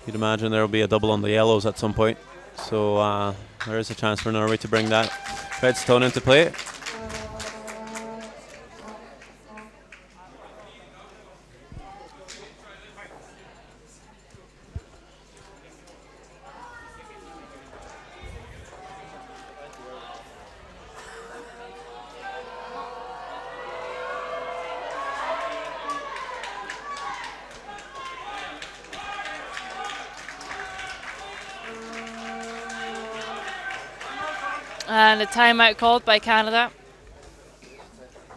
You'd imagine there will be a double on the yellows at some point, so there is a chance for Norway to bring that red stone into play. And a timeout called by Canada.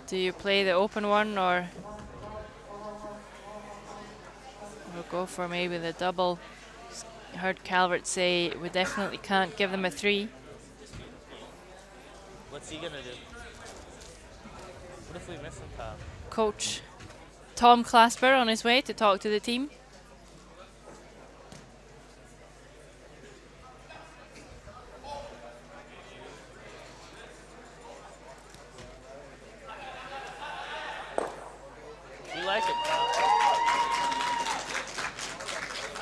Do you play the open one or go for maybe the double? Heard Calvert say we definitely can't give them a 3. What's he gonna do? What if we miss him, Tom? Coach Tom Clasper on his way to talk to the team. You like it, Tom?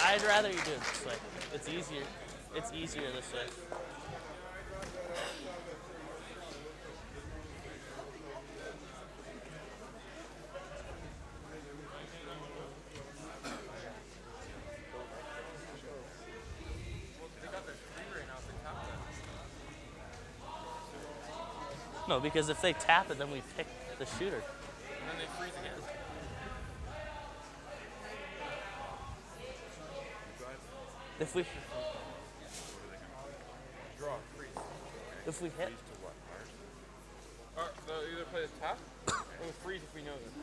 I'd rather you do it this way. It's easier. It's easier this way. No, because if they tap it, then we pick the shooter. And then they freeze again. If we Or they'll either play the tap or the freeze if we know this.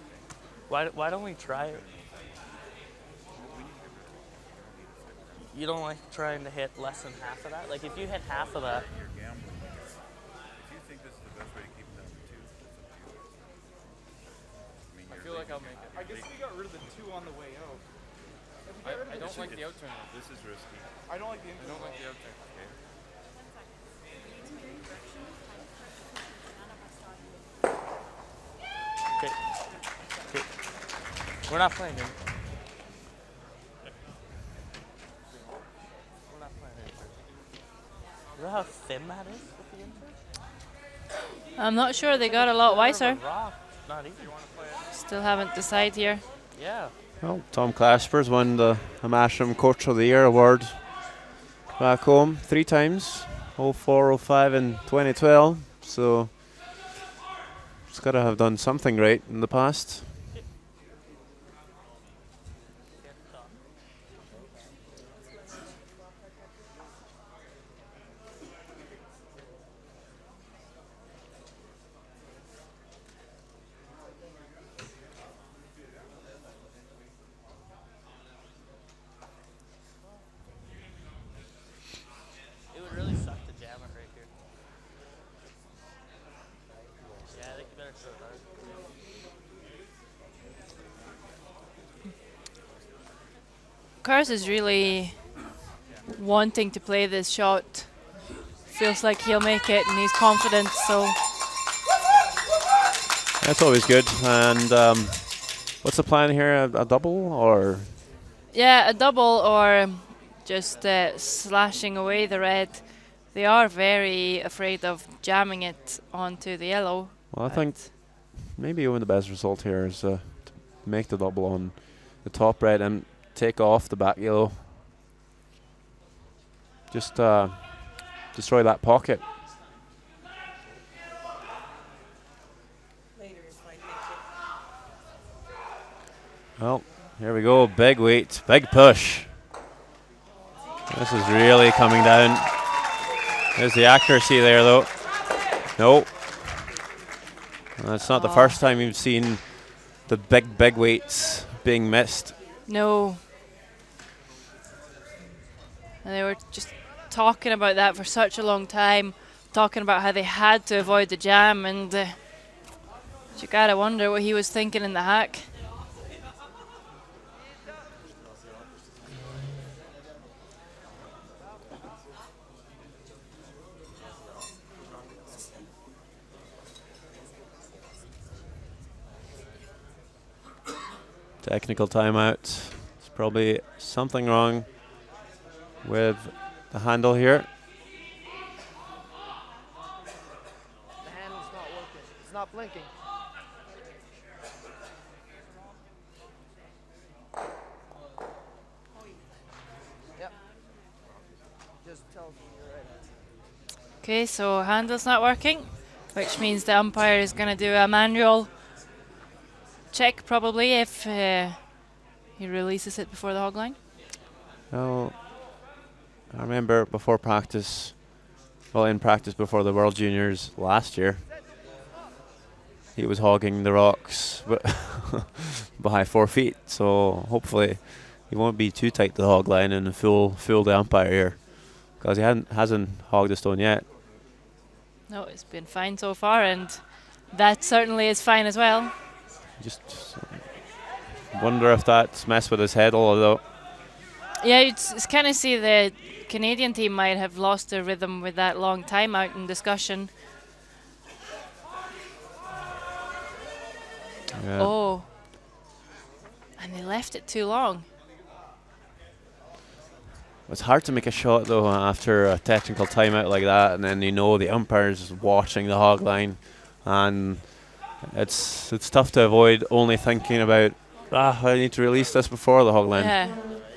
Why don't we try it? You don't like trying to hit less than half of that? Like if you hit half of that. You're gambling. If you think this is the best way to keep them down to 2, it's up to you. I mean, I feel like I'll make it. I guess we got rid of the 2 on the way out. I don't like the outturn. This is risky. I don't like the outturn. Okay. Okay. We're not playing it. We're not playing it. You know how thin that is with the insert? I'm not sure. They got a lot wiser. Rock. Not easy. Still haven't decided here. Yeah. Well, Tom Claspers won the Amersham Coach of the Year award back home 3 times, 04, 05 and 2012. So he's got to have done something right in the past. It would really suck to jam it right here. Yeah, I think you better throw it hard. Kars is really wanting to play this shot. Feels like he'll make it and he's confident, so. That's always good. And what's the plan here? A double or? Yeah, a double or just slashing away the red. They are very afraid of jamming it onto the yellow. Well, I think maybe even the best result here is to make the double on the top red and take off the back yellow. Just destroy that pocket. Well, here we go. Big weight, big push. This is really coming down. There's the accuracy there, though. No. That's not the first time you've seen the big weights being missed. No. And they were just talking about that for such a long time, talking about how they had to avoid the jam, and you gotta wonder what he was thinking in the hack. Technical timeout. There's probably something wrong with the handle here. The handle's not working. It's not blinking. Yep. Just tells me you're right. Okay, so handle's not working, which means the umpire is going to do a manual check probably if he releases it before the hog line. Well, I remember before practice, well, in practice before the World Juniors last year, he was hogging the rocks behind 4 feet. So hopefully he won't be too tight to the hog line and fool the umpire here, because he hasn't hogged a stone yet. No, it's been fine so far, and that certainly is fine as well. Just wonder if that's messed with his head although. Yeah, it's kind of see the Canadian team might have lost their rhythm with that long timeout in discussion. Yeah. Oh, and they left it too long. It's hard to make a shot though after a technical timeout like that, and then you know the umpire's watching the hog line, and it's tough to avoid only thinking about I need to release this before the hog line, Yeah.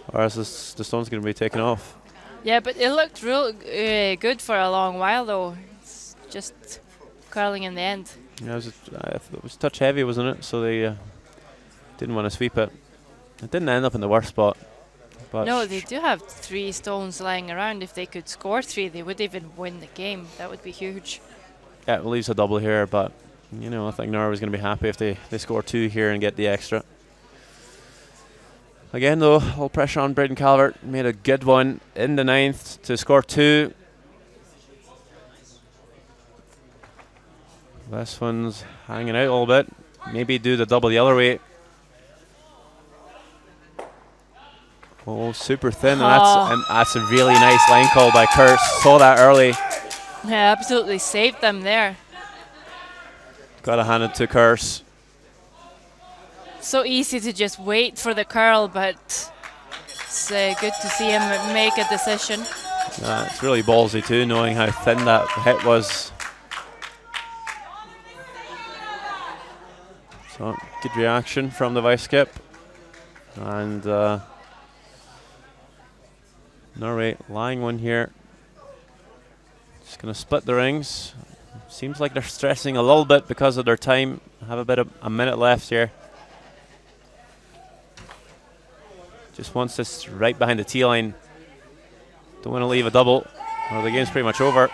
or else the stone's going to be taken off. Yeah, but it looked real good for a long while though. It's just curling in the end. Yeah, it was touch heavy, wasn't it? So they didn't want to sweep it. It didn't end up in the worst spot. But No, they do have 3 stones lying around. If they could score 3, they would even win the game. That would be huge. yeah, it leaves a double here, but You know, I think Norway's going to be happy if they score 2 here and get the extra. Again, though, all pressure on Braden Calvert. Made a good one in the 9th to score 2. This one's hanging out a little bit. Maybe do the double the other way. Oh, super thin, and that's a really nice line call by Kurtz. Saw that early. Yeah, absolutely saved them there. Got to hand it to Kurtz. So easy to just wait for the curl, but it's good to see him make a decision. It's really ballsy too, knowing how thin that hit was. So good reaction from the vice skip, and Norway lying one here. Just going to split the rings. Seems like they're stressing a little bit because of their time. Have a minute left here. Just wants this right behind the tee line. Don't want to leave a double, or the game's pretty much over.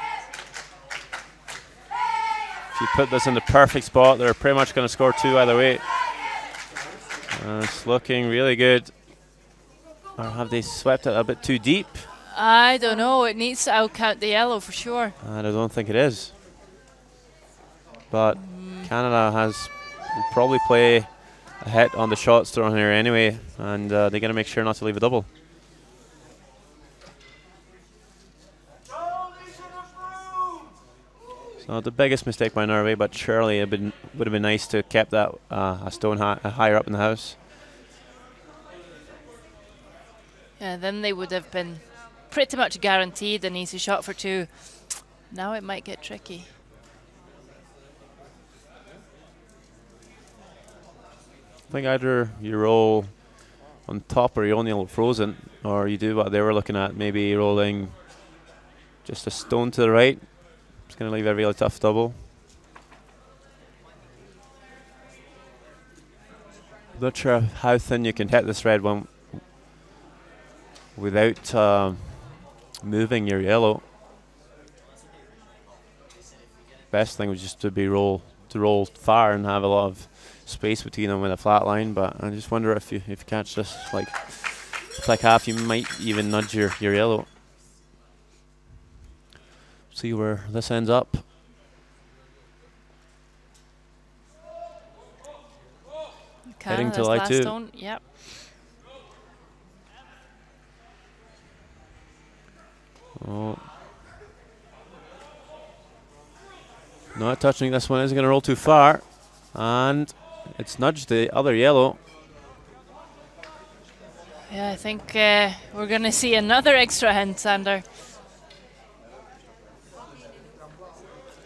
If you put this in the perfect spot, they're pretty much going to score 2 either way. It's looking really good. Or have they swept it a bit too deep? I don't know. It needs to outcount the yellow for sure. I don't think it is. But Canada will probably play a hit on the shots thrown here anyway, and they're going to make sure not to leave a double. So the biggest mistake by Norway, but surely it would have been nice to keep that a stone higher up in the house. Yeah, then they would have been pretty much guaranteed an easy shot for 2. Now it might get tricky. I think either you roll on top or you only roll frozen, or you do what they were looking at, maybe rolling just a stone to the right. It's going to leave a really tough double. Not sure how thin you can hit this red one without moving your yellow. Best thing was just to roll far and have a lot of space between them with a flat line. But I just wonder if you catch this like half, you might even nudge your yellow. See where this ends up. Heading to like 2. Stone. Yep. Oh. Not touching this one. Isn't going to roll too far. And it's nudged the other yellow. Yeah, I think we're going to see another extra hand, Sander.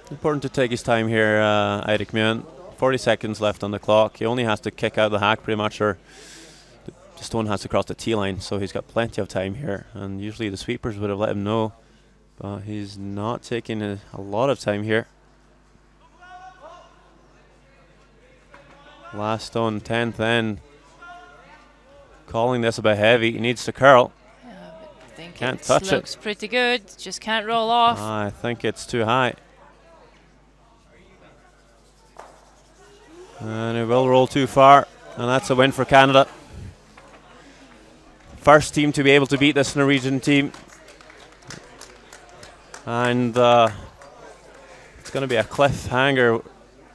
Important to take his time here, Eirik Mjøen. 40 seconds left on the clock. He only has to kick out the hack pretty much, or the stone has to cross the tee line, so he's got plenty of time here. And usually the sweepers would have let him know, but he's not taking a lot of time here. Last stone, 10th end. Calling this a bit heavy. He needs to curl. I think Can't touch it. Looks pretty good. Just can't roll off. I think it's too high. And it will roll too far, and that's a win for Canada. First team to be able to beat this Norwegian team. And it's going to be a cliffhanger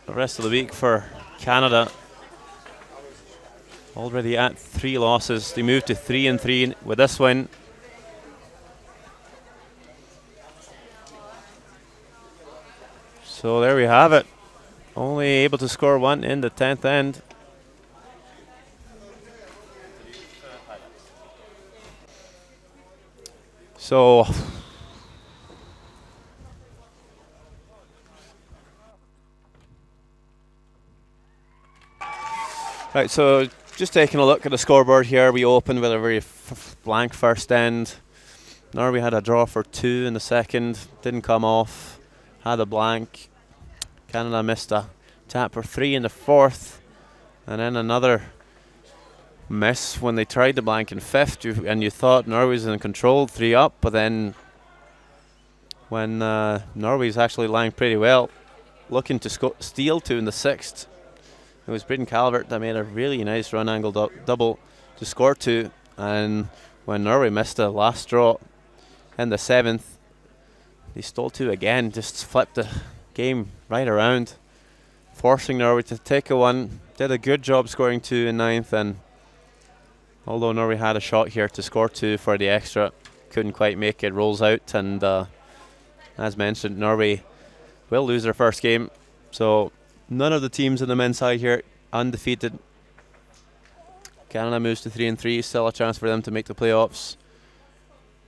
the rest of the week for Canada. Already at 3 losses. They moved to 3-3 with this win. So there we have it. Only able to score 1 in the 10th end. So right, so just taking a look at the scoreboard here, we opened with a very blank first end. Norway had a draw for 2 in the second, didn't come off, had a blank. Canada missed a tap for 3 in the 4th, and then another miss when they tried the blank in 5th, and you thought Norway was in control, 3 up, but then when Norway's actually lying pretty well, looking to steal two in the sixth. It was Braden Calvert that made a really nice run angle double to score two, and when Norway missed the last draw in the seventh, they stole two again, just flipped the game right around, forcing Norway to take a one. Did a good job scoring two in ninth, and although Norway had a shot here to score two for the extra, couldn't quite make it, rolls out, and as mentioned, Norway will lose their first game. So none of the teams in the men's side here undefeated. Canada moves to 3-3, still a chance for them to make the playoffs.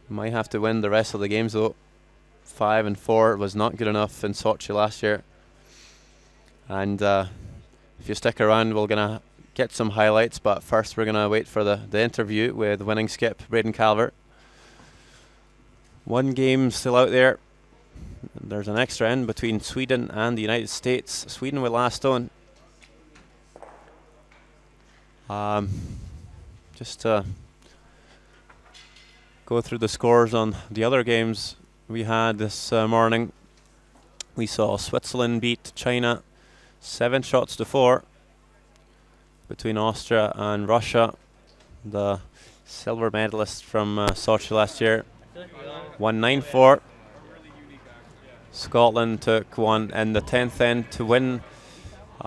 Might have to win the rest of the games though. 5-4 was not good enough in Sochi last year. And if you stick around, we're gonna get some highlights, but first we're gonna wait for the interview with winning skip Braden Calvert. One game still out there. There's an extra end between Sweden and the United States. Sweden with last stone. Just to go through the scores on the other games we had this morning. We saw Switzerland beat China 7-4 between Austria and Russia. The silver medalist from Sochi last year won 9-4. Scotland took one in the 10th end to win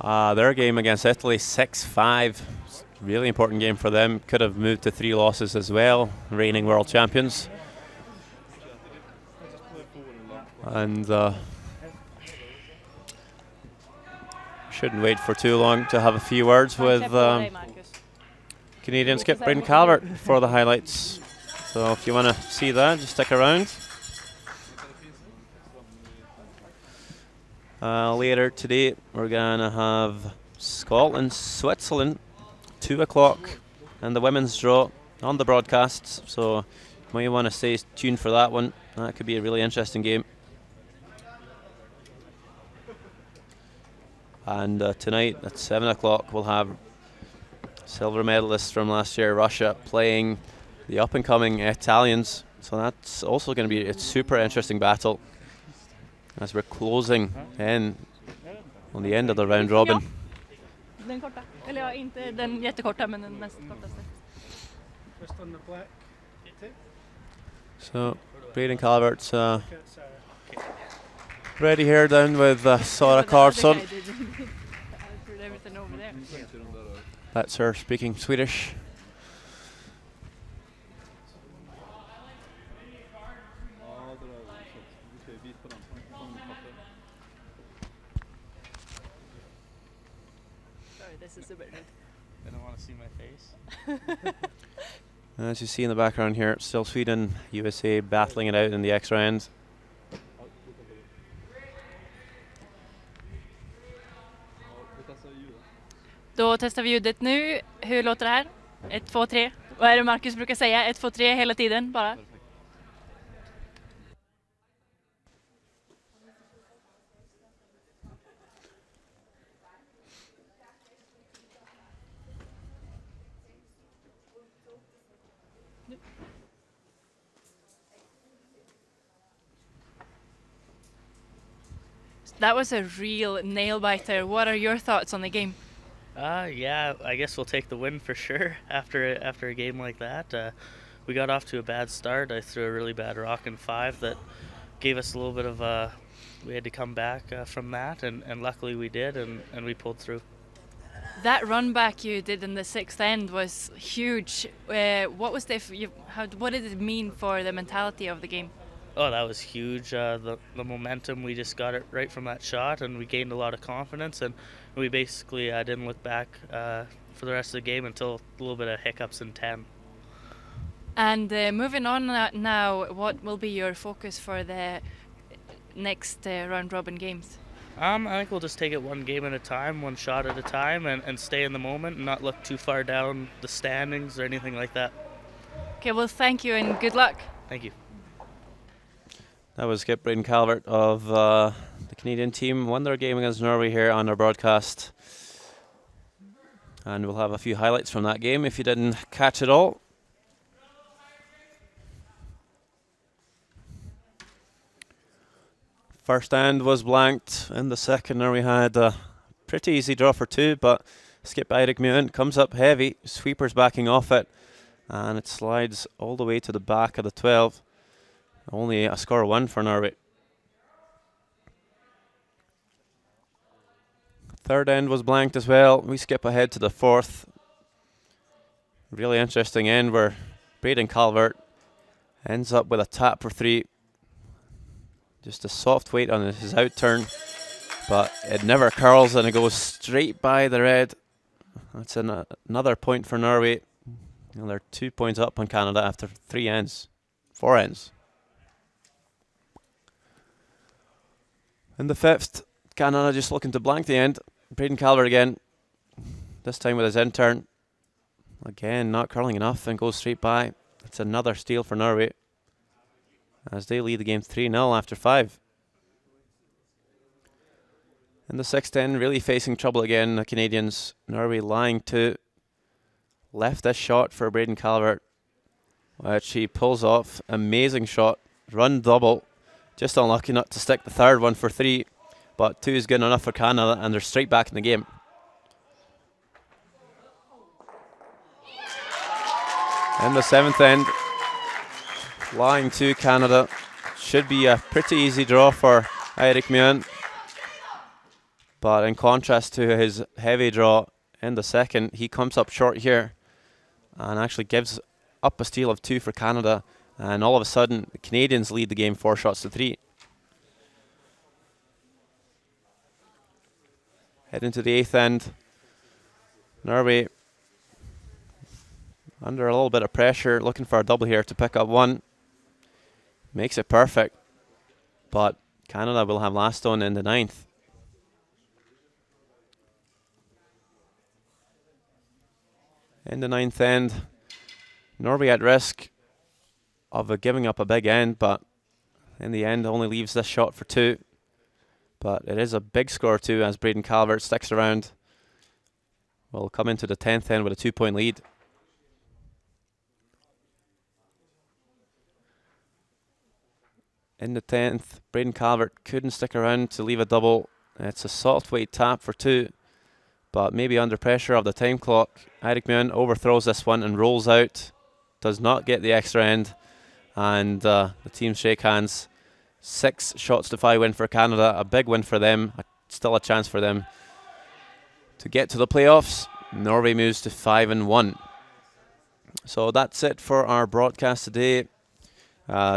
their game against Italy 6-5. Really important game for them. Could have moved to 3 losses as well, reigning world champions. And shouldn't wait for too long to have a few words with Canadian skip Braden Calvert for the highlights. So if you want to see that, just stick around. Later today, we're going to have Scotland, Switzerland, 2 o'clock, and the women's draw on the broadcasts. So you might want to stay tuned for that one. That could be a really interesting game. And tonight at 7 o'clock, we'll have silver medalists from last year, Russia, playing the up-and-coming Italians. So that's also going to be a super interesting battle as we're closing in on the end of the round robin. Den korta. Eller ja, inte den jättekorta, men den näst kortaste. So Braden Calvert's ready here down with Sara Karlsson. That's her speaking Swedish. This is a bit rude. They don't want to see my face. As you see in the background here, still Sweden, USA battling it out in the extra end. Då testar vi ljudet nu. Hur låter det här? 1, 2, 3. Vad är det Marcus brukar säga? 1, 2, 3 hela tiden bara. That was a real nail biter. What are your thoughts on the game? Yeah, I guess we'll take the win for sure after a game like that. We got off to a bad start. I threw a really bad rock in 5 that gave us a little bit of we had to come back from that, and luckily we did, and we pulled through. That run back you did in the 6th end was huge. What was what did it mean for the mentality of the game? Oh, that was huge. The momentum, we just got it right from that shot, and we gained a lot of confidence, and we basically didn't look back for the rest of the game until a little bit of hiccups in 10. And moving on now, what will be your focus for the next round robin games? I think we'll just take it one game at a time, one shot at a time, and stay in the moment and not look too far down the standings or anything like that. Okay, well, thank you and good luck. Thank you. That was skip Braden Calvert of the Canadian team. Won their game against Norway here on our broadcast. And we'll have a few highlights from that game if you didn't catch it all. First end was blanked. In the second there we had a pretty easy draw for 2, but skip Eirik Mutant comes up heavy, sweepers backing off it, and it slides all the way to the back of the 12. Only a score of 1 for Norway. Third end was blanked as well. We skip ahead to the fourth. Really interesting end where Braden Calvert ends up with a tap for 3. Just a soft weight on his out turn, but it never curls and it goes straight by the red. That's another point for Norway. And they're 2 points up on Canada after 3 ends. 4 ends. In the fifth, Canada just looking to blank the end. Braden Calvert again, this time with his end turn. Again, not curling enough and goes straight by. It's another steal for Norway as they lead the game 3-0 after 5. In the sixth end, really facing trouble again, the Canadians. Norway lying to left this shot for Braden Calvert, which he pulls off. Amazing shot, run double. Just unlucky not to stick the third one for 3, but 2 is good enough for Canada, and they're straight back in the game. In the seventh end, lying to Canada. Should be a pretty easy draw for Eirik Muant, but in contrast to his heavy draw in the second, he comes up short here and actually gives up a steal of 2 for Canada, and all of a sudden the Canadians lead the game 4 shots to 3. Head into the eighth end. Norway under a little bit of pressure, looking for a double here to pick up 1. Makes it perfect, but Canada will have last on in the ninth. In the ninth end, Norway at risk of giving up a big end, but in the end only leaves this shot for 2. But it is a big score too, as Braden Calvert sticks around. Will come into the 10th end with a 2-point lead. In the 10th, Braden Calvert couldn't stick around to leave a double. It's a soft weight tap for 2, but maybe under pressure of the time clock, Eirik Muant overthrows this one and rolls out. Does not get the extra end, and the teams shake hands. 6 shots to 5 win for Canada, a big win for them, still a chance for them to get to the playoffs. Norway moves to 5-1. So that's it for our broadcast today.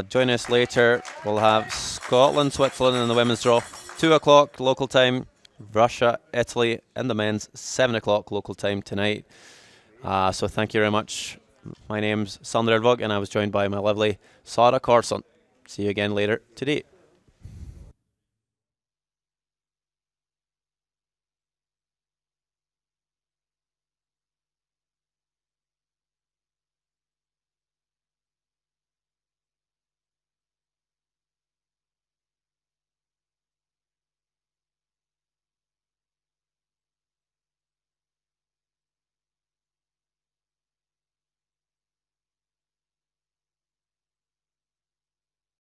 Join us later. We'll have Scotland, Switzerland in the women's draw, 2 o'clock local time. Russia, Italy in the men's, 7 o'clock local time tonight. So thank you very much. My name's Sander Elvog, and I was joined by my lovely Sara Carson. See you again later today.